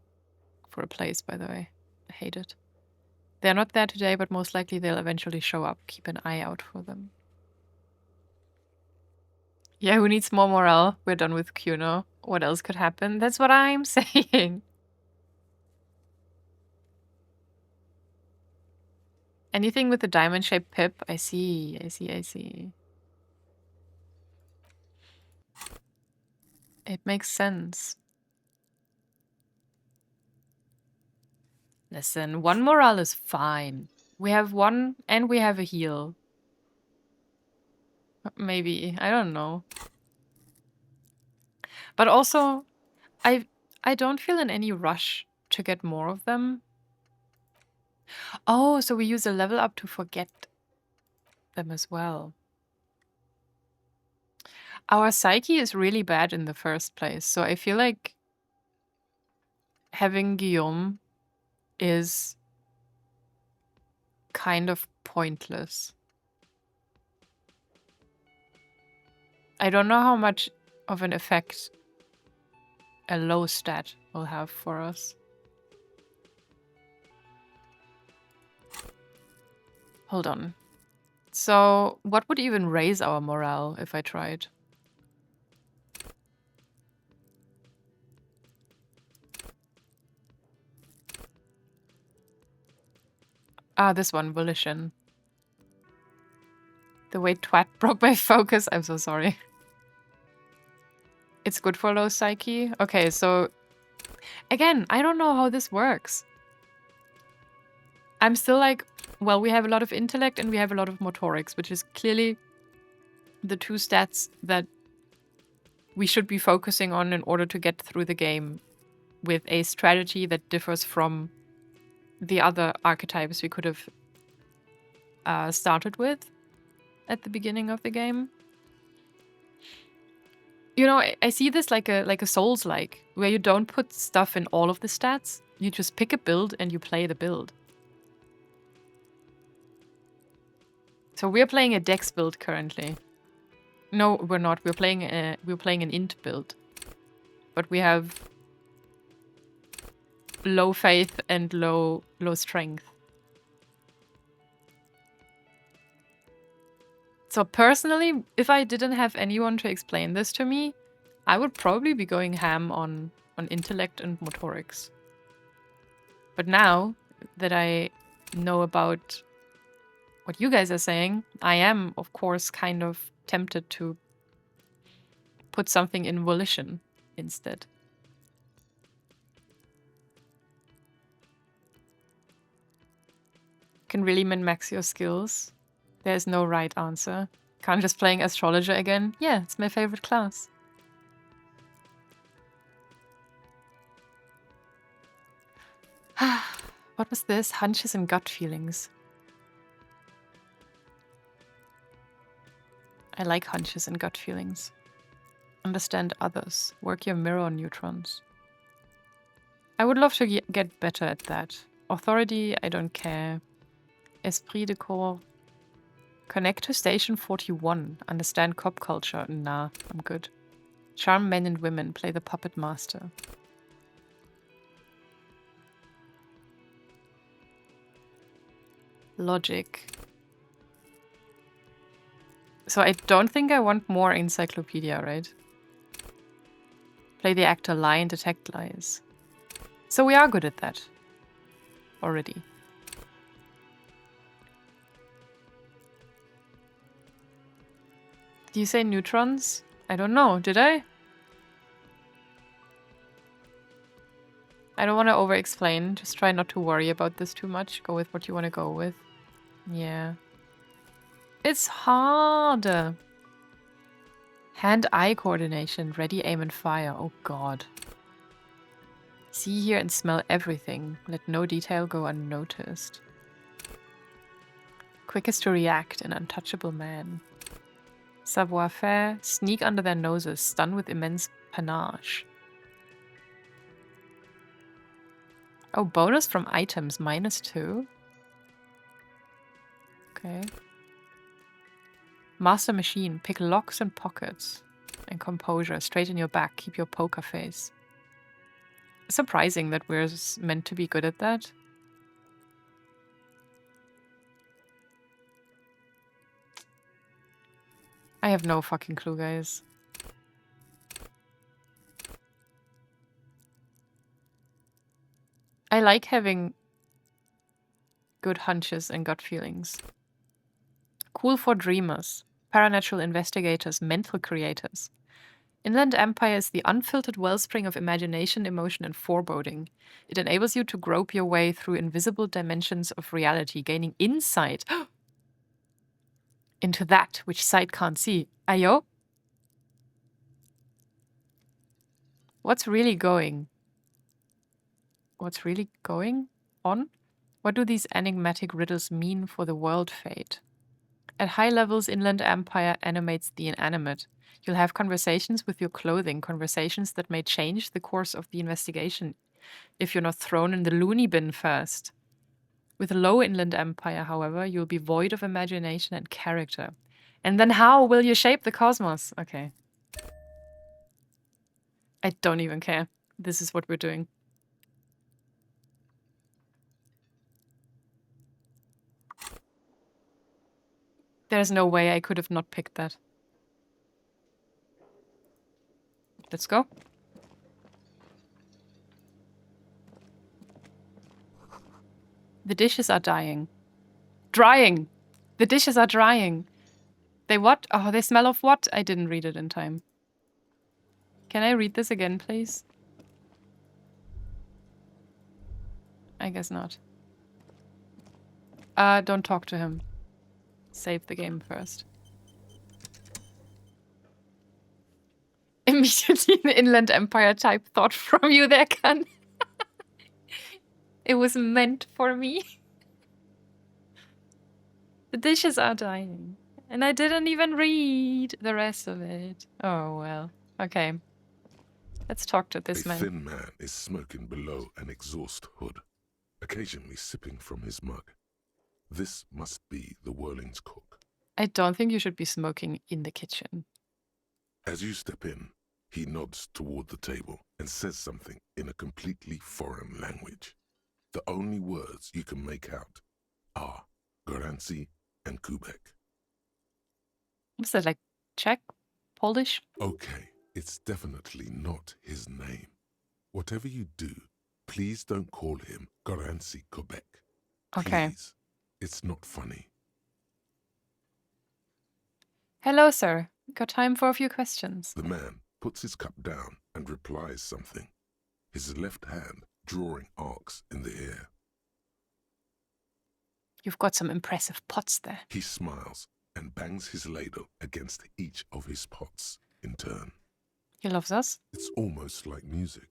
a place, by the way. I hate it. They're not there today, but most likely they'll eventually show up. Keep an eye out for them. Yeah, who needs more morale? We're done with Cuno. What else could happen? That's what I'm saying. Anything with a diamond-shaped pip? I see. It makes sense. Listen, 1 morale is fine. We have 1 and we have a heal. Maybe. I don't know. But also, I don't feel in any rush to get more of them. Oh, so we use a level up to forget them as well. Our psyche is really bad in the first place, so I feel like having Guillaume is kind of pointless. I don't know how much of an effect a low stat will have for us. Hold on. So, what would even raise our morale if I tried? Ah, this one, volition. The way twat broke my focus. I'm so sorry. It's good for low psyche. Okay, so again, I don't know how this works. I'm still like, well, we have a lot of intellect and we have a lot of motorics, which is clearly the 2 stats that we should be focusing on in order to get through the game with a strategy that differs from the other archetypes we could have started with at the beginning of the game. You know, I see this like a Souls-like, where you don't put stuff in all of the stats. You just pick a build and you play the build. So we're playing a Dex build currently. No, we're not. We're playing an int build. But we have low faith and low strength. So personally, if I didn't have anyone to explain this to me, I would probably be going ham on intellect and motorics. But now that I know about what you guys are saying, I am, of course, kind of tempted to put something in volition instead. Can really min-max your skills. There's no right answer. Can't just playing astrologer again? Yeah, it's my favorite class. What was this? Hunches and gut feelings. I like hunches and gut feelings. Understand others. Work your mirror neutrons. I would love to get better at that. Authority, I don't care. Esprit de corps. Connect to Station 41. Understand cop culture. Nah, I'm good. Charm men and women. Play the puppet master. Logic. So I don't think I want more encyclopedia, right? Play the actor, lie and detect lies. So we are good at that. Already. Did you say neutrons? I don't know, did I? I don't want to over-explain. Just try not to worry about this too much. Go with what you want to go with. Yeah. It's hard. Hand-eye coordination. Ready, aim, and fire. Oh god. See, hear, and smell everything. Let no detail go unnoticed. Quickest to react. An untouchable man. Savoir-faire. Sneak under their noses. Stun with immense panache. Oh, bonus from items. -2. Okay. Master machine. Pick locks and pockets. And composure. Straighten your back. Keep your poker face. Surprising that we're meant to be good at that. I have no fucking clue, guys. I like having good hunches and gut feelings. Cool for dreamers, paranatural investigators, mental creators. Inland Empire is the unfiltered wellspring of imagination, emotion, and foreboding. It enables you to grope your way through invisible dimensions of reality, gaining insight into that which sight can't see. Ayo? What's really going on? What do these enigmatic riddles mean for the world fate? At high levels, Inland Empire animates the inanimate. You'll have conversations with your clothing, conversations that may change the course of the investigation if you're not thrown in the loony bin first. With low Inland Empire, however, you'll be void of imagination and character. And then how will you shape the cosmos? Okay. I don't even care. This is what we're doing. There's no way I could have not picked that. Let's go. The dishes are dying. Drying! The dishes are drying. They what? Oh, they smell of what? I didn't read it in time. Can I read this again, please? I guess not. Don't talk to him. Save the game first. Immediately an Inland Empire type thought from you there, Khan. It was meant for me. The dishes are dying. And I didn't even read the rest of it. Oh, well. Okay. Let's talk to A this man. thin man is smoking below an exhaust hood, occasionally sipping from his mug. This must be the Whirling's cook. I don't think you should be smoking in the kitchen. As you step in, he nods toward the table and says something in a completely foreign language. The only words you can make out are Garancy and Kubek. What's that, like Czech? Polish? Okay, it's definitely not his name. Whatever you do, please don't call him Garancy Kubek. Okay. Please. It's not funny. Hello, sir. Got time for a few questions. The man puts his cup down and replies something, his left hand drawing arcs in the air. You've got some impressive pots there. He smiles and bangs his ladle against each of his pots in turn. He loves us. It's almost like music,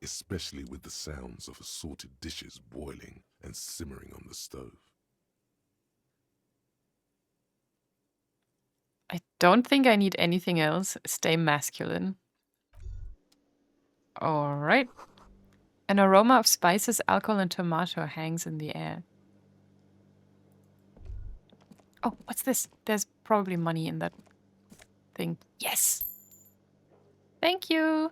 especially with the sounds of assorted dishes boiling and simmering on the stove. I don't think I need anything else. Stay masculine. All right. An aroma of spices, alcohol, and tomato hangs in the air. Oh, what's this? There's probably money in that thing. Yes! Thank you!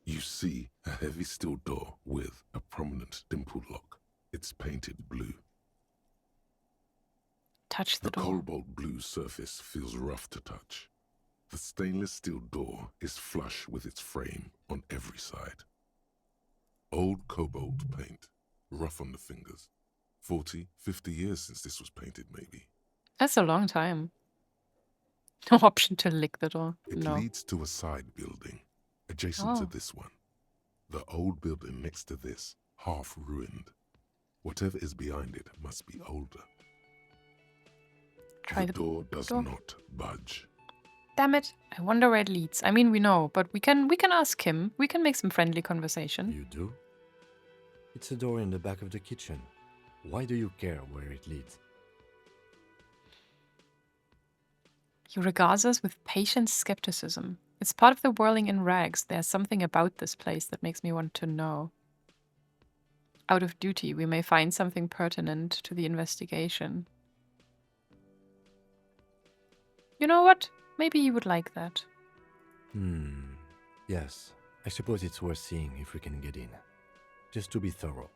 You see a heavy steel door with a prominent dimple lock. It's painted blue. Touch the The door. cobalt blue surface feels rough to touch. The stainless steel door is flush with its frame on every side. Old cobalt paint, rough on the fingers. 40, 50 years since this was painted, maybe. That's a long time. No option to lick the door. It No. leads to a side building, adjacent to Oh. this one. The old building next to this, half ruined. Whatever is behind it must be older. Try the the door does door. not budge. Damn it. I wonder where it leads. I mean, we know, but we can ask him. We can make some friendly conversation. You do? It's a door in the back of the kitchen. Why do you care where it leads? He regards us with patient skepticism. It's part of the Whirling-in-Rags. There's something about this place that makes me want to know. Out of duty, we may find something pertinent to the investigation. You know what? Maybe you would like that. Yes, I suppose it's worth seeing if we can get in. Just to be thorough.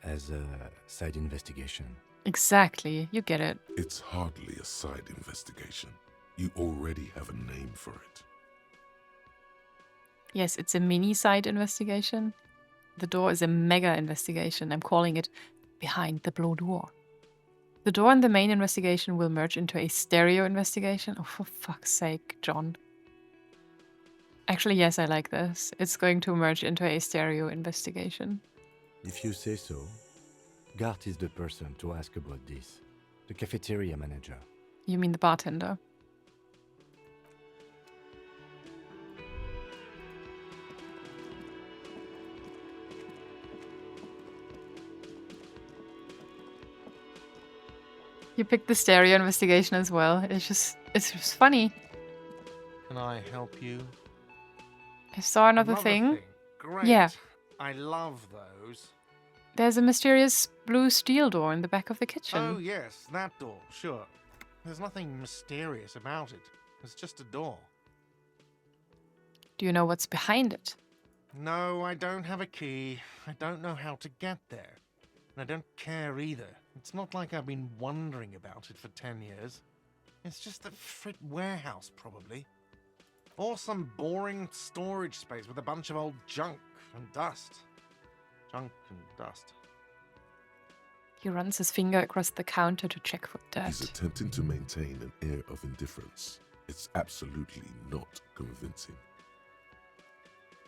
As a side investigation. Exactly, you get it. It's hardly a side investigation. You already have a name for it. Yes, it's a mini side investigation. The door is a mega investigation. I'm calling it Behind the Blue Door. The door and the main investigation will merge into a stereo investigation. Oh, for fuck's sake, John. Actually, yes, I like this. It's going to merge into a stereo investigation. If you say so. Gart is the person to ask about this. The cafeteria manager. You mean the bartender? You picked the stereo investigation as well. It's just funny. Can I help you? I saw another thing. Great. Yeah. I love those. There's a mysterious blue steel door in the back of the kitchen. Oh, yes, that door, sure. There's nothing mysterious about it. It's just a door. Do you know what's behind it? No, I don't have a key. I don't know how to get there. And I don't care either. It's not like I've been wondering about it for 10 years. It's just a frit warehouse, probably. Or some boring storage space with a bunch of old junk and dust. Junk and dust. He runs his finger across the counter to check for dirt. He's attempting to maintain an air of indifference. It's absolutely not convincing.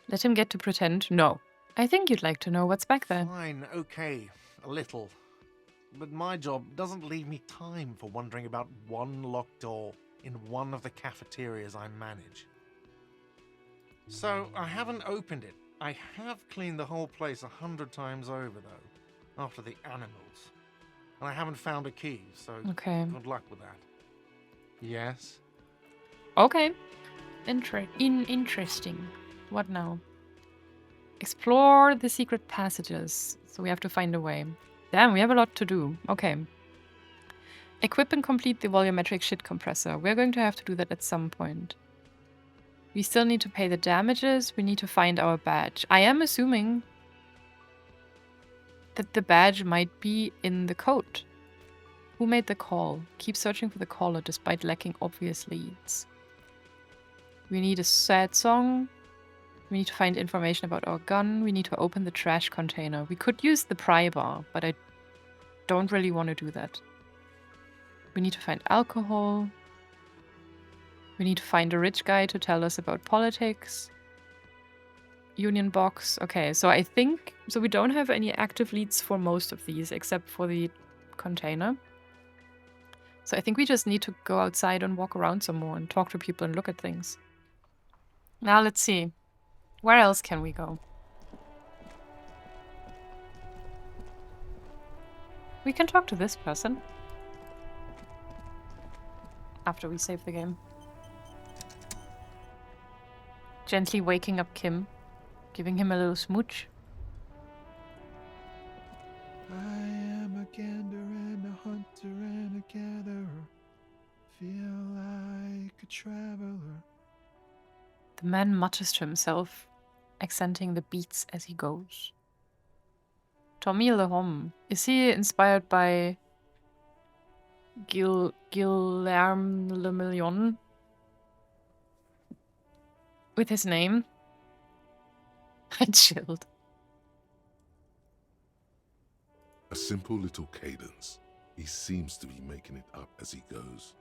Let him get to pretend. No. I think you'd like to know what's back there. Fine, okay, a little. But my job doesn't leave me time for wondering about one locked door in one of the cafeterias I manage. So, I haven't opened it. I have cleaned the whole place 100 times over, though, after the animals. And I haven't found a key, so Okay. good luck with that. Yes. Okay. Interesting. What now? Explore the secret passages. So we have to find a way. Damn, we have a lot to do. Okay. Equip and complete the volumetric shit compressor. We're going to have to do that at some point. We still need to pay the damages. We need to find our badge. I am assuming that the badge might be in the code. Who made the call? Keep searching for the caller despite lacking obvious leads. We need a sad song. We need to find information about our gun. We need to open the trash container. We could use the pry bar, but I don't really want to do that. We need to find alcohol. We need to find a rich guy to tell us about politics. Union box. Okay, so I think... So we don't have any active leads for most of these, except for the container. So I think we just need to go outside and walk around some more and talk to people and look at things. Now let's see. Where else can we go? We can talk to this person. After we save the game. Gently waking up Kim. Giving him a little smooch. I am a gander and a hunter and a gatherer. Feel like a traveler. The man mutters to himself, accenting the beats as he goes. Tommy Lehom. Is he inspired by Guilherme Le Million? With his name? I chilled. A simple little cadence. He seems to be making it up as he goes.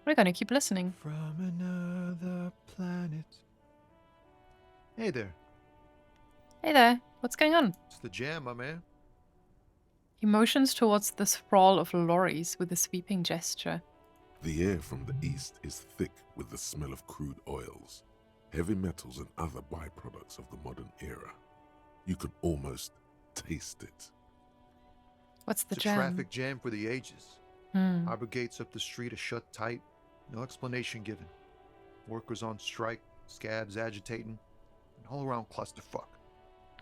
We're gonna keep listening. From another planet. Hey there. Hey there, what's going on? It's the jam, my man. He motions towards the sprawl of lorries with a sweeping gesture. The air from the east is thick with the smell of crude oils, heavy metals and other byproducts of the modern era. You can almost taste it. What's the It's jam? a traffic jam for the ages. Harbor gates up the street are shut tight. No explanation given. Workers on strike, scabs agitating, an all-around clusterfuck.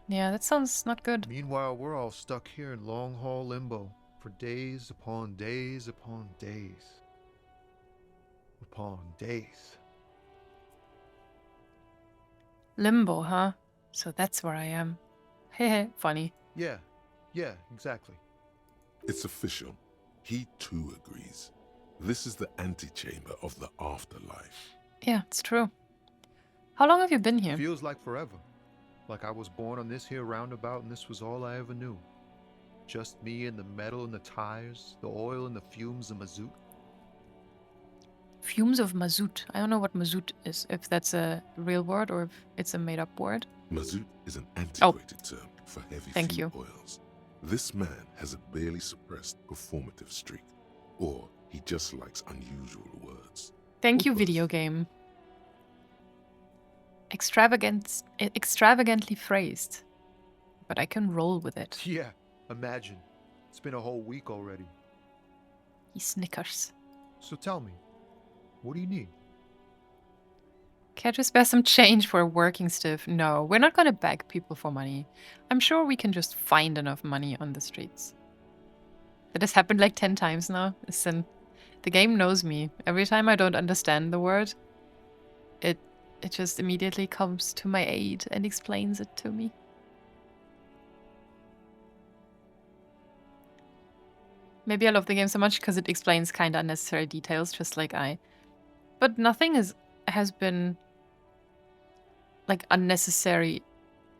Yeah, that sounds not good. Meanwhile, we're all stuck here in long-haul limbo for days upon days upon days. Upon days. Limbo, huh? So that's where I am. Hehe, funny. Yeah, exactly. It's official. He too agrees. This is the antechamber of the afterlife. Yeah, it's true. How long have you been here? Feels like forever. Like I was born on this here roundabout and this was all I ever knew. Just me and the metal and the tires, the oil and the fumes of mazout. Fumes of mazout. I don't know what mazout is, if that's a real word or if it's a made-up word. Mazout is an antiquated term for heavy Thank fuel you. oils. This man has a barely suppressed performative streak, or he just likes unusual words. Thank you, Or both. video game. Extravagantly phrased. But I can roll with it. Yeah, imagine. It's been a whole week already. He snickers. So tell me, what do you need? Can't you spare some change for a working stiff? No, we're not gonna beg people for money. I'm sure we can just find enough money on the streets. That has happened like 10 times now. Listen, the game knows me. Every time I don't understand the word, it just immediately comes to my aid and explains it to me. Maybe I love the game so much because it explains kind of unnecessary details, just like I. But nothing has been like unnecessary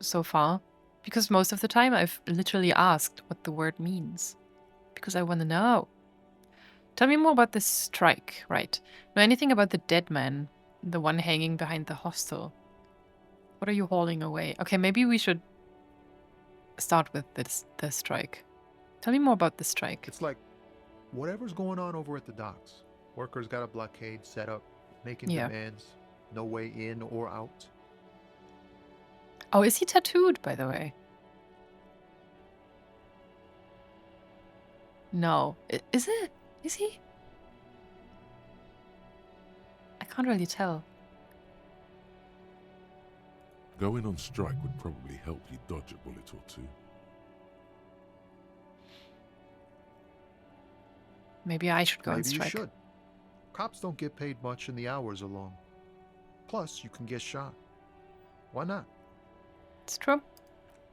so far, because most of the time I've literally asked what the word means, because I want to know. Tell me more about this strike, right? Know anything about the dead man, the one hanging behind the hostel? What are you hauling away? Okay, maybe we should start with the strike. Tell me more about the strike. It's like whatever's going on over at the docks. Workers got a blockade set up, making Yeah. demands. No way in or out. Oh, is he tattooed, by the way? No. Is it? Is he? can't really tell. Going on strike would probably help you dodge a bullet or two. Maybe I should go on Maybe strike. you should. Cops don't get paid much and the hours are long. Plus, you can get shot. Why not? It's true.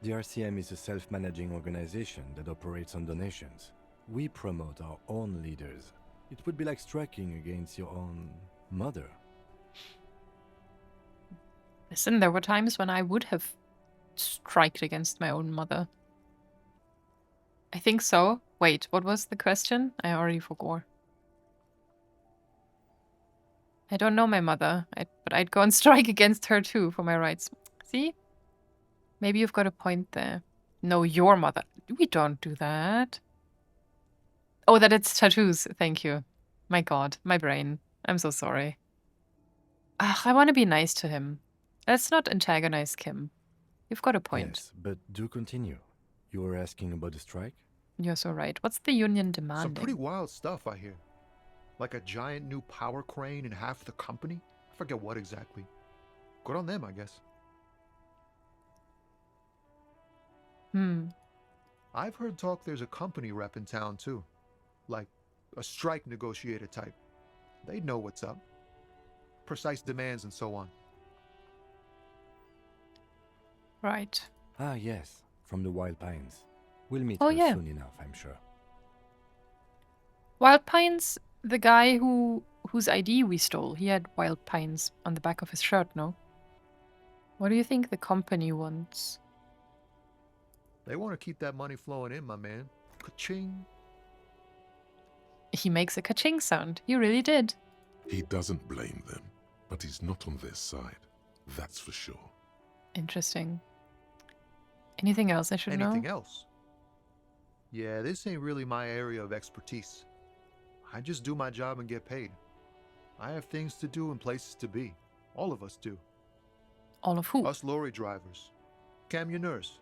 The RCM is a self-managing organization that operates on donations. We promote our own leaders. It would be like striking against your own mother. Listen, there were times when I would have striked against my own mother. I think so. Wait, what was the question? I already forgot. I don't know my mother, but I'd go on strike against her too for my rights. See? Maybe you've got a point there. No, your mother. We don't do that. Oh, that it's tattoos. Thank you. My god, my brain. I'm so sorry. Ugh, I want to be nice to him. Let's not antagonize Kim. You've got a point. Yes, but do continue. You were asking about the strike? You're so right. What's the union Some demanding? pretty wild stuff, I hear. Like a giant new power crane in half the company? I forget what exactly. Good on them, I guess. I've heard talk there's a company rep in town, too. Like a strike negotiator type. They'd know what's up. Precise demands and so on. Right. Ah, yes, from the Wild Pines. We'll meet Oh, her yeah. soon enough, I'm sure. Wild Pines, the guy whose ID we stole, he had Wild Pines on the back of his shirt, no? What do you think the company wants? They want to keep that money flowing in, my man. Ka-ching. He makes a ka-ching sound. He really did. He doesn't blame them, but he's not on their side. That's for sure. Interesting. Anything else I should know? Anything else? Yeah, this ain't really my area of expertise. I just do my job and get paid. I have things to do and places to be. All of us do. All of who? Us lorry drivers. Camionneurs.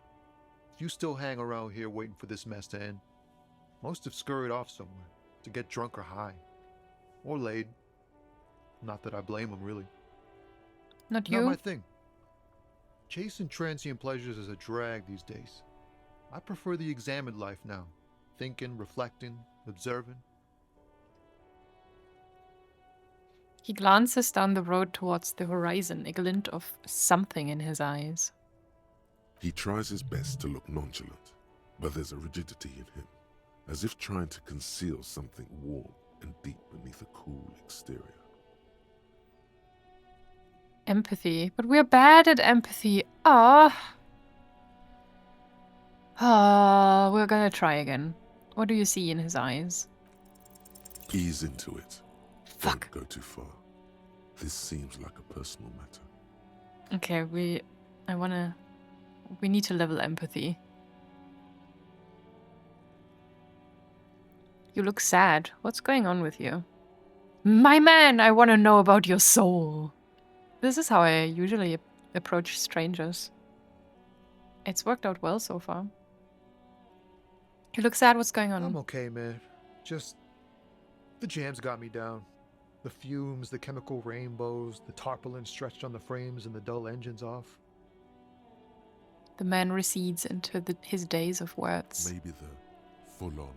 If you still hang around here waiting for this mess to end, most have scurried off somewhere to get drunk or high. Or laid. Not that I blame them, really. Not Not you? my thing. Chasing transient pleasures is a drag these days. I prefer the examined life now. Thinking, reflecting, observing. He glances down the road towards the horizon, a glint of something in his eyes. He tries his best to look nonchalant, but there's a rigidity in him, as if trying to conceal something warm and deep beneath a cool exterior. Empathy. But we're bad at empathy. Ah. Ah, we're gonna try again. What do you see in his eyes? Ease into it. Fuck. Don't go too far. This seems like a personal matter. Okay, we need to level empathy. You look sad. What's going on with you? My man, I want to know about your soul. This is how I usually approach strangers. It's worked out well so far. You look sad. What's going on? I'm okay, man. Just the jams got me down. The fumes, the chemical rainbows, the tarpaulin stretched on the frames and the dull engines off. The man recedes into his days of words. Maybe the full-on,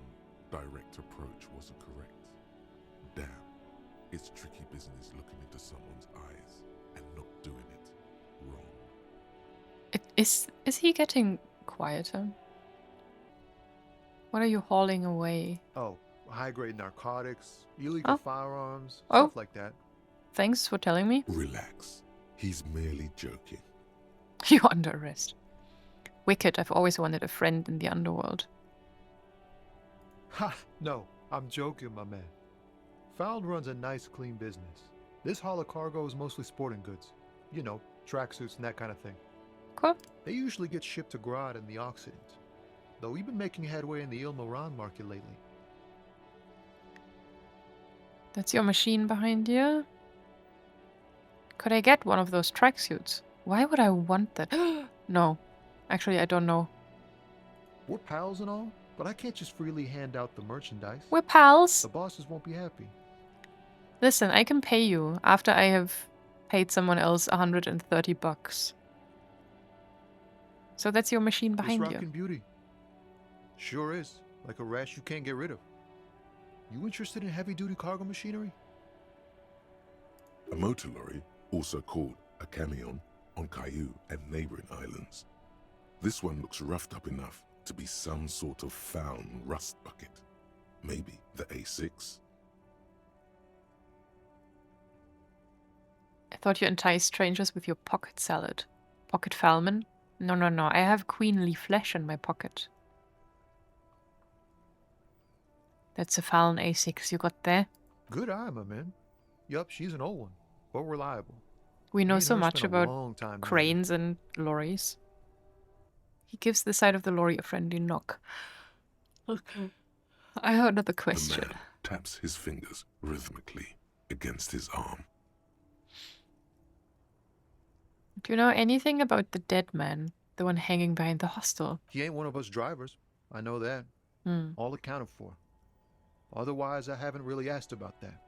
direct approach wasn't correct. Damn, it's tricky business looking into someone's eyes and not doing it wrong. Is he getting quieter? What are you hauling away? Oh, high-grade narcotics, illegal firearms, Oh. stuff like that. Thanks for telling me. Relax. He's merely joking. You're under arrest. Wicked, I've always wanted a friend in the underworld. Ha! No, I'm joking, my man. Found runs a nice, clean business. This haul of cargo is mostly sporting goods. You know, tracksuits and that kind of thing. Cool. They usually get shipped to Grad and the Occident. Though we've been making headway in the Il Moran market lately. That's your machine behind you? Could I get one of those tracksuits? Why would I want that? No. Actually, I don't know. We're pals and all, but I can't just freely hand out the merchandise. We're pals. The bosses won't be happy. Listen, I can pay you after I have paid someone else $130. So that's your machine This behind rock you. and beauty. Sure is. Like a rash you can't get rid of. You interested in heavy-duty cargo machinery? A motor lorry, also called a camion, on Caillou and neighboring islands. This one looks roughed up enough to be some sort of found rust bucket. Maybe the A6? I thought you enticed strangers with your pocket salad. Pocket falmon? No, no, no. I have queenly flesh in my pocket. That's a Fallon A6 you got there. Good eye, my man. Yup, she's an old one, but reliable. We know Me and so her much spent a about long time together. cranes and lorries. He gives the side of the lorry a friendly knock. Okay. I have another question. The man taps his fingers rhythmically against his arm. Do you know anything about the dead man? The one hanging behind the hostel? He ain't one of us drivers. I know that. All accounted for. Otherwise, I haven't really asked about that.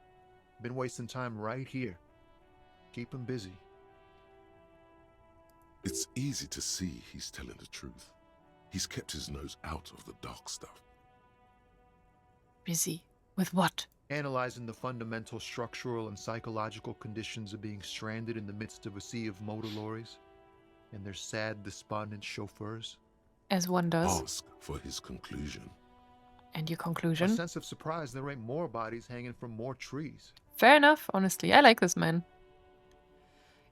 Been wasting time right here. Keep him busy. It's easy to see he's telling the truth. He's kept his nose out of the dark stuff. Busy? With what? Analyzing the fundamental structural and psychological conditions of being stranded in the midst of a sea of motor lorries and their sad, despondent chauffeurs. As one does. Ask for his conclusion. And your A conclusion? sense of surprise there ain't more bodies hanging from more trees. Fair enough, honestly. I like this man.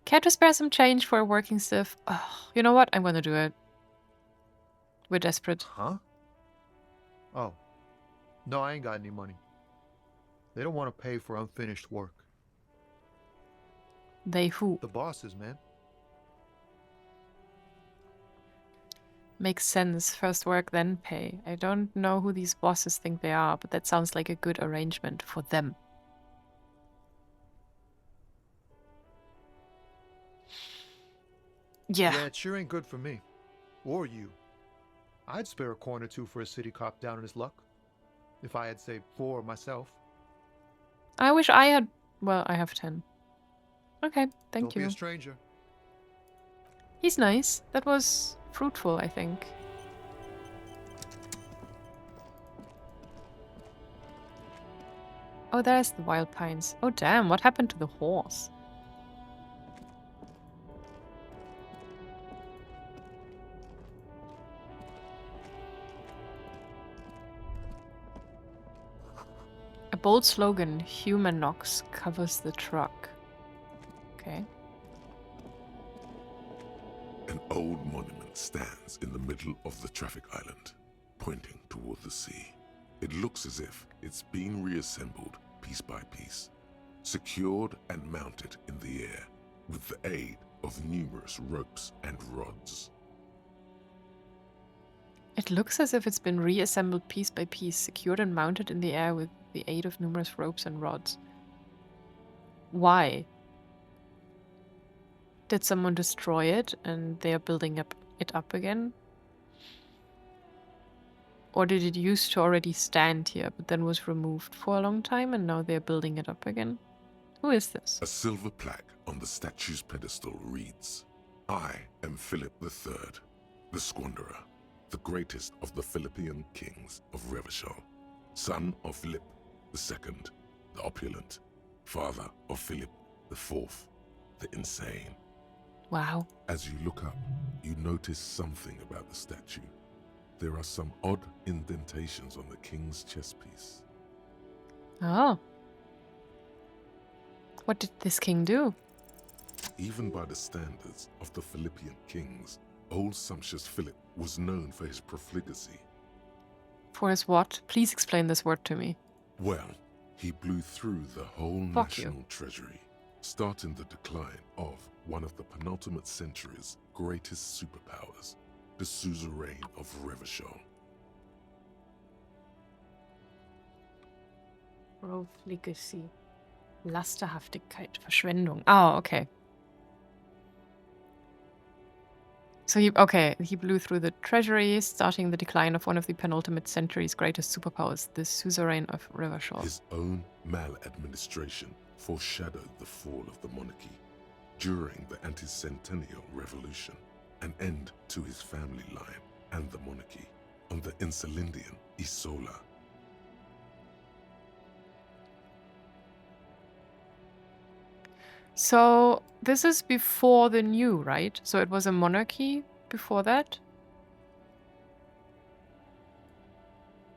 Can't we spare some change for a working stiff? Oh, you know what? I'm gonna do it. We're desperate. Huh? Oh. No, I ain't got any money. They don't want to pay for unfinished work. They who? The bosses, man. Makes sense. First work, then pay. I don't know who these bosses think they are, but that sounds like a good arrangement for them. Yeah. It sure ain't good for me. Or you. I'd spare a coin or two for a city cop down in his luck. If I had saved 4 myself. I wish I had... Well, I have 10. Okay, thank Don't you. be a stranger. He's nice. That was fruitful, I think. Oh, there's the wild pines. Oh, damn, what happened to the horse? A bold slogan, Human Knox, covers the truck. Okay. An old monument stands in the middle of the traffic island, pointing toward the sea. It looks as if it's been reassembled piece by piece, secured and mounted in the air with the aid of numerous ropes and rods. It looks as if it's been reassembled piece by piece, secured and mounted in the air with the aid of numerous ropes and rods. Why? Did someone destroy it and they are building it up again? Or did it used to already stand here, but then was removed for a long time and now they're building it up again? Who is this? A silver plaque on the statue's pedestal reads, "I am Philip III, the Squanderer, the greatest of the Philippian kings of Revachol, son of Philip II, the opulent, father of Philip IV, the insane." Wow. As you look up, you notice something about the statue. There are some odd indentations on the king's chest piece. Oh. What did this king do? Even by the standards of the Philippian kings, old sumptuous Philip was known for his profligacy. For his what? Please explain this word to me. Well, he blew through the whole Fuck you. national treasury, starting the decline of one of the penultimate century's greatest superpowers, the suzerain of Revachol. Profligacy. Lasterhaftigkeit. Verschwendung. Oh, okay. So he blew through the treasury, starting the decline of one of the penultimate century's greatest superpowers, the suzerain of Revachol. His own maladministration foreshadowed the fall of the monarchy during the anti-centennial revolution, an end to his family line and the monarchy on the Insulindian Isola. So this is before the new, right? So it was a monarchy before that?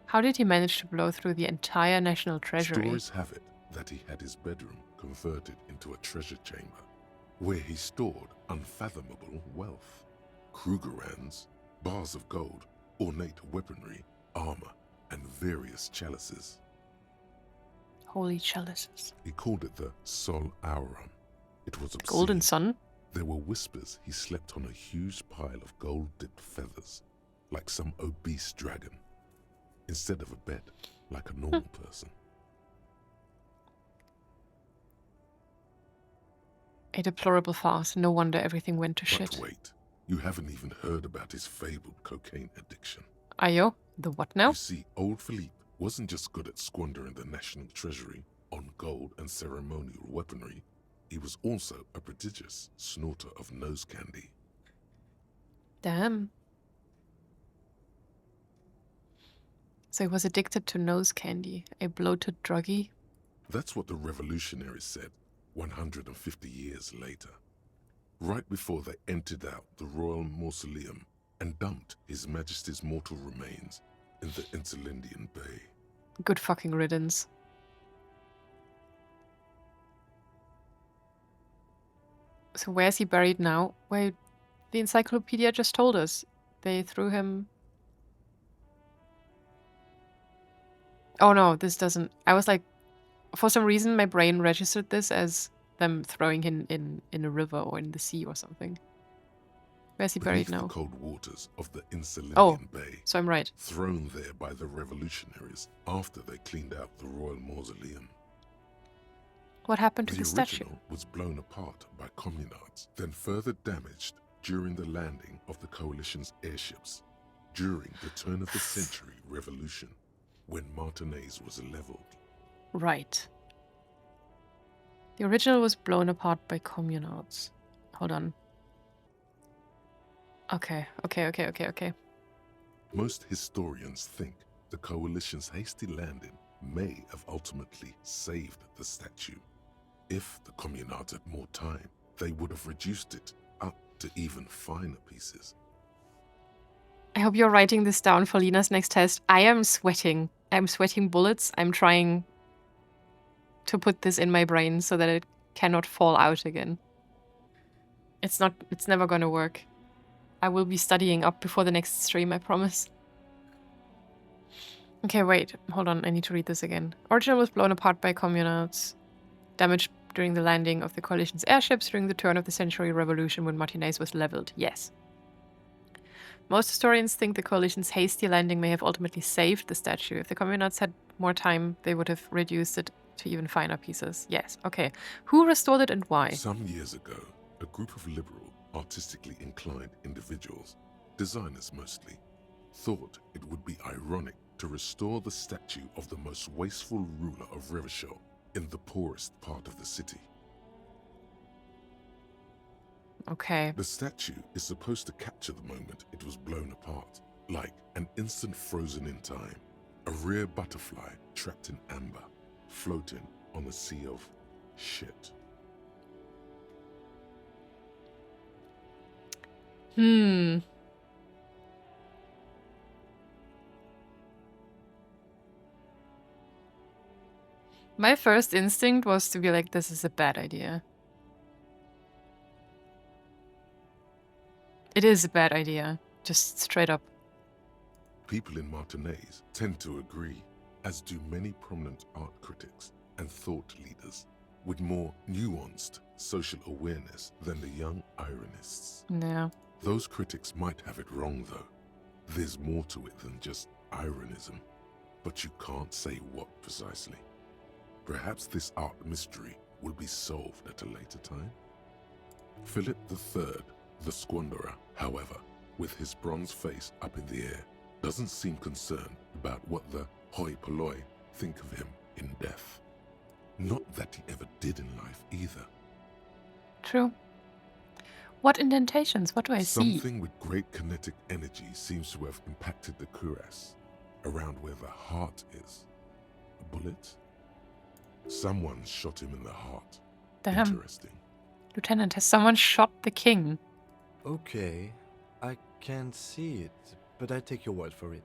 How did he manage to blow through the entire national treasury? Stories have it that he had his bedroom converted into a treasure chamber, where he stored unfathomable wealth. Krugerrands, bars of gold, ornate weaponry, armor, and various chalices. Holy chalices. He called it the Sol Aurum. It was obscene. Golden sun? There were whispers he slept on a huge pile of gold-dipped feathers, like some obese dragon, instead of a bed, like a normal person. A deplorable farce. No wonder everything went to shit. But wait, you haven't even heard about his fabled cocaine addiction. Ayo, the what now? You see, old Philippe wasn't just good at squandering the national treasury on gold and ceremonial weaponry. He was also a prodigious snorter of nose candy. Damn. So he was addicted to nose candy, a bloated druggie. That's what the revolutionaries said 150 years later, right before they emptied out the royal mausoleum and dumped His Majesty's mortal remains in the Interlindian Bay. Good fucking riddance. So where's he buried now? Wait, the encyclopedia just told us. They threw him... Oh no, this doesn't... I was like... For some reason, my brain registered this as them throwing him in a river or in the sea or something. Where's he buried now? The cold waters of the Insulindian Bay. So I'm right. Thrown there by the revolutionaries after they cleaned out the royal mausoleum. What happened to the statue? The original was blown apart by communards, then further damaged during the landing of the coalition's airships during the turn of the century revolution, when Martinez was leveled. Right. The original was blown apart by communards. Hold on. Okay. Most historians think the coalition's hasty landing may have ultimately saved the statue. If the communards had more time, they would have reduced it up to even finer pieces. I hope you're writing this down for Lena's next test. I am sweating. I'm sweating bullets. I'm trying to put this in my brain so that it cannot fall out again. It's never gonna work. I will be studying up before the next stream, I promise. Okay, wait. Hold on. I need to read this again. Original was blown apart by communards. Damaged during the landing of the coalition's airships during the turn of the century revolution when Martinez was leveled. Yes. Most historians think the coalition's hasty landing may have ultimately saved the statue. If the communards had more time, they would have reduced it to even finer pieces. Yes. Okay. Who restored it and why? Some years ago, a group of liberal, artistically inclined individuals, designers mostly, thought it would be ironic to restore the statue of the most wasteful ruler of Revachol in the poorest part of the city. Okay. The statue is supposed to capture the moment it was blown apart, like an instant frozen in time, a rare butterfly trapped in amber, floating on a sea of shit. My first instinct was to be like, this is a bad idea. It is a bad idea, just straight up. People in Martinez tend to agree, as do many prominent art critics and thought leaders with more nuanced social awareness than the young ironists. Yeah. Those critics might have it wrong, though. There's more to it than just ironism, but you can't say what precisely. Perhaps this art mystery will be solved at a later time. Philip III, the squanderer, however, with his bronze face up in the air, doesn't seem concerned about what the hoi polloi think of him in death. Not that he ever did in life either. True. What indentations? What do I see? Something with great kinetic energy seems to have impacted the cuirass, around where the heart is. A bullet? Someone shot him in the heart. Damn. Interesting. Lieutenant, has someone shot the king? Okay, I can't see it, but I take your word for it.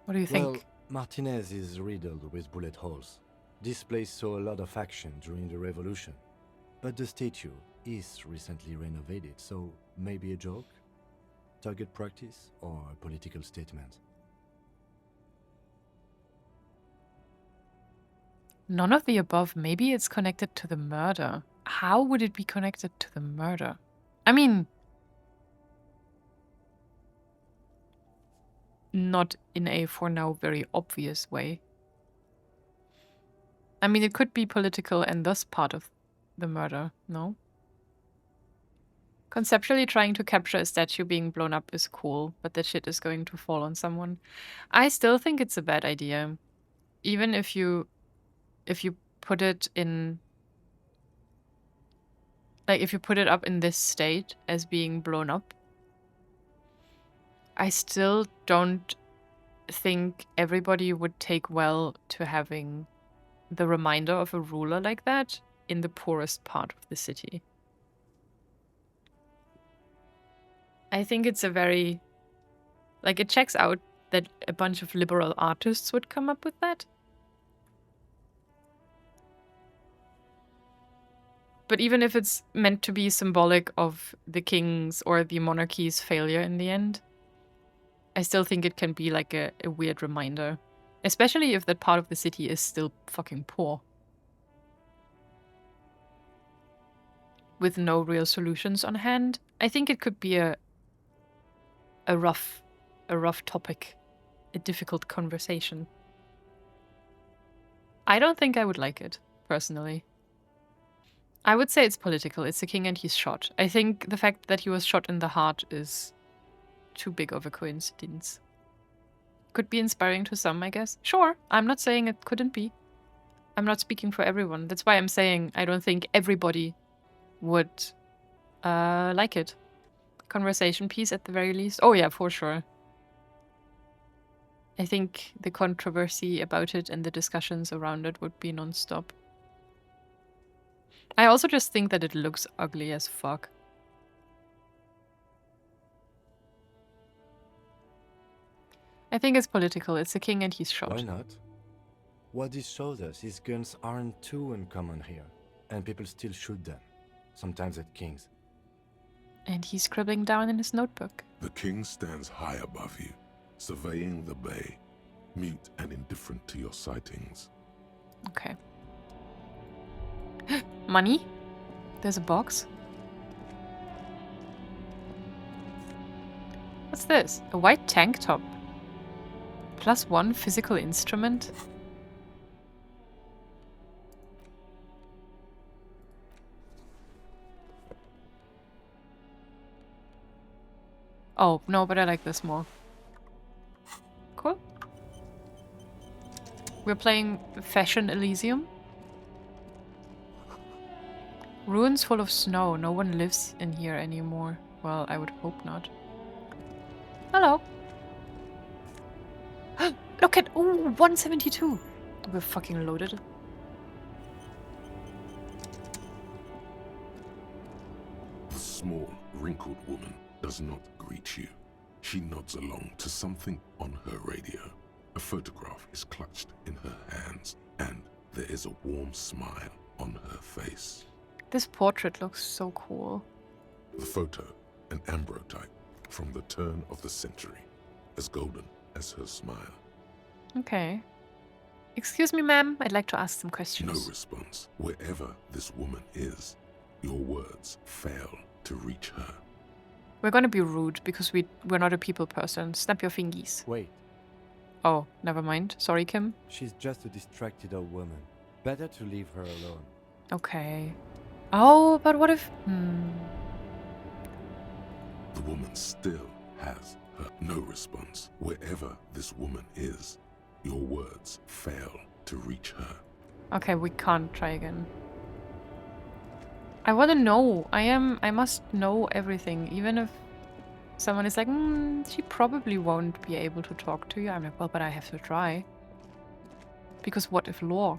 What do you Well, think? Martinez is riddled with bullet holes. This place saw a lot of action during the revolution. But the statue is recently renovated, so maybe a joke? Target practice or a political statement? None of the above. Maybe it's connected to the murder. How would it be connected to the murder? I mean, not in a, for now, very obvious way. I mean, it could be political and thus part of the murder, no? Conceptually, trying to capture a statue being blown up is cool, but that shit is going to fall on someone. I still think it's a bad idea. Even if you put it in, like, if you put it up in this state as being blown up, I still don't think everybody would take well to having the reminder of a ruler like that in the poorest part of the city. I think it's a very, like, it checks out that a bunch of liberal artists would come up with that. But even if it's meant to be symbolic of the king's or the monarchy's failure in the end, I still think it can be like a weird reminder. Especially if that part of the city is still fucking poor. With no real solutions on hand. I think it could be a rough topic. A difficult conversation. I don't think I would like it, personally. I would say it's political. It's the king and he's shot. I think the fact that he was shot in the heart is too big of a coincidence. Could be inspiring to some, I guess. Sure, I'm not saying it couldn't be. I'm not speaking for everyone. That's why I'm saying I don't think everybody would like it. Conversation piece at the very least. Oh yeah, for sure. I think the controversy about it and the discussions around it would be non-stop. I also just think that it looks ugly as fuck. I think it's political. It's the king and he's shot. Why not? What this shows us is guns aren't too uncommon here, and people still shoot them, sometimes at kings. And he's scribbling down in his notebook. The king stands high above you, surveying the bay, mute and indifferent to your sightings. Okay. Money? There's a box. What's this? A white tank top. +1 physical instrument. Oh, no, but I like this more. Cool. We're playing Fashion Elysium. Ruins full of snow. No one lives in here anymore. Well, I would hope not. Hello. Look at, ooh, 172. We're fucking loaded. The small, wrinkled woman does not greet you. She nods along to something on her radio. A photograph is clutched in her hands, and there is a warm smile on her face. This portrait looks so cool. The photo, an ambrotype from the turn of the century, as golden as her smile. Okay. Excuse me, ma'am. I'd like to ask some No questions. response. Wherever this woman is, your words fail to reach her. We're gonna be rude because we're not a people person. Snap your fingies. Wait, Oh, never mind. Sorry, Kim. she's just a distracted old woman. Better to leave her alone. Okay. Oh, but what if... The woman still has her no response. Wherever this woman is, your words fail to reach her. Okay, we can't try again. I want to know. I must know everything. Even if someone is like, she probably won't be able to talk to you. I'm like, well, but I have to try. Because what if lore?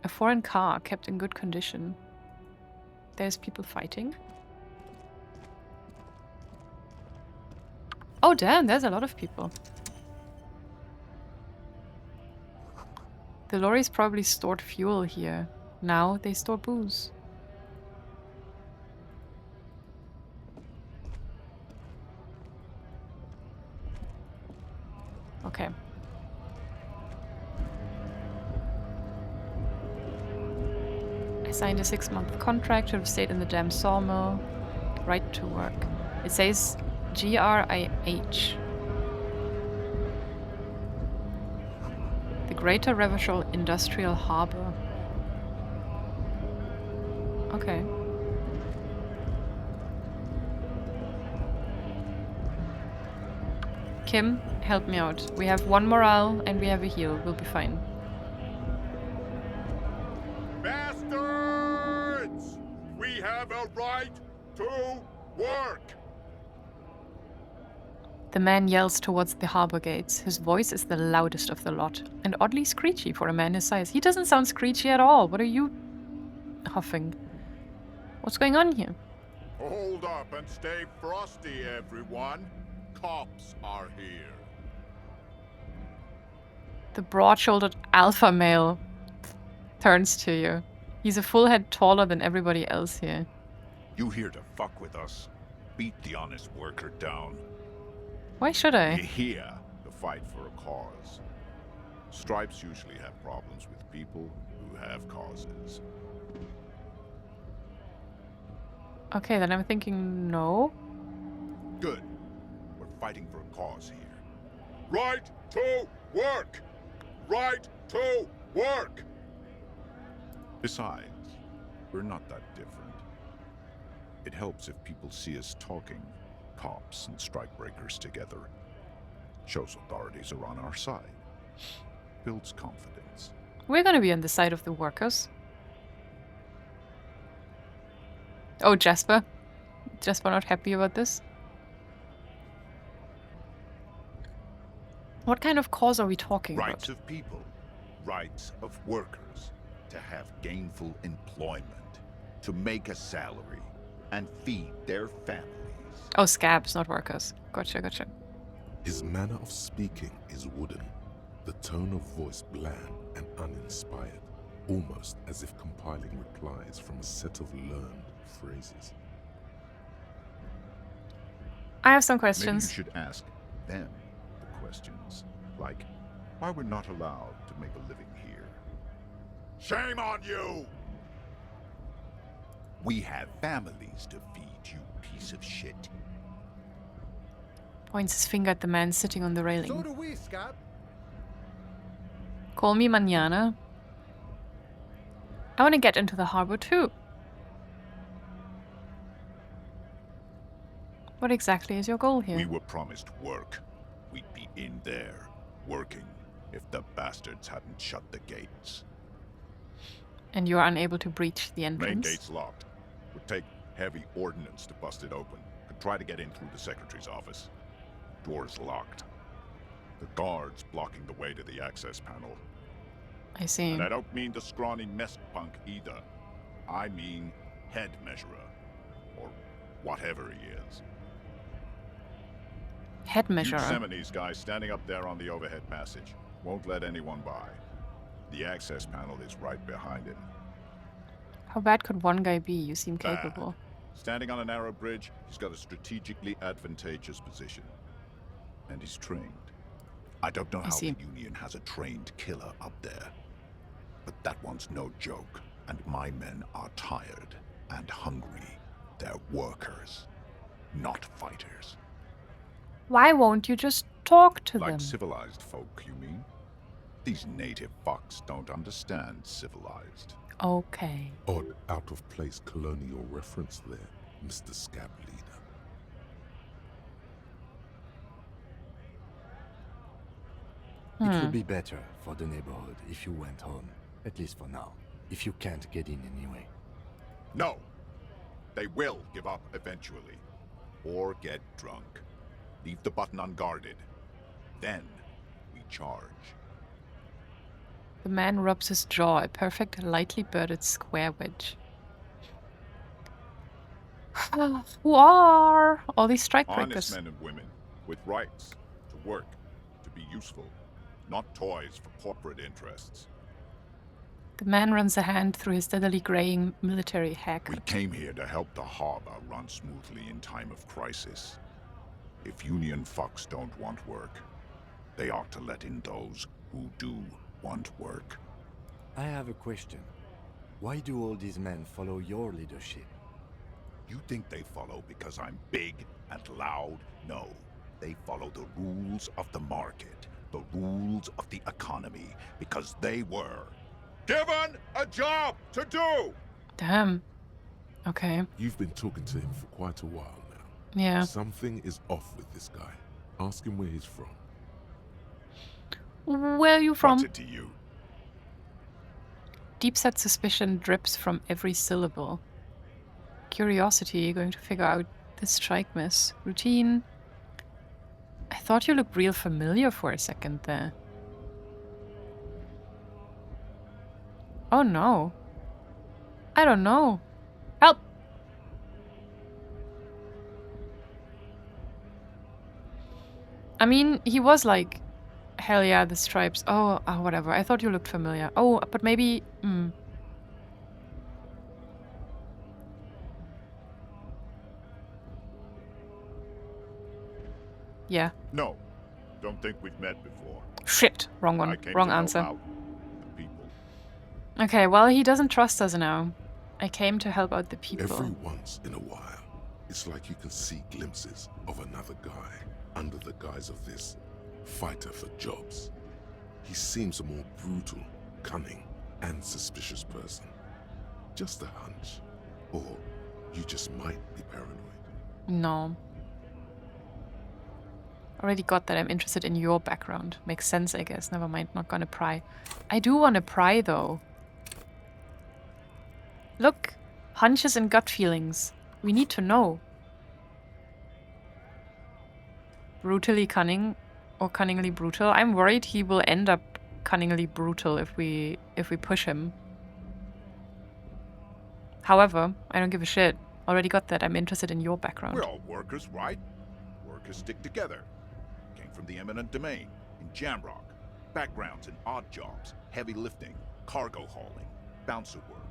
A foreign car kept in good condition. There's people fighting. Oh damn, there's a lot of people. The lorries probably stored fuel here. Now they store booze. Okay. I signed a 6-month contract, should have stayed in the damn sawmill. Right to work. It says GRIH. The Greater Revachol Industrial Harbor. Okay. Kim, help me out. We have 1 morale and we have a heal. We'll be fine. Bastards! We have a right to work! The man yells towards the harbor gates. His voice is the loudest of the lot, and oddly screechy for a man his size. He doesn't sound screechy at all. What are you huffing? What's going on here? Hold up and stay frosty, everyone. Cops are here. The broad-shouldered alpha male turns to you. He's a full head taller than everybody else here. You here to fuck with us? Beat the honest worker down. Why should I? We're here to fight for a cause. Stripes usually have problems with people who have causes. Okay, then I'm thinking no. Good. We're fighting for a cause here. Right to work! Right to work! Besides, we're not that different. It helps if people see us talking, cops and strikebreakers together. Shows authorities are on our side. Builds confidence. We're gonna be on the side of the workers. Oh, Jasper. Jasper not happy about this? What kind of cause are we talking Rights about? of people. Rights of workers. To have gainful employment. To make a salary. And feed their families. Oh, scabs, not workers. Gotcha, gotcha. His manner of speaking is wooden, the tone of voice bland and uninspired, almost as if compiling replies from a set of learned phrases. I have some Maybe questions. you should ask them the questions. Like, why we're not allowed to make a living here. Shame on you! We have families to feed, you piece of shit. Points his finger at the man sitting on the railing. So do we, Scab. Call me mañana. I want to get into the harbor too. What exactly is your goal here? We were promised work. We'd be in there, working, if the bastards hadn't shut the gates. And you are unable to breach the Main entrance? gate's locked. Would take heavy ordnance to bust it open. Could try to get in through the secretary's office. Door's locked. The guard's blocking the way to the access panel. I see. And I don't mean the scrawny mess punk either. I mean head measurer. Or whatever he is. Head measurer. Yosemite's guy standing up there on the overhead passage. Won't let anyone by. The access panel is right behind him. How bad could one guy be? You seem Bad. capable. Standing on a narrow bridge, he's got a strategically advantageous position. And he's trained. I don't know how see. the Union has a trained killer up there. But that one's no joke. And my men are tired and hungry. They're workers, not fighters. Why won't you just talk to Like them? civilized folk, you mean? These native fucks don't understand civilized. Okay. Odd out-of-place colonial reference there, Mr. Scab Leader. It would be better for the neighborhood if you went home, at least for now, if you can't get in anyway. No! They will give up eventually. Or get drunk. Leave the button unguarded. Then, we charge. The man rubs his jaw, a perfect, lightly birded square wedge. Who are all these strikebreakers? Honest men and women, with rights, to work, to be useful. Not toys for corporate interests. The man runs a hand through his steadily graying military haircut. We came here to help the harbor run smoothly in time of crisis. If union fucks don't want work, they ought to let in those who do want work. I have a question. Why do all these men follow your leadership? You think they follow because I'm big and loud? No. They follow the rules of the market, the rules of the economy, because they were given a job to do! Damn. Okay. You've been talking to him for quite a while now. Yeah. Something is off with this guy. Ask him where he's from. Where are you from? What's it to you? Deep-set suspicion drips from every syllable. Curiosity, going to figure out this strike miss. Routine. I thought you looked real familiar for a second there. Oh no. I don't know. Help! I mean, he was like, hell yeah, the stripes. Oh, whatever. I thought you looked familiar. Oh, but maybe... Yeah. No. Don't think we've met before. Shit. Wrong one. Wrong answer. Out the people. Okay, well, he doesn't trust us now. I came to help out the people. Every once in a while, it's like you can see glimpses of another guy under the guise of this fighter for jobs. He seems a more brutal, cunning, and suspicious person. Just a hunch. Or you just might be paranoid. No. Already got that I'm interested in your background. Makes sense, I guess. Never mind, not gonna pry. I do want to pry, though. Look, hunches and gut feelings. We need to know. Brutally cunning or cunningly brutal. I'm worried he will end up cunningly brutal if we push him. However, I don't give a shit. Already got that. I'm interested in your background. We're all workers, right? Workers stick together. Came from the eminent domain, in Jamrock. Backgrounds in odd jobs, heavy lifting, cargo hauling, bouncer work.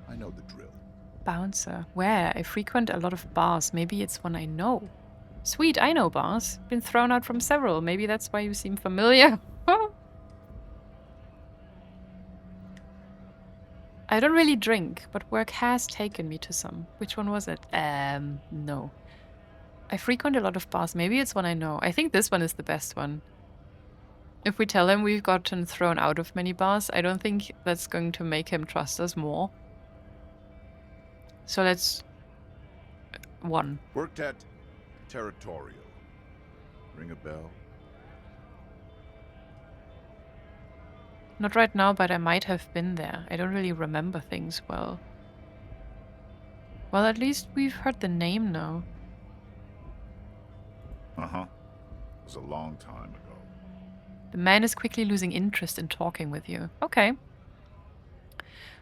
I know the drill. Bouncer. Where? I frequent a lot of bars. Maybe it's one I know. Sweet, I know bars. Been thrown out from several. Maybe that's why you seem familiar. I don't really drink, but work has taken me to some. Which one was it? No. I frequent a lot of bars. Maybe it's one I know. I think this one is the best one. If we tell him we've gotten thrown out of many bars, I don't think that's going to make him trust us more. So let's... 1. Worked at Territorial. Ring a bell? Not right now, but I might have been there. I don't really remember things well. Well, at least we've heard the name now. Uh-huh. It was a long time ago. The man is quickly losing interest in talking with you. Okay.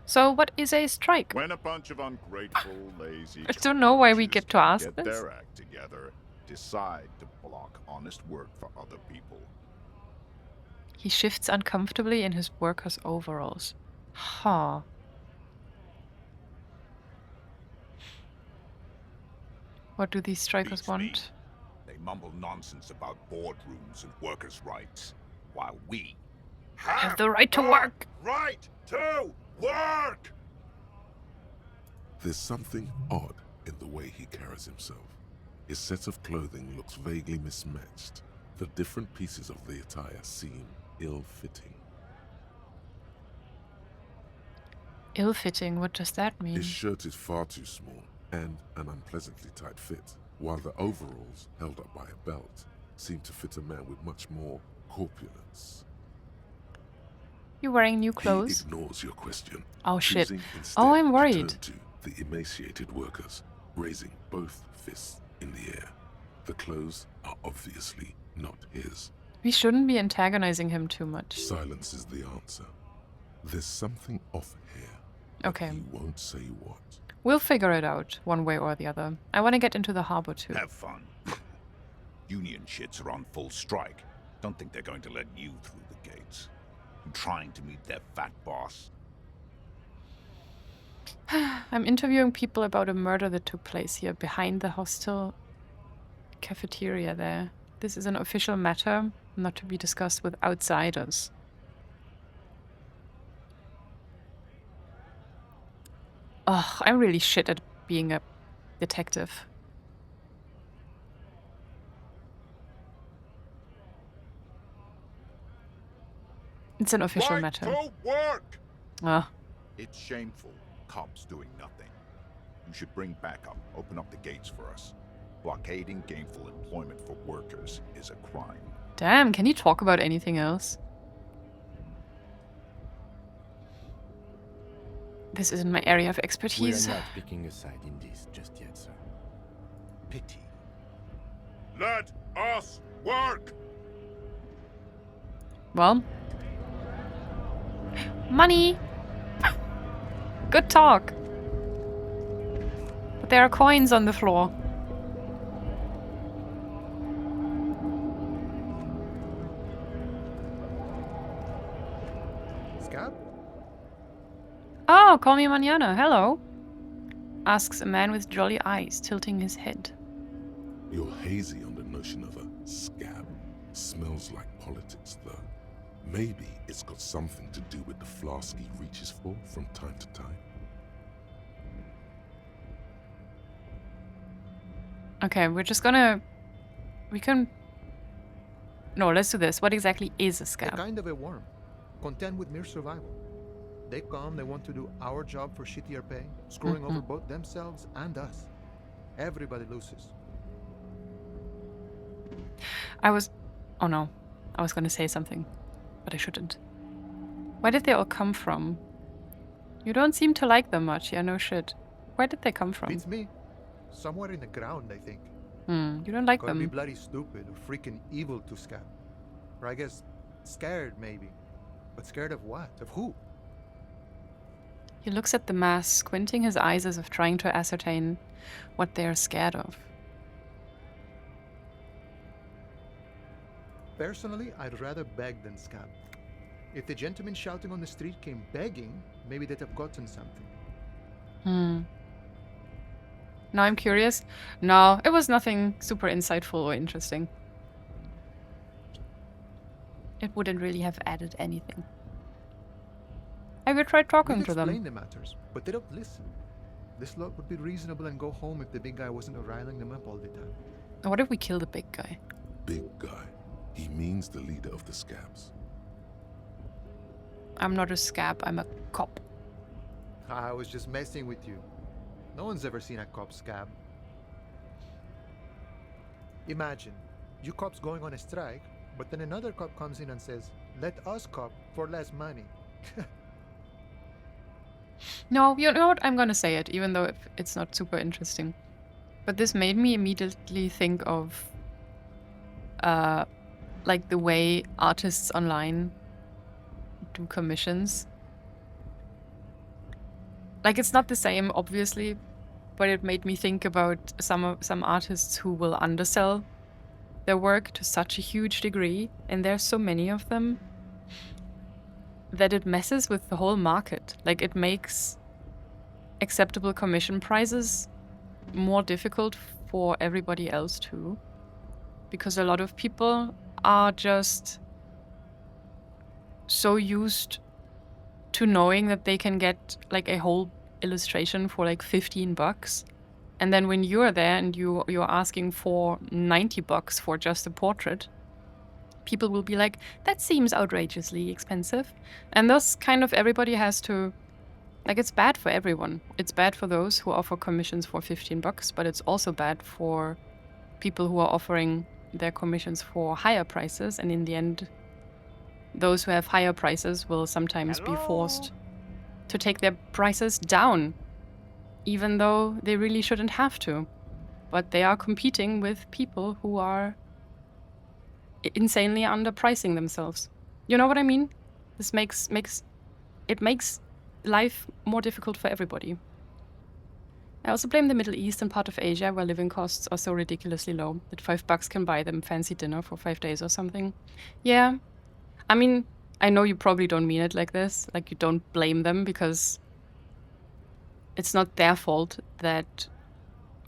So, what is a strike? When a bunch of ungrateful, lazy... I don't know why we get to ask get this. their act together, decide to block honest work for other people. He shifts uncomfortably in his worker's overalls. Huh. What do these strikers Beats me. want? They mumble nonsense about boardrooms and workers' rights, while we Have the right to work! Right to work! There's something odd in the way he carries himself. His set of clothing looks vaguely mismatched. The different pieces of the attire seem ill-fitting. Ill-fitting? What does that mean? His shirt is far too small and an unpleasantly tight fit, while the overalls, held up by a belt, seem to fit a man with much more corpulence. You wearing new He clothes? ignores your question. Oh shit. choosing Oh, instead I'm to worried. turn to the emaciated workers, raising both fists in the air. The clothes are obviously not his. We shouldn't be antagonizing him too much. Silence is the answer. There's something off here. But Okay. he won't say what. We'll figure it out, one way or the other. I want to get into the harbor too. Have fun. Union shits are on full strike. Don't think they're going to let you through the gates. I'm trying to meet their fat boss. I'm interviewing people about a murder that took place here behind the hostel cafeteria there. This is an official matter, not to be discussed with outsiders. Ugh, I'm really shit at being a detective. It's an official matter. To work! Ah. It's shameful. Cops doing nothing. You should bring backup. Open up the gates for us. Blockading gainful employment for workers is a crime. Damn, can you talk about anything else? This isn't my area of expertise. We are not picking a side in this just yet, sir. Pity. Let us work! Well. Money! Good talk. But there are coins on the floor. Scab? Oh, call me mañana. Hello. Asks a man with jolly eyes, tilting his head. You're hazy on the notion of a scab. Smells like politics, though. Maybe it's got something to do with the flask he reaches for from time to time. Okay, we're just gonna... We can... No, let's do this. What exactly is a They're scab? kind of a worm, content with mere survival. They come, they want to do our job for shittier pay, screwing over both themselves and us. Everybody loses. Oh no. I was gonna say something, but I shouldn't. Where did they all come from? You don't seem to like them much. Yeah, no shit. Where did they come from? Beats me. Somewhere in the ground, I think. You don't like Gotta be them. bloody stupid or freaking evil to Scab. Or I guess scared, maybe. But scared of what? Of who? He looks at the mass, squinting his eyes as if trying to ascertain what they are scared of. Personally, I'd rather beg than scab. If the gentleman shouting on the street came begging, maybe they'd have gotten something. Now I'm curious. No, it was nothing super insightful or interesting. It wouldn't really have added anything. I will try talking We'd to them. explain the matters, but they don't listen. This lot would be reasonable and go home if the big guy wasn't riling them up all the time. What if we kill the big guy? Big guy. He means the leader of the scabs. I'm not a scab, I'm a cop. I was just messing with you. No one's ever seen a cop scab. Imagine, you cops going on a strike, but then another cop comes in and says, let us cop for less money. No, you know what? I'm gonna say it, even though it's not super interesting. But this made me immediately think of, like the way artists online do commissions. Like, it's not the same, obviously, but it made me think about some artists who will undersell their work to such a huge degree, and there's so many of them, that it messes with the whole market. Like, it makes acceptable commission prices more difficult for everybody else too. Because a lot of people are just so used to knowing that they can get like a whole illustration for like $15. And then when you're there and you're asking for $90 for just a portrait, people will be like, that seems outrageously expensive. And thus kind of everybody has to, like, it's bad for everyone. It's bad for those who offer commissions for $15, but it's also bad for people who are offering their commissions for higher prices and in the end those who have higher prices will sometimes be forced to take their prices down, even though they really shouldn't have to. But they are competing with people who are insanely underpricing themselves. You know what I mean? This makes life more difficult for everybody. I also blame the Middle East and part of Asia, where living costs are so ridiculously low that $5 can buy them fancy dinner for 5 days or something. Yeah, I mean, I know you probably don't mean it like this, like you don't blame them, because it's not their fault that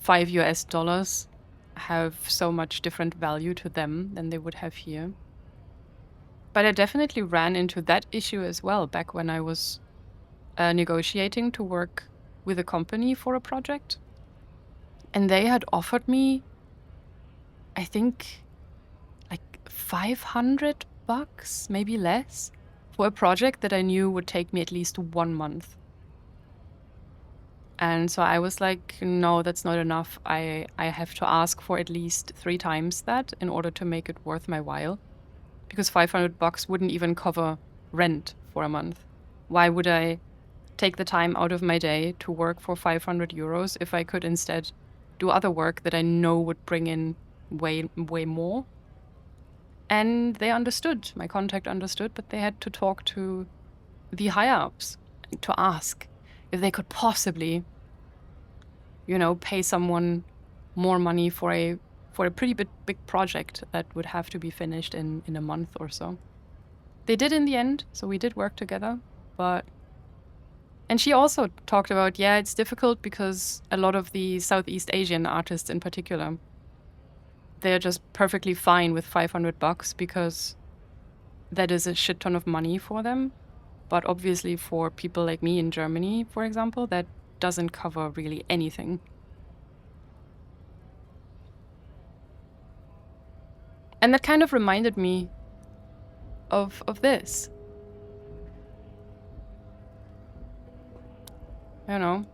$5 have so much different value to them than they would have here. But I definitely ran into that issue as well back when I was negotiating to work with a company for a project. And they had offered me, I think, like $500, maybe less, for a project that I knew would take me at least 1 month. And so I was like, no, that's not enough. I have to ask for at least 3 times that in order to make it worth my while. Because $500 wouldn't even cover rent for a month. Why would I take the time out of my day to work for 500 euros if I could instead do other work that I know would bring in way more? And they understood, my contact understood, but they had to talk to the higher-ups to ask if they could possibly, you know, pay someone more money for a pretty big project that would have to be finished in a month or so. They did in the end, so we did work together, but... And she also talked about, yeah, it's difficult because a lot of the Southeast Asian artists in particular, they're just perfectly fine with $500 because that is a shit ton of money for them. But obviously for people like me in Germany, for example, that doesn't cover really anything. And that kind of reminded me of this. You know,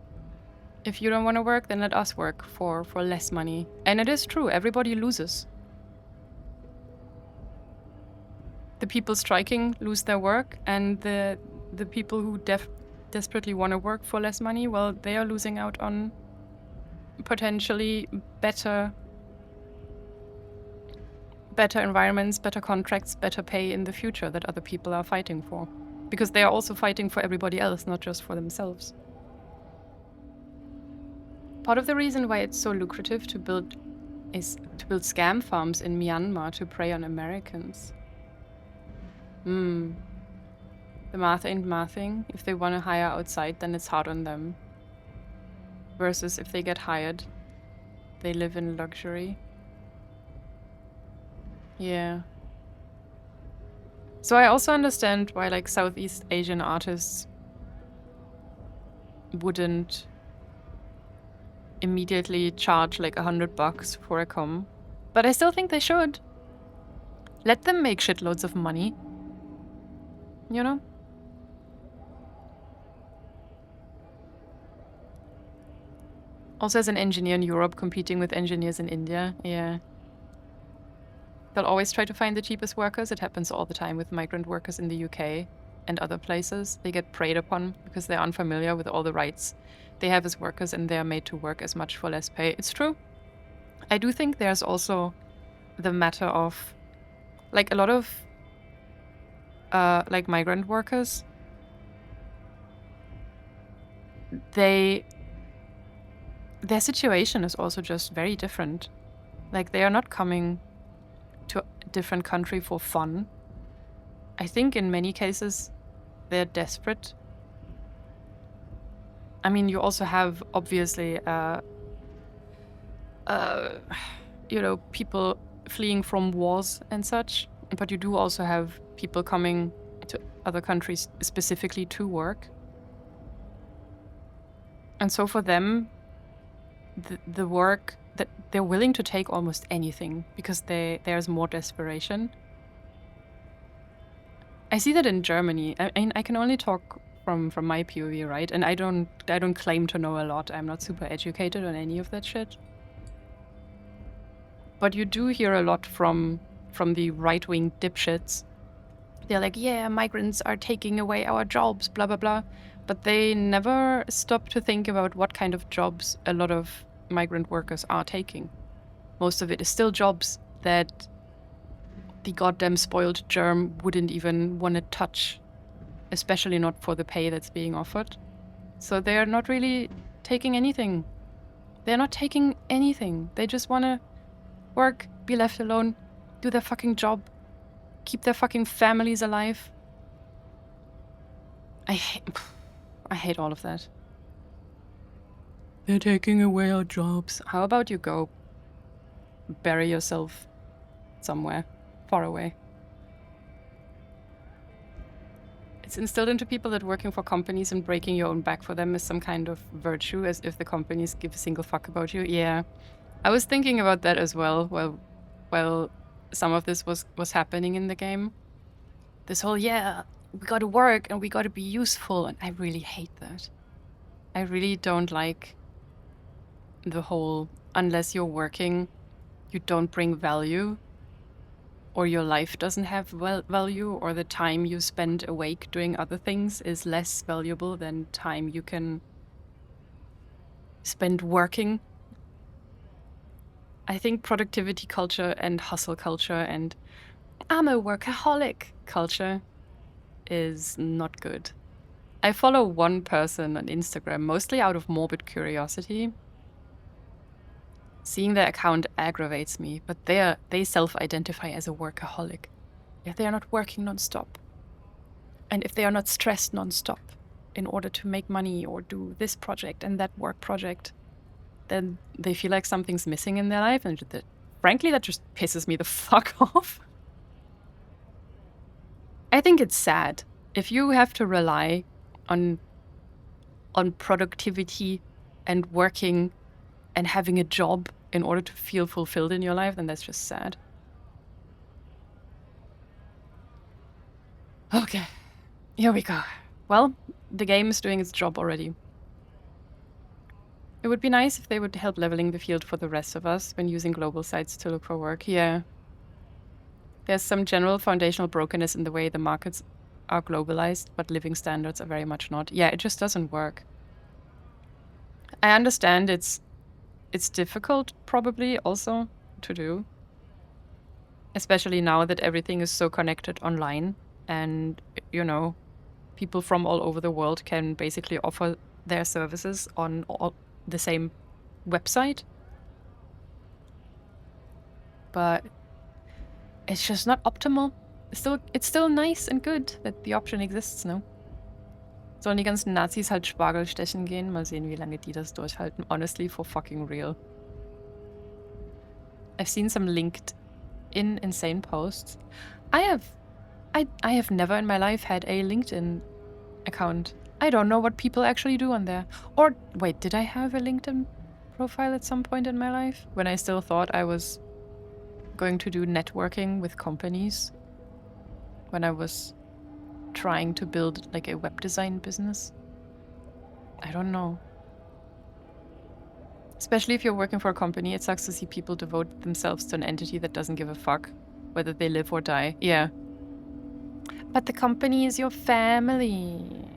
if you don't want to work, then let us work for less money. And it is true, everybody loses. The people striking lose their work, and the people who desperately want to work for less money, well, they are losing out on potentially better environments, better contracts, better pay in the future that other people are fighting for. Because they are also fighting for everybody else, not just for themselves. Part of the reason why it's so lucrative to build scam farms in Myanmar to prey on Americans. The math ain't mathing. If they want to hire outside, then it's hard on them. Versus if they get hired, they live in luxury. Yeah. So I also understand why, like, Southeast Asian artists wouldn't immediately charge like $100 for a com. But I still think they should. Let them make shitloads of money. You know? Also, as an engineer in Europe competing with engineers in India, yeah. They'll always try to find the cheapest workers. It happens all the time with migrant workers in the UK and other places. They get preyed upon because they're unfamiliar with all the rights they have as workers, and they're made to work as much for less pay. It's true. I do think there's also the matter of, like, a lot of like migrant workers, their situation is also just very different. Like, they are not coming to a different country for fun. I think in many cases they're desperate. I mean, you also have, obviously, you know, people fleeing from wars and such, but you do also have people coming to other countries specifically to work. And so for them, the work, that they're willing to take almost anything because there's more desperation. I see that in Germany. I mean, I can only talk from my POV, right? And I don't claim to know a lot. I'm not super educated on any of that shit. But you do hear a lot from the right-wing dipshits They're like, yeah, migrants are taking away our jobs, blah, blah, blah. But they never stop to think about what kind of jobs a lot of migrant workers are taking. Most of it is still jobs that the goddamn spoiled germ wouldn't even want to touch, especially not for the pay that's being offered. So they're not really taking anything. They're not taking anything. They just want to work, be left alone, do their fucking job, keep their fucking families alive. I hate all of that. They're taking away our jobs. How about you go bury yourself somewhere far away? It's instilled into people that working for companies and breaking your own back for them is some kind of virtue, as if the companies give a single fuck about you. Yeah, I was thinking about that as well. Well, some of this was happening in the game. This whole, yeah, we gotta work and we gotta be useful, and I really hate that. I really don't like the whole, unless you're working, you don't bring value, or your life doesn't have value, or the time you spend awake doing other things is less valuable than time you can spend working. I think productivity culture and hustle culture and I'm a workaholic culture is not good. I follow one person on Instagram, mostly out of morbid curiosity. Seeing their account aggravates me, but they self-identify as a workaholic. If they are not working non-stop, and if they are not stressed non-stop in order to make money or do this project and that work project, then they feel like something's missing in their life, and frankly, that just pisses me the fuck off. I think it's sad if you have to rely on productivity and working and having a job in order to feel fulfilled in your life, then that's just sad. Okay, here we go. Well, the game is doing its job already. It would be nice if they would help leveling the field for the rest of us when using global sites to look for work. Yeah. There's some general foundational brokenness in the way the markets are globalized, but living standards are very much not. Yeah, it just doesn't work. I understand it's difficult, probably, also, to do. Especially now that everything is so connected online and, you know, people from all over the world can basically offer their services on the same website. But it's just not optimal. It's still nice and good that the option exists, no? Sollen die ganzen Nazis halt Spargel stechen gehen? Mal sehen, wie lange die das durchhalten. Honestly, for fucking real. I've seen some LinkedIn insane posts. I have never in my life had a LinkedIn account. I don't know what people actually do on there. Or, wait, did I have a LinkedIn profile at some point in my life? When I still thought I was going to do networking with companies? When I was trying to build like a web design business? I don't know. Especially if you're working for a company, it sucks to see people devote themselves to an entity that doesn't give a fuck whether they live or die. Yeah. But the company is your family.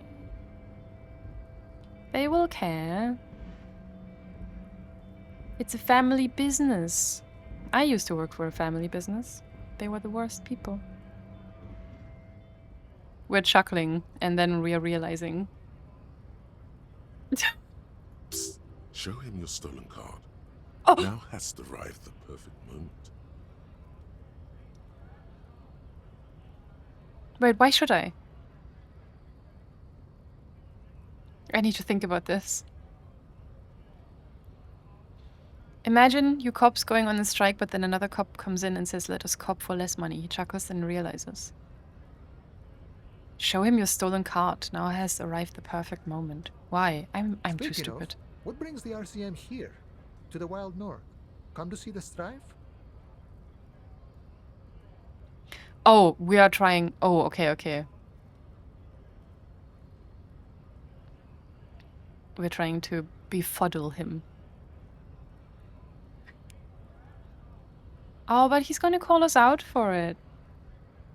They will care. It's a family business. I used to work for a family business. They were the worst people. We're chuckling, and then we're realizing. Psst. Show him your stolen card. Oh. Now has arrived the perfect moment. Wait, why should I? I need to think about this. Imagine you cops going on a strike, but then another cop comes in and says, let us cop for less money. He chuckles and realizes. Show him your stolen card. Now has arrived the perfect moment. Why? I'm too stupid. What brings the RCM here? To the Wild North? Come to see the strife? Oh, we are trying... Oh, okay. We're trying to befuddle him. Oh, but he's gonna call us out for it.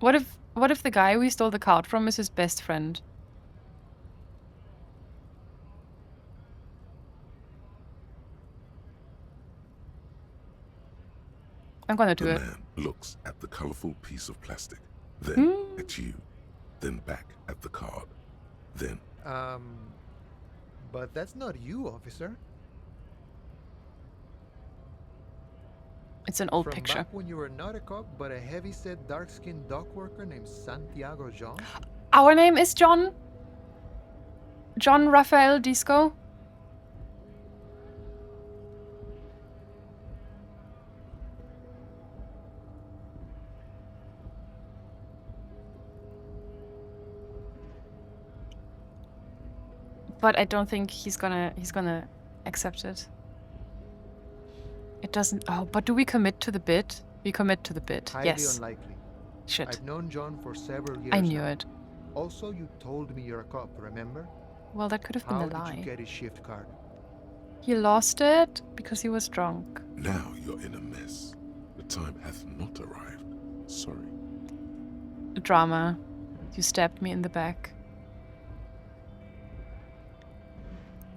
What if What if the guy we stole the card from is his best friend? I'm gonna do The it. man looks at the colorful piece of plastic, then Hmm. at you, then back at the card, then... But that's not you, officer. It's an old From picture. back when you were not a cop, but a heavy-set, dark-skinned dock worker named Santiago Jean? Our name is John. John Raphael Disco. But I don't think he's gonna accept it. It doesn't. Oh, but do we commit to the bid? We commit to the bid. Highly Yes. unlikely. Shit. I've known John for several years I knew now. it. Also, you told me you're a cop, remember? Well, that could have been How a did lie. you get his shift card? He lost it because he was drunk. Now you're in a mess. The time hath not arrived. Sorry. Drama. You stabbed me in the back.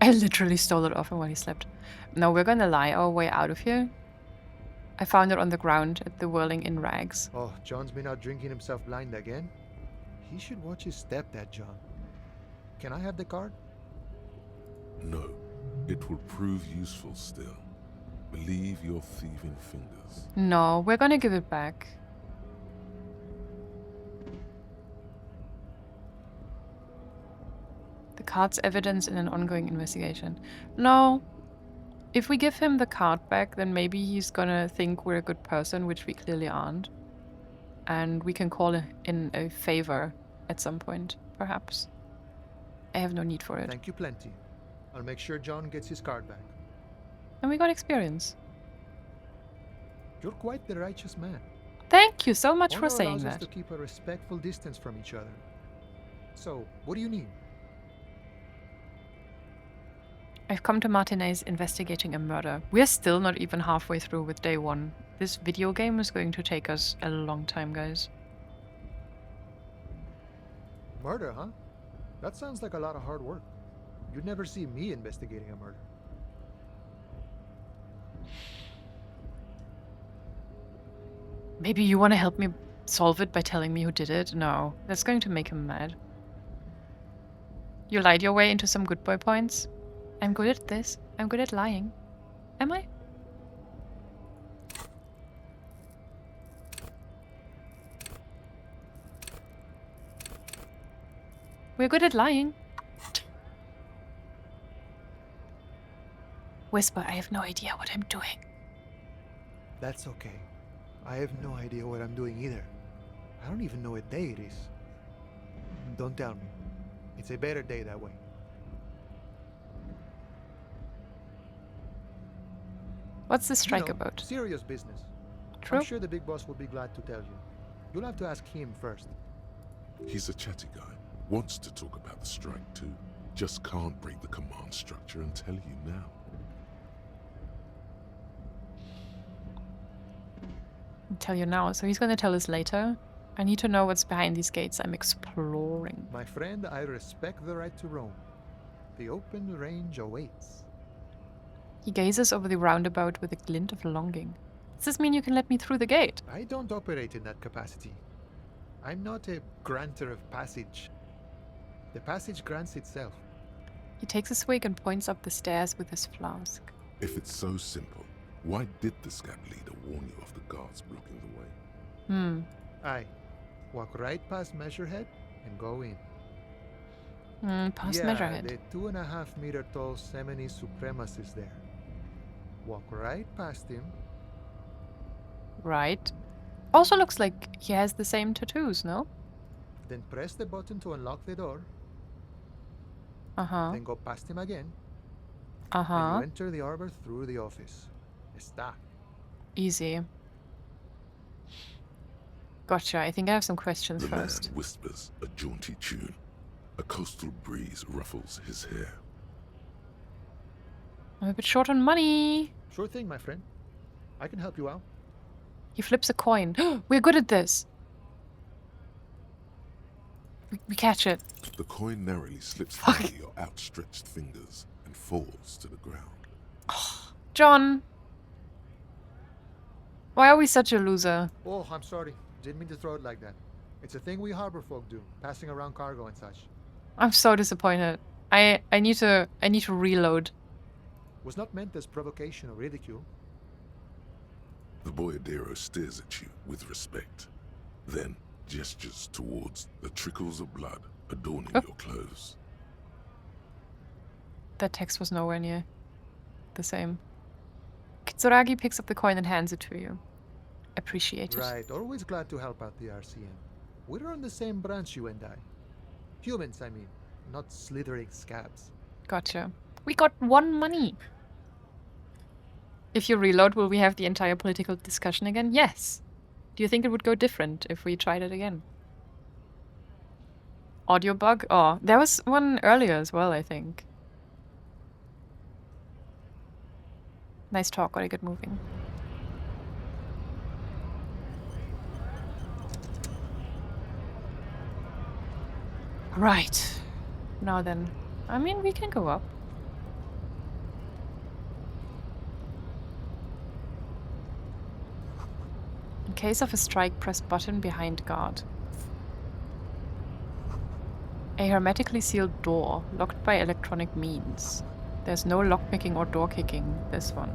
I literally stole it off him while he slept. No, we're gonna lie our way out of here. I found it on the ground at the Whirling-in-Rags. Oh, John's been out drinking himself blind again? He should watch his step, that John. Can I have the card? No, it will prove useful still. Believe your thieving fingers. No, we're gonna give it back. The card's evidence in an ongoing investigation. No. If we give him the card back, then maybe he's gonna think we're a good person, which we clearly aren't. And we can call in a favor at some point, perhaps. I have no need for it. Thank you plenty. I'll make sure John gets his card back. And we got experience. You're quite the righteous man. Thank you so much for Honor saying allows us that. to keep a respectful distance from each other. So, what do you need? I've come to Martinez investigating a murder. We're still not even halfway through with day one. This video game is going to take us a long time, guys. Murder, huh? That sounds like a lot of hard work. You'd never see me investigating a murder. Maybe you want to help me solve it by telling me who did it? No, that's going to make him mad. You lied your way into some good boy points. I'm good at this. I'm good at lying. Am I? We're good at lying. Whisper, I have no idea what I'm doing. That's okay. I have no idea what I'm doing either. I don't even know what day it is. Don't tell me. It's a better day that way. What's the strike You know, about? Serious business. True. I'm sure the big boss will be glad to tell you. You'll have to ask him first. He's a chatty guy. Wants to talk about the strike too. Just can't break the command structure and tell you now. I'll tell you now. So he's going to tell us later. I need to know what's behind these gates. I'm exploring. My friend, I respect the right to roam. The open range awaits. He gazes over the roundabout with a glint of longing. Does this mean you can let me through the gate? I don't operate in that capacity. I'm not a granter of passage. The passage grants itself. He takes a swig and points up the stairs with his flask. If it's so simple, why did the scab leader warn you of the guards blocking the way? Aye. Walk right past Measurehead and go in. Past yeah, Measurehead. the 2.5 meter tall Semini supremacist there. Walk right past him. Right. Also looks like he has the same tattoos, no? Then press the button to unlock the door. Uh-huh. Then go past him again. And Uh-huh. you enter the arbor through the office. Está. Easy. Gotcha. I think I have some questions The first. man whispers a jaunty tune. A coastal breeze ruffles his hair. I'm a bit short on money. Sure thing, my friend. I can help you out. He flips a coin. We're good at this. We catch it. The coin narrowly slips Fuck. under your outstretched fingers and falls to the ground. John! Why are we such a loser? Oh, I'm sorry. Didn't mean to throw it like that. It's a thing we harbor folk do, passing around cargo and such. I'm so disappointed. I need to reload. Was not meant as provocation or ridicule. The boyardero stares at you with respect, then gestures towards the trickles of blood adorning your clothes. That text was nowhere near the same. Kitsuragi picks up the coin and hands it to you. Appreciate it. Right, always glad to help out the RCM. We're on the same branch, you and I. Humans, I mean, not slithering scabs. Gotcha. We got 1 money. If you reload, will we have the entire political discussion again? Yes. Do you think it would go different if we tried it again? Audio bug? Oh, there was one earlier as well, I think. Nice talk, gotta get moving. Right. Now then, I mean, we can go up. In case of a strike, press button behind guard. A hermetically sealed door, locked by electronic means. There's no lockpicking or door kicking, this one.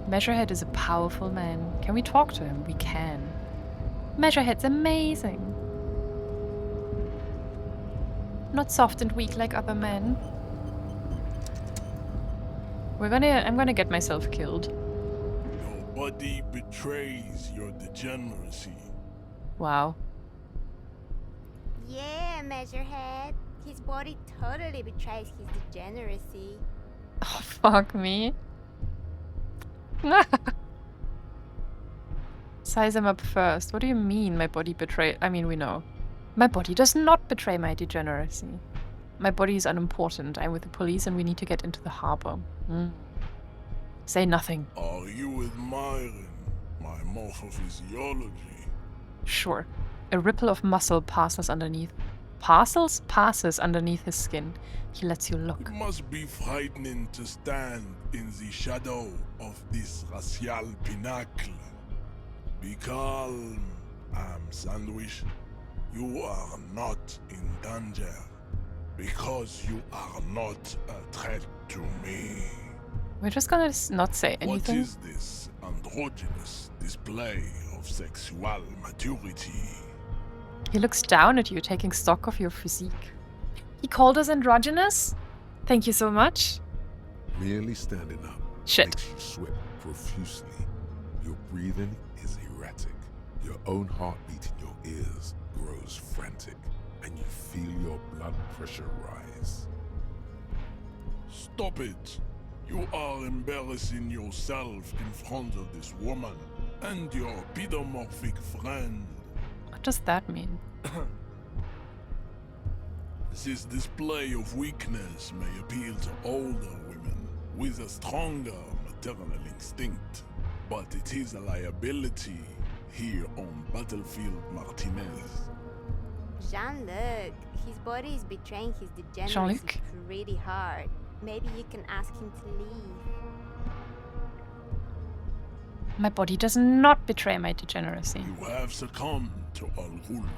Measurehead is a powerful man. Can we talk to him? We can. Measurehead's amazing. Not soft and weak like other men. I'm gonna get myself killed. Your body betrays your degeneracy. Wow. Yeah, Measurehead. His body totally betrays his degeneracy. Oh, fuck me. Size him up first. What do you mean my body betray? I mean, we know. My body does not betray my degeneracy. My body is unimportant. I'm with the police and we need to get into the harbor. Say nothing. Are you admiring my morphophysiology? Sure. A ripple of muscle passes underneath. Passes underneath his skin. He lets you look. It must be frightening to stand in the shadow of this racial pinnacle. Be calm, Sandwich. You are not in danger because you are not a threat to me. We're just gonna not say anything. What is this androgynous display of sexual maturity? He looks down at you, taking stock of your physique. He called us androgynous? Thank you so much. Merely standing up makes you sweat profusely. Your breathing is erratic. Your own heartbeat in your ears grows frantic, and you feel your blood pressure rise. Stop it! You are embarrassing yourself in front of this woman and your pedomorphic friend. What does that mean? This display of weakness may appeal to older women with a stronger maternal instinct, but it is a liability here on Battlefield Martinez. Jean-Luc, his body is betraying his degeneracy Jean-Luc? pretty hard. Maybe you can ask him to leave. My body does not betray my degeneracy. You have succumbed to Al Ghul.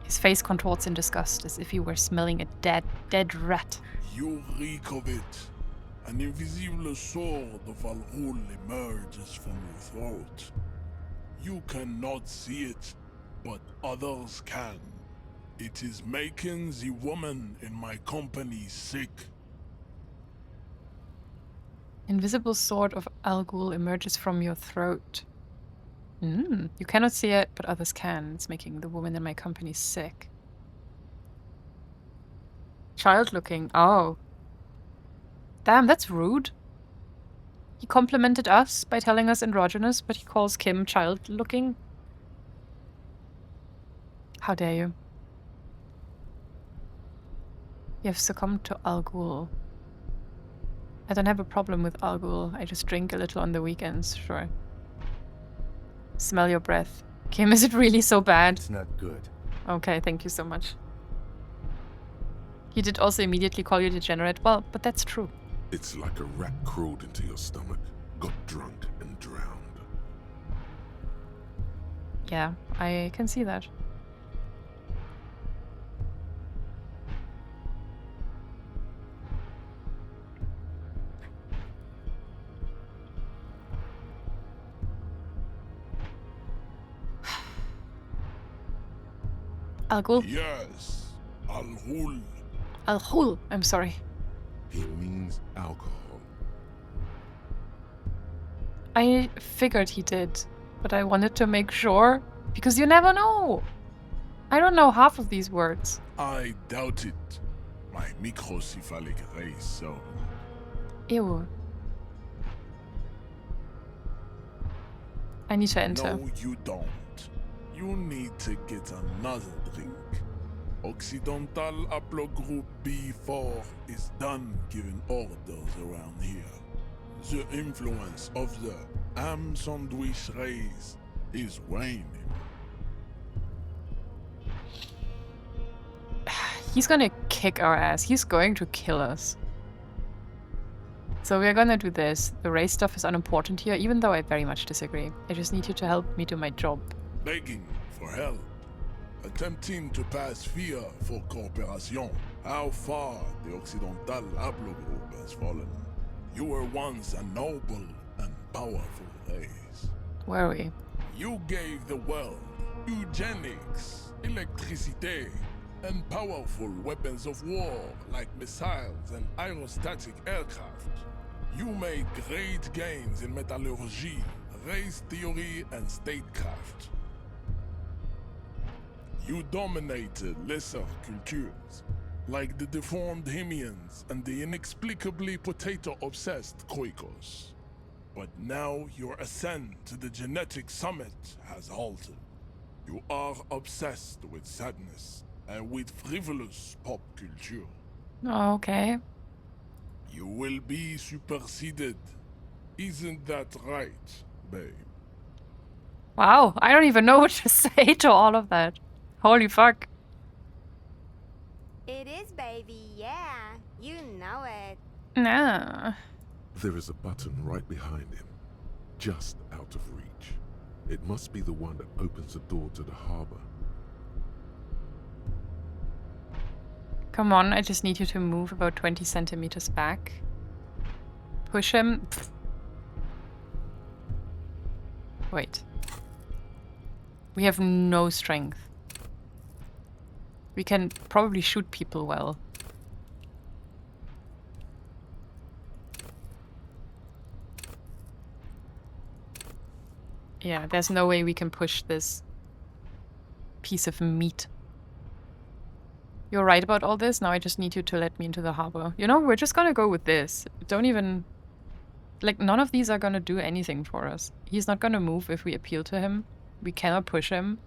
His face contorts in disgust, as if he were smelling a dead rat. You reek of it. An invisible sword of Al Ghul emerges from your throat. You cannot see it, but others can. It is making the woman in my company sick. Invisible sword of Al Ghul emerges from your throat. You cannot see it, but others can. It's making the woman in my company sick. Child looking. Oh. Damn, that's rude. He complimented us by telling us androgynous, but he calls Kim child looking. How dare you? You have succumbed to Al Ghul. I don't have a problem with Al Ghul. I just drink a little on the weekends, sure. Smell your breath. Kim, is it really so bad? It's not good. Okay, thank you so much. He did also immediately call you degenerate. Well, but that's true. It's like a rat crawled into your stomach, got drunk and drowned. Yeah, I can see that. Al-Ghul? Yes, Al-Ghul. Al-Ghul, I'm sorry. He means alcohol. I figured he did, but I wanted to make sure, because you never know. I don't know half of these words. I doubt it. My microcephalic race, so. Ew. I need to enter. No, you don't. You need to get another drink. Occidental Haplogroup B4 is done giving orders around here. The influence of the ham sandwich race is waning. He's gonna kick our ass. He's going to kill us. So we're gonna do this. The race stuff is unimportant here, even though I very much disagree. I just need you to help me do my job. Begging for help. Attempting to pass fear for cooperation. How far the Occidental Haplogroup has fallen. You were once a noble and powerful race. Were we? You gave the world eugenics, electricity, and powerful weapons of war like missiles and aerostatic aircraft. You made great gains in metallurgy, race theory, and statecraft. You dominated lesser cultures, like the deformed Hemians and the inexplicably potato-obsessed Khoikos. But now your ascent to the genetic summit has halted. You are obsessed with sadness and with frivolous pop culture. Okay. You will be superseded. Isn't that right, babe? Wow, I don't even know what to say to all of that. Holy fuck. It is, baby, yeah. You know it. Nah. There is a button right behind him, just out of reach. It must be the one that opens the door to the harbor. Come on, I just need you to move about 20 centimeters back. Push him. Pfft. Wait. We have no strength. We can probably shoot people well. Yeah, there's no way we can push this piece of meat. You're right about all this. Now I just need you to let me into the harbor. You know, we're just gonna go with this. Don't even... Like, none of these are gonna do anything for us. He's not gonna move if we appeal to him. We cannot push him.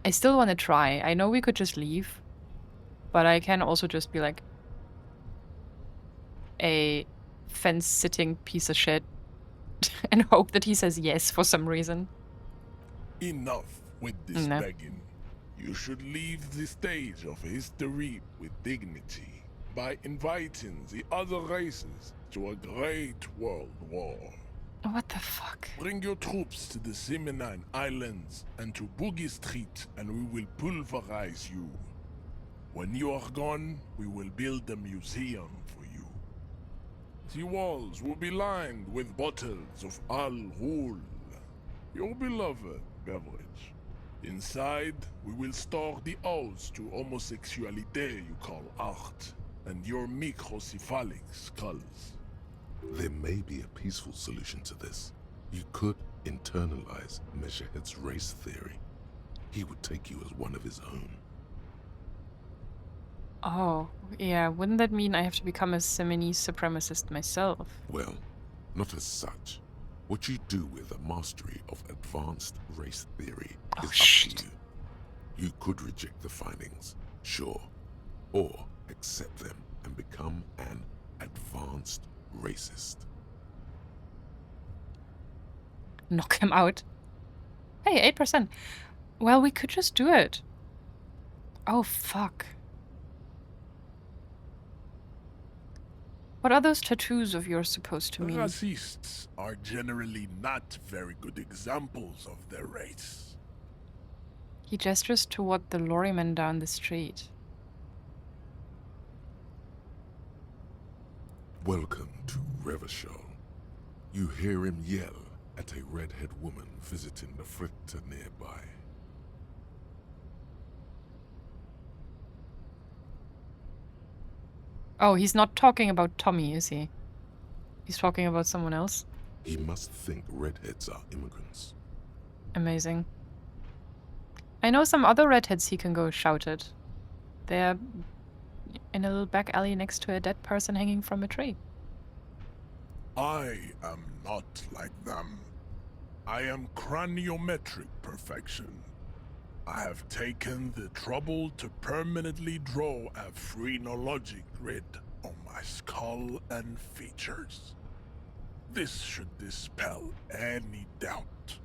I still want to try. I know we could just leave. But I can also just be like... a fence-sitting piece of shit. And hope that he says yes for some reason. Enough with this begging. You should leave the stage of history with dignity by inviting the other races to a great world war. What the fuck? Bring your troops to the Simenine Islands and to Boogie Street and we will pulverize you. When you are gone, we will build a museum for you. The walls will be lined with bottles of Al-Ghul, your beloved beverage. Inside, we will store the odes to homosexuality you call art, and your microcephalic skulls. There may be a peaceful solution to this. You could internalize Measurehead's race theory. He would take you as one of his own. Oh, yeah, wouldn't that mean I have to become a Simonese supremacist myself? Well, not as such. What you do with a mastery of advanced race theory is up to you. You could reject the findings, sure, or accept them and become an advanced racist. Knock him out. Hey, 8%. Well, we could just do it. Oh, fuck. What are those tattoos of yours supposed to mean? Racists are generally not very good examples of their race. He gestures toward the lorryman down the street. Welcome to Revachol. You hear him yell at a redhead woman visiting the fritter nearby. Oh, he's not talking about Tommy, is he? He's talking about someone else? He must think redheads are immigrants. Amazing. I know some other redheads he can go shout at. They're in a little back alley next to a dead person hanging from a tree. I am not like them. I am craniometric perfection. I have taken the trouble to permanently draw a phrenologic grid on my skull and features. This should dispel any doubt.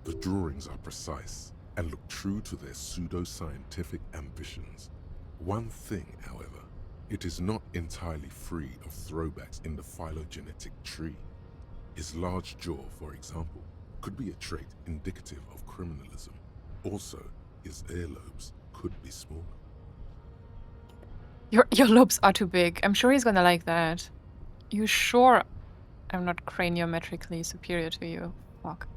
The drawings are precise and look true to their pseudo-scientific ambitions. One thing, however, it is not entirely free of throwbacks in the phylogenetic tree. His large jaw, for example, could be a trait indicative of criminalism. Also, his earlobes could be smaller. Your lobes are too big. I'm sure he's gonna like that. You sure I'm not craniometrically superior to you? Fuck.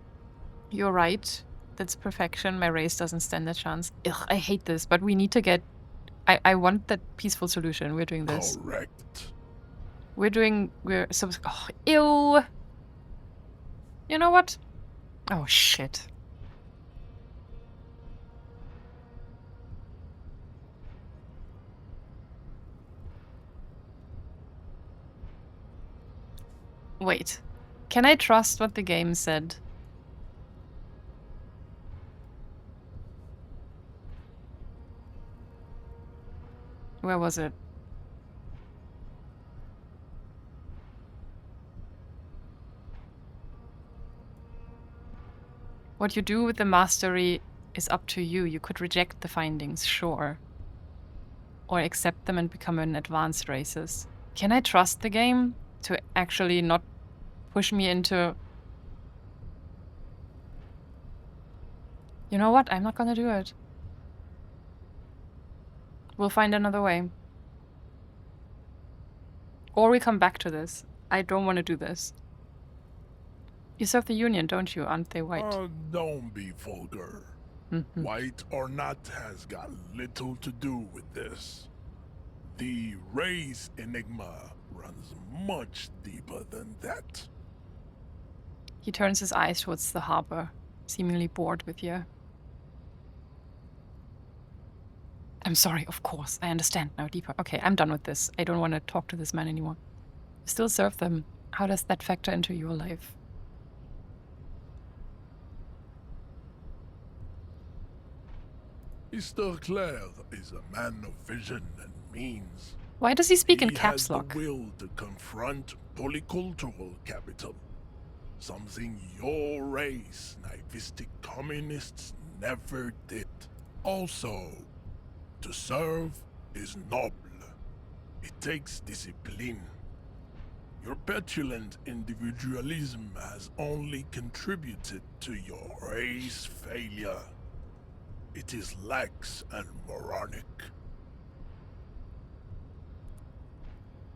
You're right. That's perfection. My race doesn't stand a chance. Ugh, I hate this, but we need to get... I want that peaceful solution. We're doing this. Correct. We're so... Oh, ew! You know what? Oh, shit. Wait. Can I trust what the game said? Where was it? What you do with the mastery is up to you. You could reject the findings, sure. Or accept them and become an advanced racist. Can I trust the game to actually not push me into... You know what? I'm not gonna do it. We'll find another way. Or we come back to this. I don't want to do this. You serve the Union, don't you? Aren't they white? Don't be vulgar. White or not has got little to do with this. The race enigma runs much deeper than that. He turns his eyes towards the harbor, seemingly bored with you. I'm sorry, of course. I understand now deeper. Okay, I'm done with this. I don't want to talk to this man anymore. You still serve them. How does that factor into your life? Mr. Clare is a man of vision and means. Why does he speak in He caps has lock? the will to confront polycultural capital. Something your race, naivistic communists, never did. Also, to serve is noble. It takes discipline. Your petulant individualism has only contributed to your race failure. It is lax and moronic.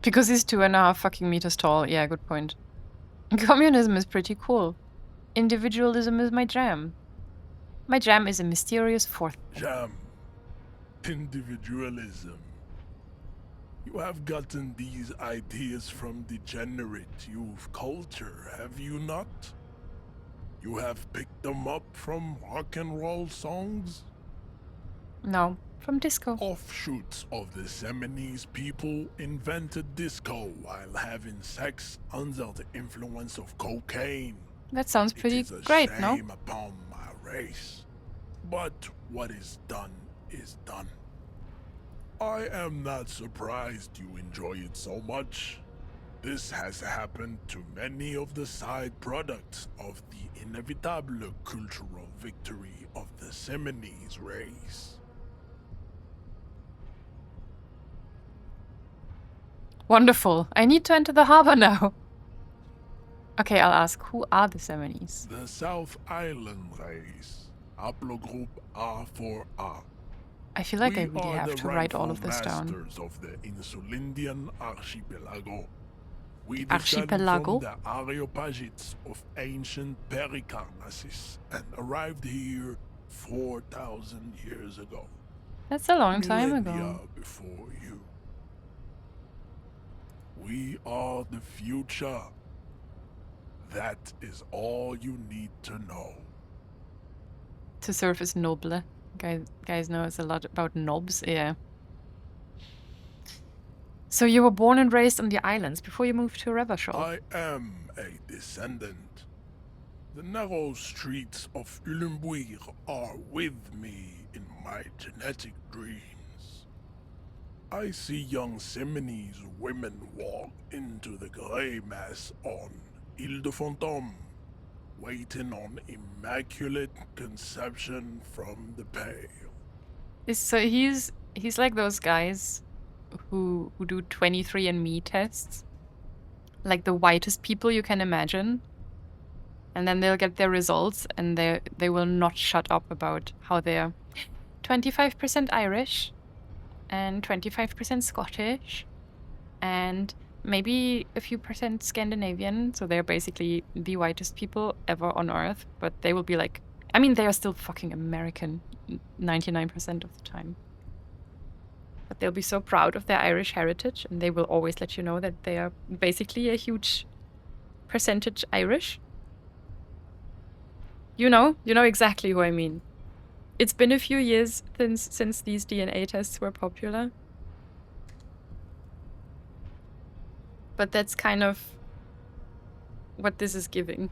Because he's 2.5 fucking meters tall. Yeah, good point. Communism is pretty cool. Individualism is my jam. My jam is a mysterious fourth. Jam. Individualism. You have gotten these ideas from degenerate youth culture, have you not? You have picked them up from rock and roll songs? No, from disco. Offshoots of the Seminoles people invented disco while having sex under the influence of cocaine. That sounds pretty It is a great, no? shame upon my race. But what is done is done. I am not surprised you enjoy it so much. This has happened to many of the side products of the inevitable cultural victory of the Semines race. Wonderful. I need to enter the harbor now. Okay, I'll ask, who are the Semines? The South Island race, haplogroup R4A. I feel like I We really are have the to write all of rightful this down. masters of the Insulindian archipelago. We Archipelago? descend from the Areopagites of ancient Pericarnassus and arrived here 4,000 years ago. That's a long time Millennia ago. before you. We are the future. That is all you need to know. To serve as noble. Guys know a lot about nobs, yeah. So you were born and raised on the islands before you moved to Revachol. I am a descendant. The narrow streets of Ulimbuir are with me in my genetic dreams. I see young Semines women walk into the grey mass on Ile de Fantôme, waiting on immaculate conception from the pale. So he's like those guys who do 23andMe tests. Like the whitest people you can imagine. And then they'll get their results and they will not shut up about how they're 25% Irish and 25% Scottish and maybe a few percent Scandinavian. So they're basically the whitest people ever on Earth. But they will be like, I mean, they are still fucking American 99% of the time. But they'll be so proud of their Irish heritage and they will always let you know that they are basically a huge percentage Irish. You know exactly who I mean. It's been a few years since these DNA tests were popular. But that's kind of what this is giving.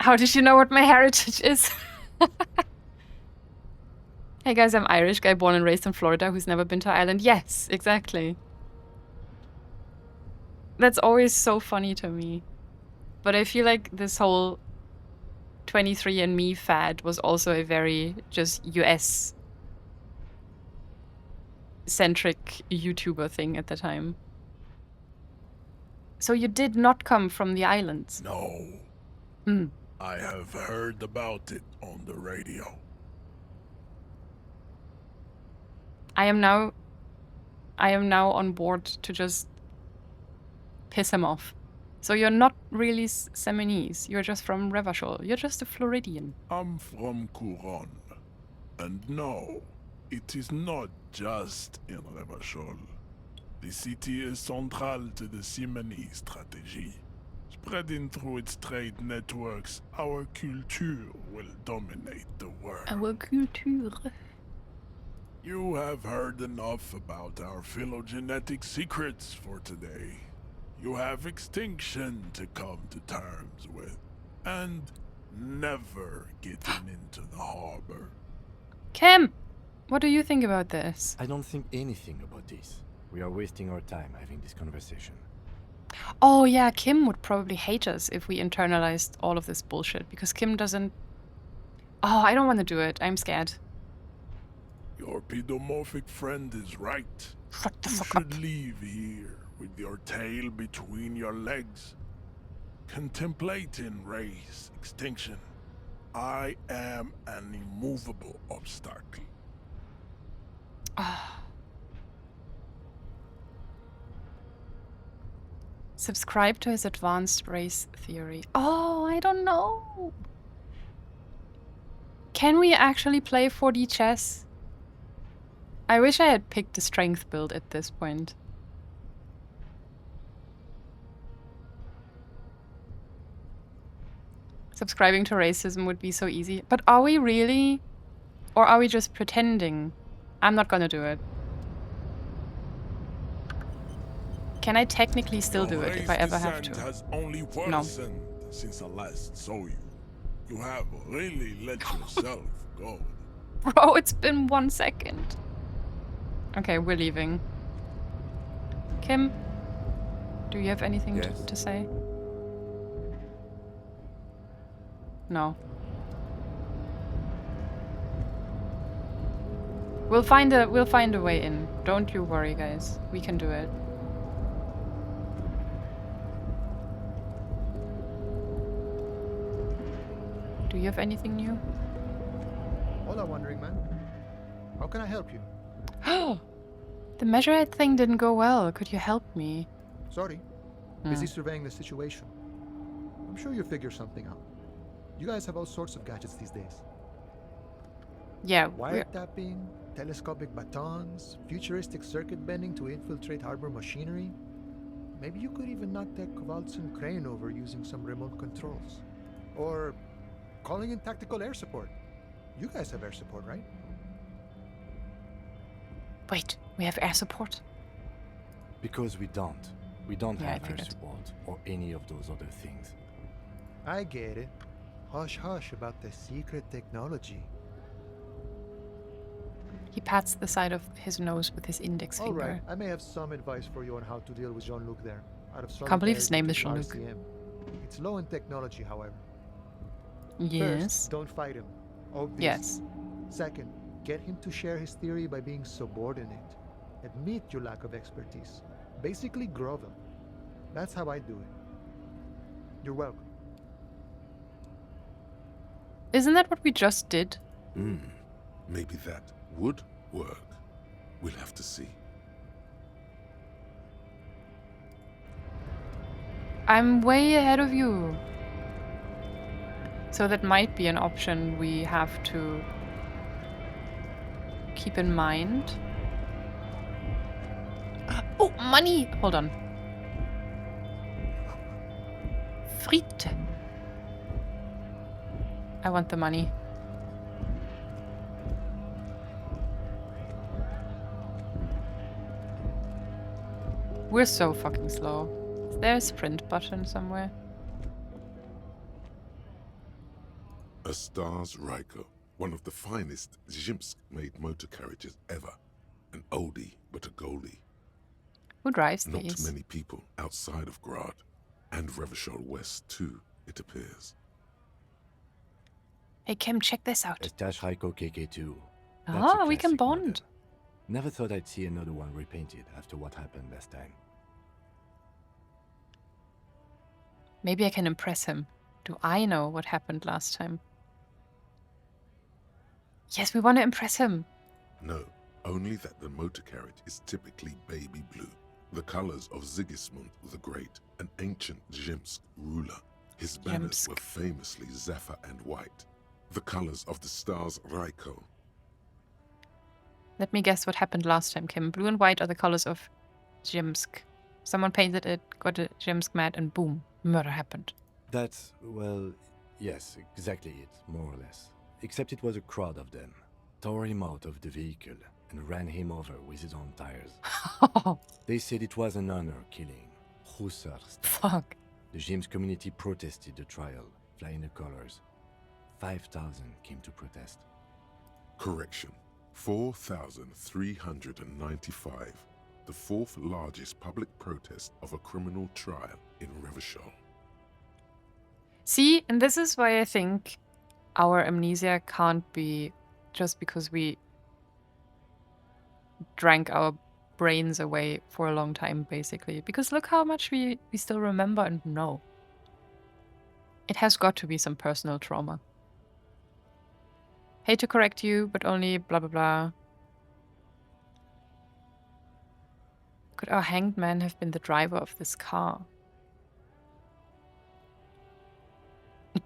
How did you know what my heritage is? Hey guys, I'm Irish, guy born and raised in Florida who's never been to Ireland. Yes, exactly. That's always so funny to me. But I feel like this whole 23andMe fad was also a very just US centric YouTuber thing at the time. So you did not come from the islands? No. Hmm. I have heard about it on the radio. I am now on board to just piss him off. So you're not really Seminese, you're just from Revachol. You're just a Floridian. I'm from Couronne. And no, it is not just in Revachol. The city is central to the Semini strategy. Spreading through its trade networks, our culture will dominate the world. Our culture. You have heard enough about our phylogenetic secrets for today. You have extinction to come to terms with, and never getting into the harbor. Kim, what do you think about this? I don't think anything about this. We are wasting our time having this conversation. Oh yeah, Kim would probably hate us if we internalized all of this bullshit, because Kim doesn't... Oh, I don't want to do it. I'm scared. Your pedomorphic friend is right. Shut the you fuck should up. leave here with your tail between your legs, contemplating race extinction. I am an immovable obstacle. Subscribe to his advanced race theory. Oh, I don't know. Can we actually play 4D chess? I wish I had picked the strength build at this point. Subscribing to racism would be so easy. But are we really? Or are we just pretending? I'm not gonna do it. Can I technically still do it if I ever have to? Has only worsened since I last saw you. You have really let yourself go. Bro, it's been 1 second. Okay, we're leaving. Kim, do you have anything Yes. to say? No. We'll find a way in. Don't you worry, guys. We can do it. Do you have anything new? Hola, Wandering Man. How can I help you? The measurette thing didn't go well. Could you help me? Sorry. Busy surveying the situation. I'm sure you'll figure something out. You guys have all sorts of gadgets these days. Yeah, wiretapping, telescopic batons, futuristic circuit bending to infiltrate harbor machinery. Maybe you could even knock that Kowalson crane over using some remote controls. Or calling in tactical air support. You guys have air support, right? Wait, we have air support? Because we don't. We don't Yeah, I have air figured. support or any of those other things. I get it. Hush hush about the secret technology. He pats the side of his nose with his index All finger. right, I may have some advice for you on how to deal with Jean-Luc there. Out of Can't believe his solidarity name is to the Jean-Luc. RCM. It's low in technology, however. Yes. First, don't fight him. Obviously. Yes. Second, get him to share his theory by being subordinate. Admit your lack of expertise. Basically grovel. That's how I do it. You're welcome. Isn't that what we just did? Maybe that would work. We'll have to see. I'm way ahead of you. So that might be an option we have to keep in mind. Oh, money! Hold on. Fritte. I want the money. We're so fucking slow. Is there a sprint button somewhere? A Stars Ryko, one of the finest Zhimsk-made motor carriages ever. An oldie, but a goldie. Who drives Not these? many people outside of Grad, and Revachol West too, it appears. Hey Kim, check this out. Estache Raiko KK2. That's a Ah, we can classic model. bond. Never thought I'd see another one repainted after what happened last time. Maybe I can impress him. Do I know what happened last time? Yes, we want to impress him. No, only that the motor carriage is typically baby blue, the colors of Sigismund the Great, an ancient Zhimsk ruler. His banners were famously zephyr and white, the colors of the Stars Ryko. Let me guess what happened last time, Kim. Blue and white are the colors of Zhimsk. Someone painted it, got a Zhimsk mad, and boom, murder happened. That's, well, yes, exactly it, more or less. Except it was a crowd of them. Tore him out of the vehicle and ran him over with his own tires. They said it was an honor killing. Hussar style. Fuck. The Zhimsk community protested the trial, flying the colors. 5,000 came to protest. Correction, 4,395. The fourth largest public protest of a criminal trial in Revachol. See, and this is why I think our amnesia can't be just because we drank our brains away for a long time, basically. Because look how much we still remember and know. It has got to be some personal trauma. Hate to correct you, but only blah blah blah. Could our hanged man have been the driver of this car?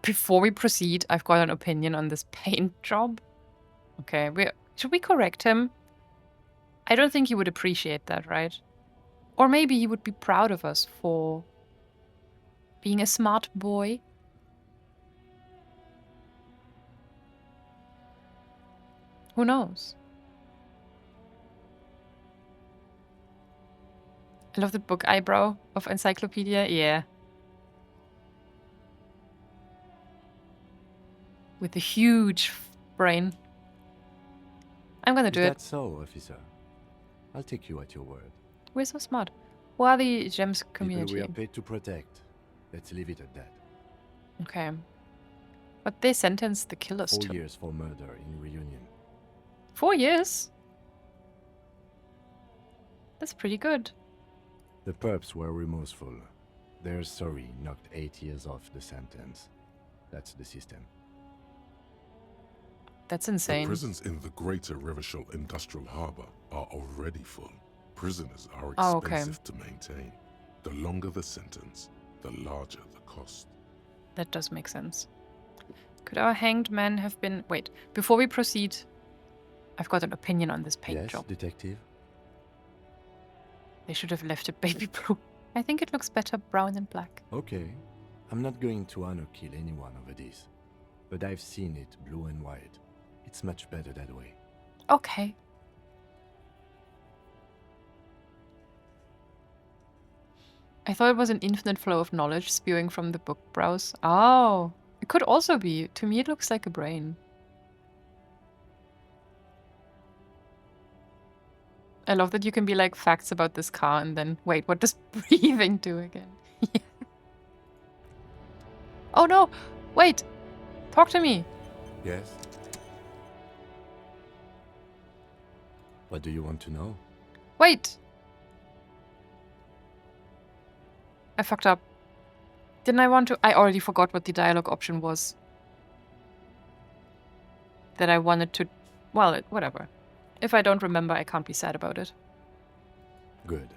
Before we proceed, I've got an opinion on this paint job. Okay, should we correct him? I don't think he would appreciate that, right? Or maybe he would be proud of us for being a smart boy. Who knows? I love the book eyebrow of Encyclopedia. Yeah. With a huge brain. I'm gonna do Is it. that so, officer? I'll take you at your word. We're so smart. Who are the gems community? People we are paid to protect. Let's leave it at that. Okay. But they sentenced the killers 4 to. years for murder in Reunion. 4 years? That's pretty good. The perps were remorseful. Their sorry knocked 8 years off the sentence. That's the system. That's The insane. prisons in the Greater Revachol Industrial Harbour are already full. Prisoners are Oh, okay. expensive to maintain. The longer the sentence, the larger the cost. That does make sense. Could our hanged man have been... Wait, before we proceed, I've got an opinion on this paint Yes, job. detective? They should have left it baby blue. I think it looks better brown and black. Okay. I'm not going to honor kill anyone over this. But I've seen it blue and white. It's much better that way. Okay. I thought it was an infinite flow of knowledge spewing from the book brows. Oh, it could also be. To me, it looks like a brain. I love that you can be like facts about this car and then wait, what does breathing do again? Oh no! Wait! Talk to me! Yes? What do you want to know? Wait! I fucked up. Didn't I want to? I already forgot what the dialogue option was. That I wanted to... Well, whatever. If I don't remember, I can't be sad about it. Good.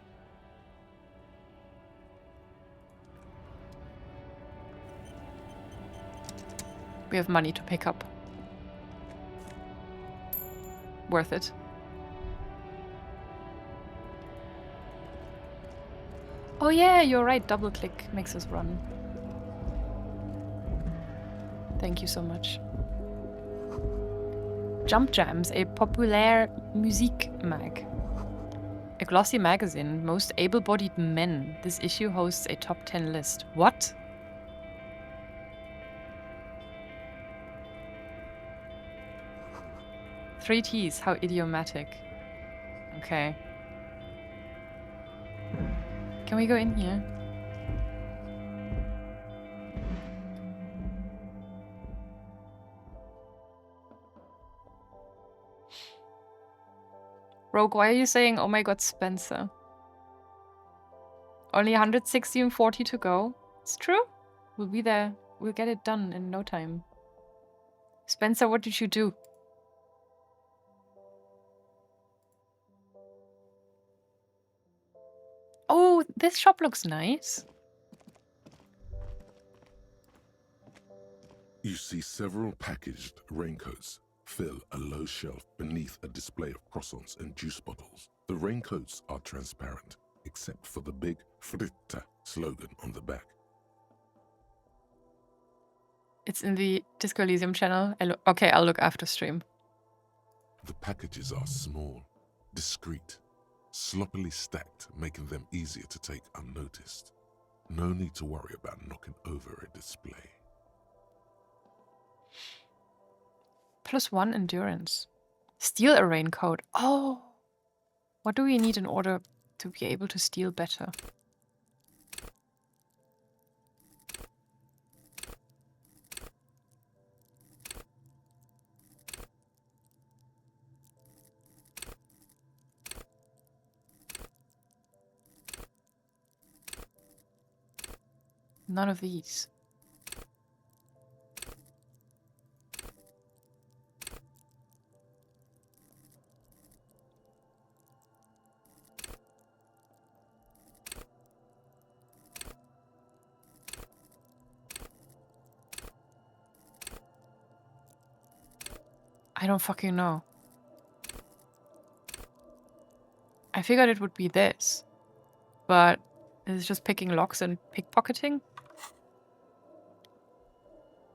We have money to pick up. Worth it. Oh yeah, you're right. Double click makes us run. Thank you so much. Jump Jams, a populaire musique mag. A glossy magazine, most able-bodied men. This issue hosts a top 10 list. What? Three T's, how idiomatic. Okay. Can we go in here? Rogue, why are you saying, oh my god, Spencer? Only 160 and 40 to go. It's true. We'll be there. We'll get it done in no time. Spencer, what did you do? Oh, this shop looks nice. You see several packaged raincoats fill a low shelf beneath a display of croissants and juice bottles. The raincoats are transparent, except for the big Fritta slogan on the back. It's in the Disco Elysium channel. Okay, I'll look after stream. The packages are small, discreet, sloppily stacked, making them easier to take unnoticed. No need to worry about knocking over a display. +1 endurance. Steal a raincoat. Oh! What do we need in order to be able to steal better? None of these. I don't fucking know. I figured it would be this. But it's just picking locks and pickpocketing?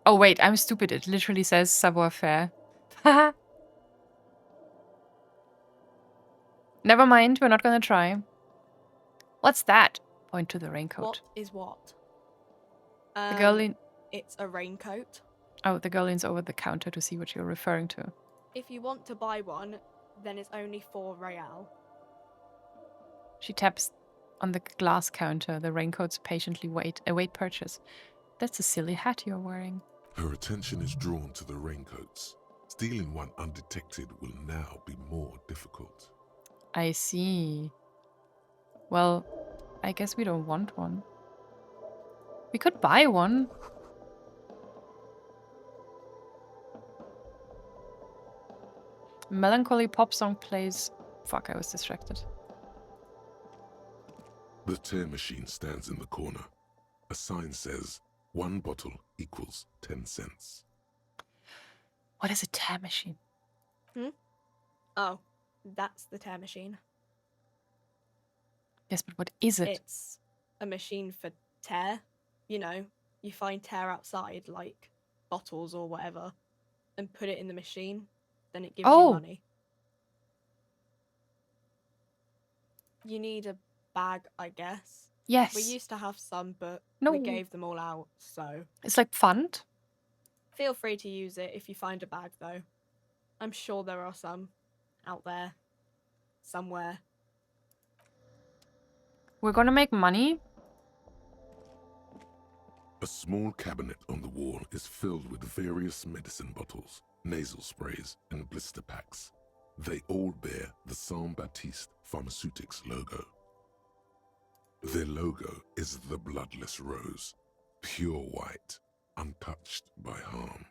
Oh wait, I'm stupid. It literally says savoir-faire. Haha. Never mind, we're not gonna try. What's that? Point to the raincoat. What is what? The girl lean... It's a raincoat. Oh, the girl leans over the counter to see what you're referring to. If you want to buy one, then it's only 4 real. She taps on the glass counter. The raincoats patiently await purchase. That's a silly hat you're wearing. Her attention is drawn to the raincoats. Stealing one undetected will now be more difficult. I see. Well, I guess we don't want one. We could buy one. Melancholy pop song plays. Fuck, I was distracted. The tear machine stands in the corner. A sign says, 1 bottle equals 10 cents. What is a tear machine? Oh, that's the tear machine. Yes, but what is it? It's a machine for tear. You know, you find tear outside, like bottles or whatever, and put it in the machine. Then it gives you money. You need a bag, I guess. Yes. We used to have some, but No. we gave them all out, so... It's like fund? Feel free to use it if you find a bag, though. I'm sure there are some out there. Somewhere. We're gonna make money? A small cabinet on the wall is filled with various medicine bottles, nasal sprays, and blister packs. They all bear the Saint-Baptiste Pharmaceutics logo. Their logo is the bloodless rose, pure white, untouched by harm.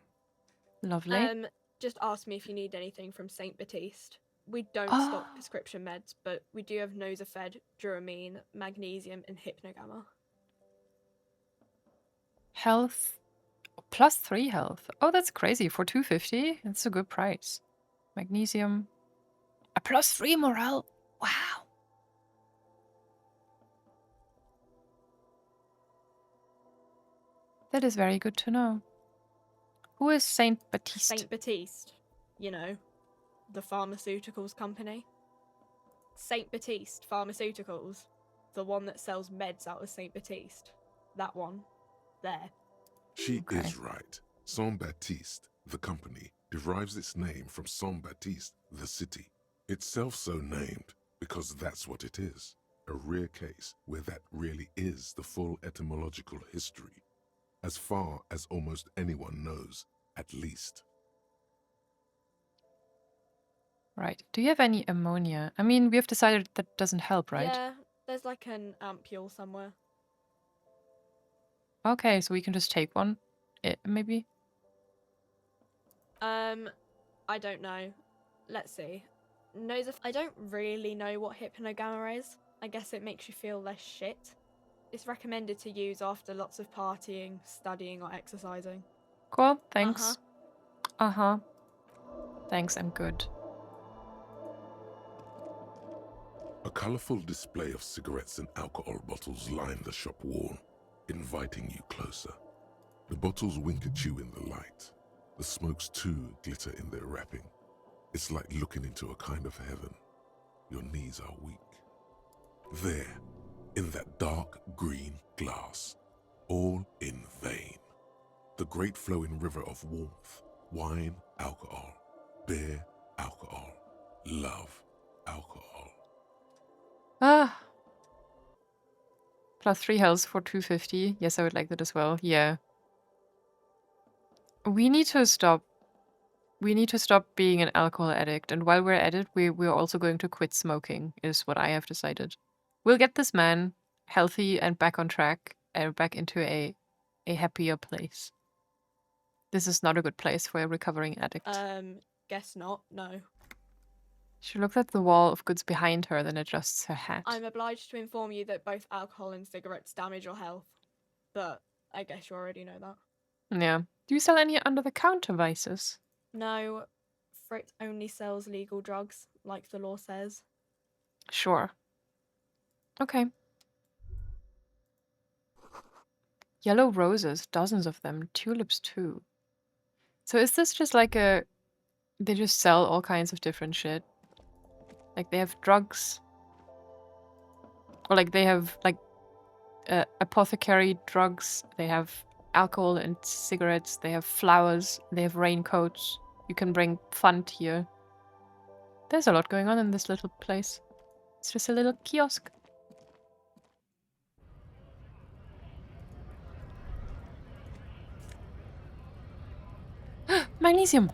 Lovely. Just ask me if you need anything from Saint Baptiste. We don't stock prescription meds, but we do have Nosafed, Duramine, Magnesium, and Hypnogamma. Health. +3 health. Oh, that's crazy. For 250? That's a good price. Magnesium. A +3 morale. Wow. That is very good to know. Who is Saint Baptiste? Saint Baptiste, you know, the pharmaceuticals company. Saint Baptiste Pharmaceuticals, the one that sells meds out of Saint Baptiste. That one. There. She is right. Saint-Baptiste, the company, derives its name from Saint-Baptiste, the city. Itself so named because that's what it is. A rare case where that really is the full etymological history. As far as almost anyone knows, at least. Right. Do you have any ammonia? I mean, we have decided that doesn't help, right? Yeah, there's like an ampule somewhere. Okay, so we can just take one, maybe? I don't know. Let's see. I don't really know what Hypnogamma is. I guess it makes you feel less shit. It's recommended to use after lots of partying, studying, or exercising. Cool, thanks. Thanks, I'm good. A colorful display of cigarettes and alcohol bottles line the shop wall, inviting you closer. The bottles wink at you in the light. The smokes too glitter in their wrapping. It's like looking into a kind of heaven. Your knees are weak. There, in that dark green glass, all in vain. The great flowing river of warmth, wine, alcohol, beer, alcohol, love, alcohol. +3 health for 250. Yes, I would like that as well. Yeah. We need to stop. We need to stop being an alcohol addict. And while we're at it, we're also going to quit smoking, is what I have decided. We'll get this man healthy and back on track and back into a happier place. This is not a good place for a recovering addict. Guess not, no. She looks at the wall of goods behind her, then adjusts her hat. I'm obliged to inform you that both alcohol and cigarettes damage your health. But I guess you already know that. Yeah. Do you sell any under-the-counter vices? No, Frit only sells legal drugs, like the law says. Sure. Okay. Yellow roses, dozens of them. Tulips too. So is this just like a... They just sell all kinds of different shit? Like they have drugs? Or like they have like apothecary drugs. They have alcohol and cigarettes. They have flowers. They have raincoats. You can bring fun here. There's a lot going on in this little place. It's just a little kiosk. Magnesium!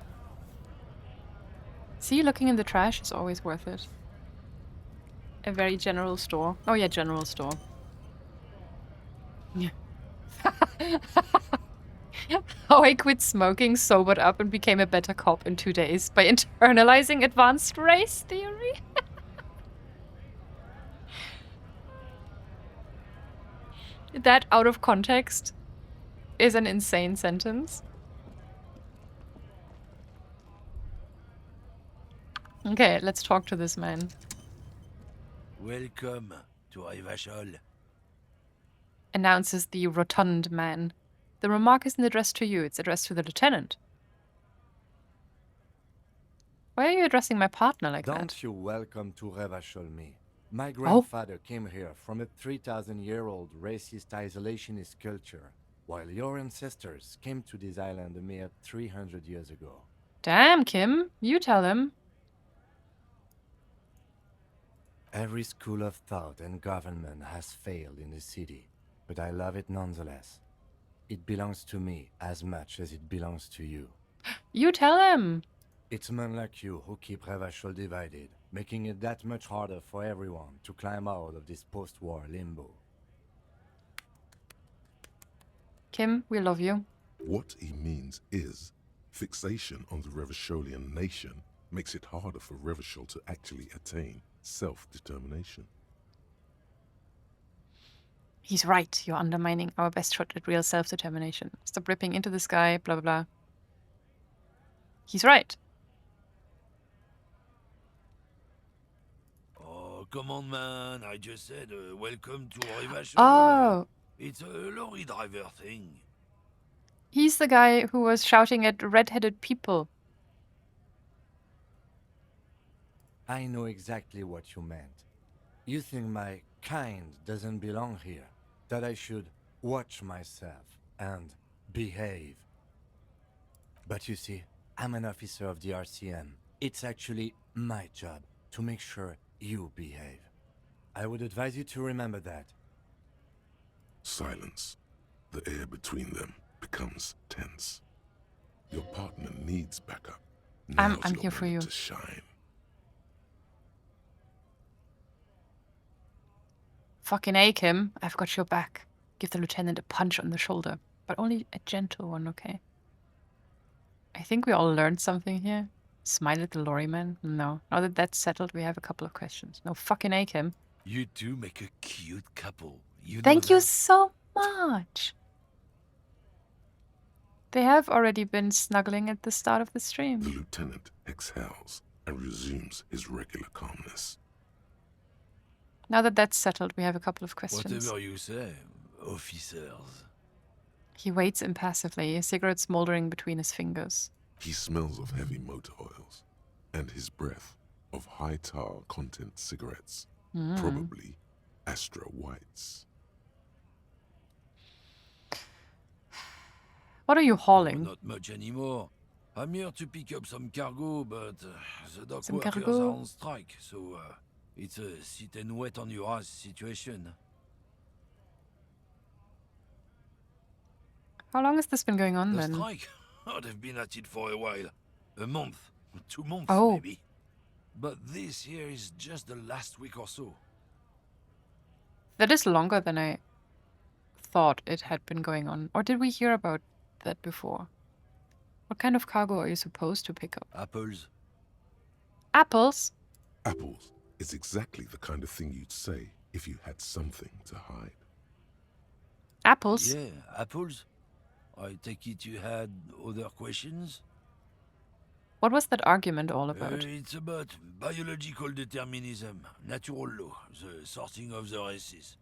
See, looking in the trash is always worth it. A very general store. Oh yeah, general store. Yeah. How I quit smoking, sobered up, and became a better cop in 2 days by internalizing advanced race theory. That, out of context, is an insane sentence. Okay, let's talk to this man. Welcome to Rivachol. Announces the rotund man. The remark isn't addressed to you, it's addressed to the lieutenant. Why are you addressing my partner like that? Don't you welcome to Revachol me. My grandfather came here from a 3,000-year-old racist isolationist culture, while your ancestors came to this island a mere 300 years ago. Damn, Kim. You tell him. Every school of thought and government has failed in the city, but I love it nonetheless. It belongs to me as much as it belongs to you. You tell him. It's men like you who keep Revachol divided, making it that much harder for everyone to climb out of this post-war limbo. Kim, we love you. What he means is, fixation on the Revacholian nation makes it harder for Revachol to actually attain self-determination. He's right. You're undermining our best shot at real self-determination. Stop ripping into the sky, blah, blah, blah. He's right. Oh, come on, man. I just said welcome to Rivachol. Oh. It's a lorry driver thing. He's the guy who was shouting at red-headed people. I know exactly what you meant. You think my kind doesn't belong here, that I should watch myself and behave. But you see, I'm an officer of the RCM. It's actually my job to make sure you behave. I would advise you to remember that. Silence. The air between them becomes tense. Your partner needs backup. I'm Now's your here for you. moment to shine. Fucking A, Kim. I've got your back. Give the lieutenant a punch on the shoulder. But only a gentle one, okay? I think we all learned something here. Smile at the lorryman? No. Now that that's settled, we have a couple of questions. No fucking A, Kim. You two make a cute couple. You know Thank you that? so much. They have already been snuggling at the start of the stream. The lieutenant exhales and resumes his regular calmness. Now that that's settled, we have a couple of questions. Whatever you say, officers. He waits impassively, a cigarette smoldering between his fingers. He smells of heavy motor oils and his breath of high tar content cigarettes, probably Astra Whites. What are you hauling? Not much anymore. I'm here to pick up some cargo, but the dock Some workers cargo? are on strike, so it's a sit and wait on your ass situation. How long has this been going on The then? strike? Oh, they've been at it for a while. A month, 2 months Oh. maybe. But this here is just the last week or so. That is longer than I thought it had been going on. Or did we hear about that before? What kind of cargo are you supposed to pick up? Apples. Apples? Apples is exactly the kind of thing you'd say if you had something to hide. Apples? Yeah, apples. I take it you had other questions? What was that argument all about? It's about biological determinism, natural law, the sorting of the races.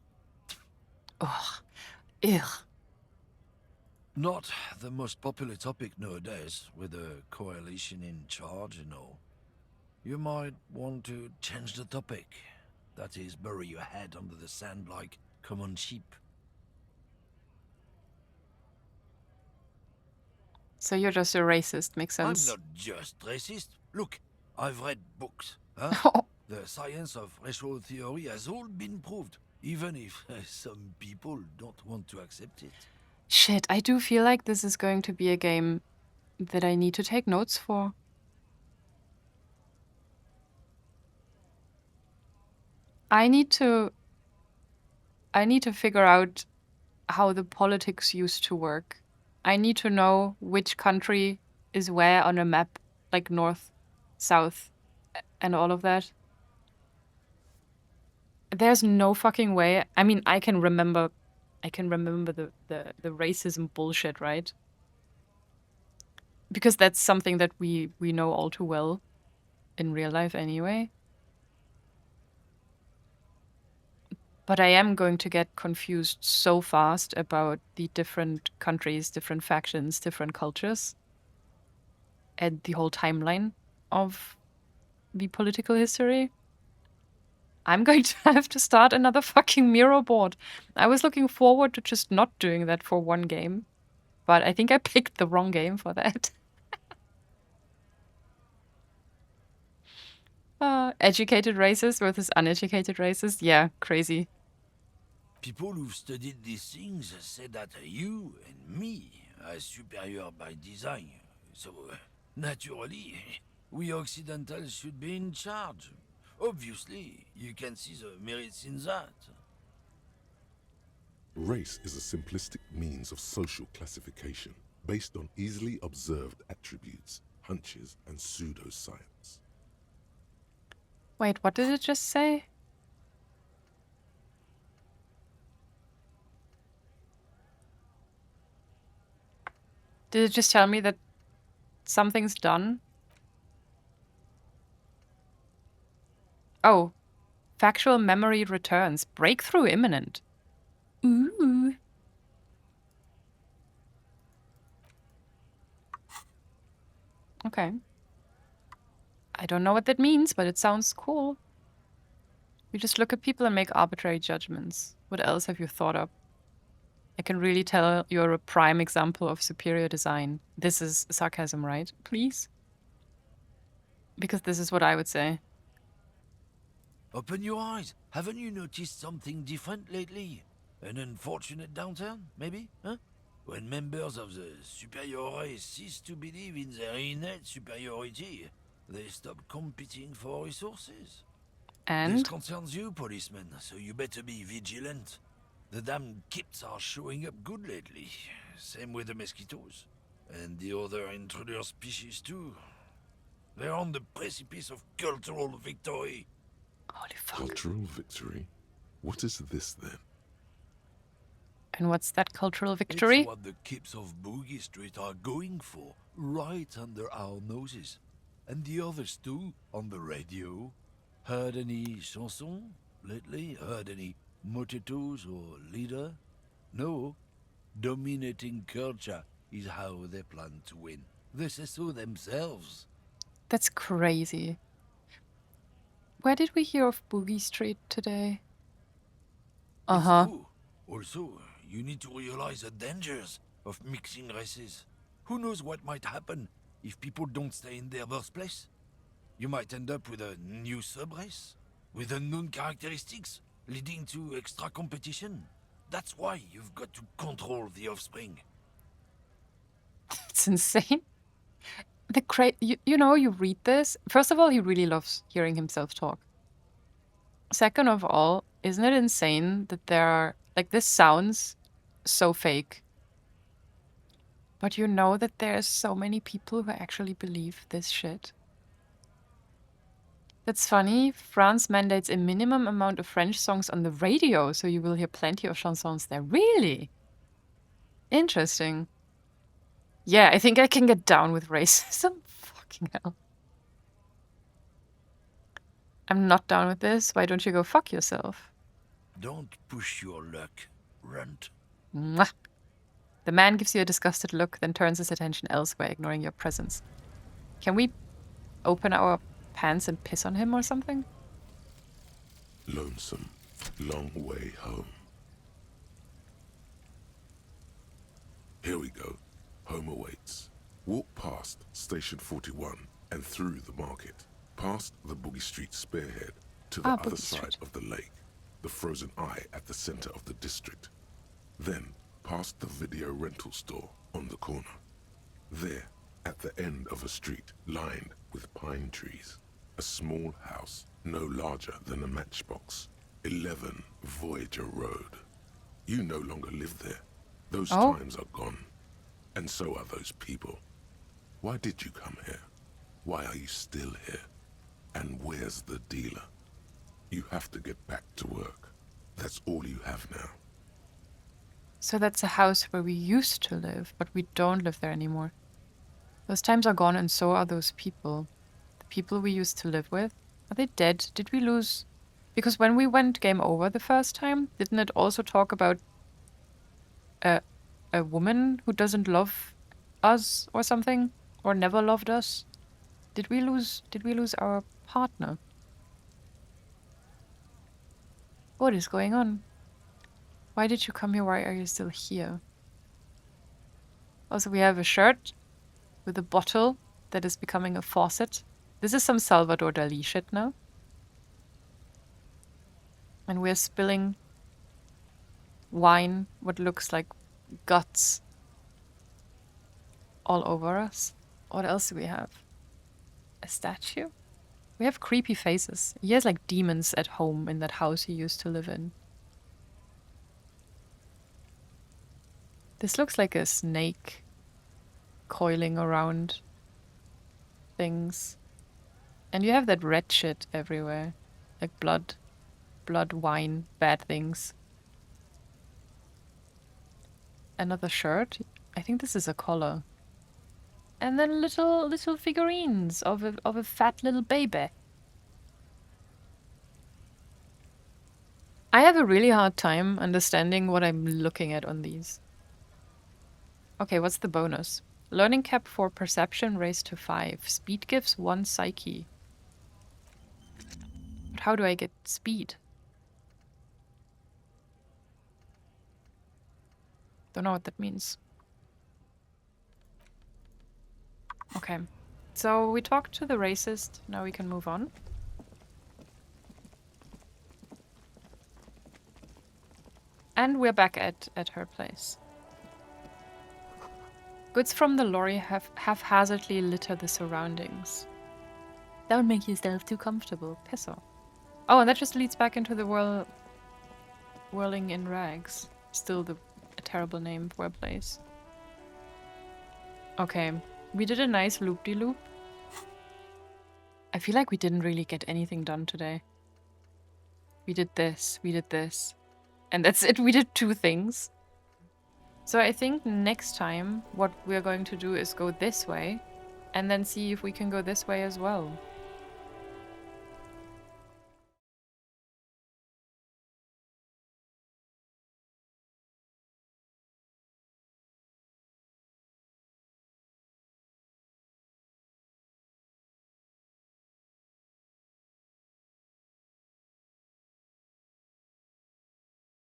Ugh. Ugh. Not the most popular topic nowadays, with the coalition in charge and all. You might want to change the topic. That is, bury your head under the sand like common sheep. So you're just a racist, makes sense. I'm not just racist. Look, I've read books. Huh? The science of racial theory has all been proved, even if some people don't want to accept it. Shit, I do feel like this is going to be a game that I need to take notes for. I need to figure out how the politics used to work. I need to know which country is where on a map, like north, south, and all of that. There's no fucking way. I mean, I can remember the racism bullshit, right? Because that's something that we know all too well in real life anyway. But I am going to get confused so fast about the different countries, different factions, different cultures, and the whole timeline of the political history. I'm going to have to start another fucking Miro board. I was looking forward to just not doing that for one game, but I think I picked the wrong game for that. Educated races versus uneducated races? Yeah, crazy. People who've studied these things say that you and me are superior by design. So, naturally, we Occidentals should be in charge. Obviously, you can see the merits in that. Race is a simplistic means of social classification based on easily observed attributes, hunches, and pseudoscience. Wait, what did it just say? Did it just tell me that something's done? Oh, factual memory returns. Breakthrough imminent. Ooh. Okay. I don't know what that means, but it sounds cool. You just look at people and make arbitrary judgments. What else have you thought up? I can really tell you're a prime example of superior design. This is sarcasm, right? Please? Because this is what I would say. Open your eyes. Haven't you noticed something different lately? An unfortunate downturn, maybe? Huh? When members of the superior race cease to believe in their innate superiority, they stop competing for resources. And? This concerns you, policeman, so you better be vigilant. The damn kips are showing up good lately. Same with the mosquitoes. And the other intruder species too. They're on the precipice of cultural victory. Holy fuck. Cultural victory? What is this then? And what's that cultural victory? It's what the kips of Boogie Street are going for, right under our noses. And the others too, on the radio. Heard any chansons lately? Heard any motetos or leader? No. Dominating culture is how they plan to win. They say so themselves. That's crazy. Where did we hear of Boogie Street today? It's true. Also, you need to realize the dangers of mixing races. Who knows what might happen if people don't stay in their birthplace? You might end up with a new sub-race, with unknown characteristics, leading to extra competition. That's why you've got to control the offspring. It's insane. You read this. First of all, he really loves hearing himself talk. Second of all, isn't it insane that there are, like, this sounds so fake. But you know that there's so many people who actually believe this shit. That's funny. France mandates a minimum amount of French songs on the radio, so you will hear plenty of chansons there. Really? Interesting. Yeah, I think I can get down with racism. Fucking hell. I'm not down with this. Why don't you go fuck yourself? Don't push your luck, runt. Mwah. The man gives you a disgusted look, then turns his attention elsewhere, ignoring your presence. Can we open our pants and piss on him or something? Lonesome, long way home. Here we go. Home awaits. Walk past Station 41 and through the market, past the Boogie Street spearhead to the other side of the lake, the frozen eye at the center of the district. Then past the video rental store on the corner. There, At the end of a street lined with pine trees, a small house no larger than a matchbox. 11 Voyager Road. You no longer live there. Those times are gone. And so are those people. Why did you come here? Why are you still here? And where's the dealer? You have to get back to work. That's all you have now. So that's a house where we used to live, but we don't live there anymore. Those times are gone and so are those people. The people we used to live with. Are they dead? Did we lose? Because when we went game over the first time, didn't it also talk about a woman who doesn't love us or something? Or never loved us? Did we lose our partner? What is going on? Why did you come here? Why are you still here? Also, we have a shirt with a bottle that is becoming a faucet. This is some Salvador Dali shit now. And we're spilling wine, what looks like guts, all over us. What else do we have? A statue? We have creepy faces. He has like demons at home in that house he used to live in. This looks like a snake coiling around things. And you have that red shit everywhere. Like blood, wine, bad things. Another shirt. I think this is a collar. And then little figurines of a fat little baby. I have a really hard time understanding what I'm looking at on these. Okay, what's the bonus? Learning cap for perception raised to 5. Speed gives 1 psyche. But how do I get speed? Don't know what that means. Okay, so we talked to the racist. Now we can move on. And we're back at her place. Goods from the lorry have haphazardly litter the surroundings. Don't make yourself too comfortable. Piss off. Oh, and that just leads back into the Whirling-in-Rags. Still a terrible name for a place. Okay, we did a nice loop-de-loop. I feel like we didn't really get anything done today. We did this, and that's it. We did 2 things. So I think next time what we're going to do is go this way and then see if we can go this way as well.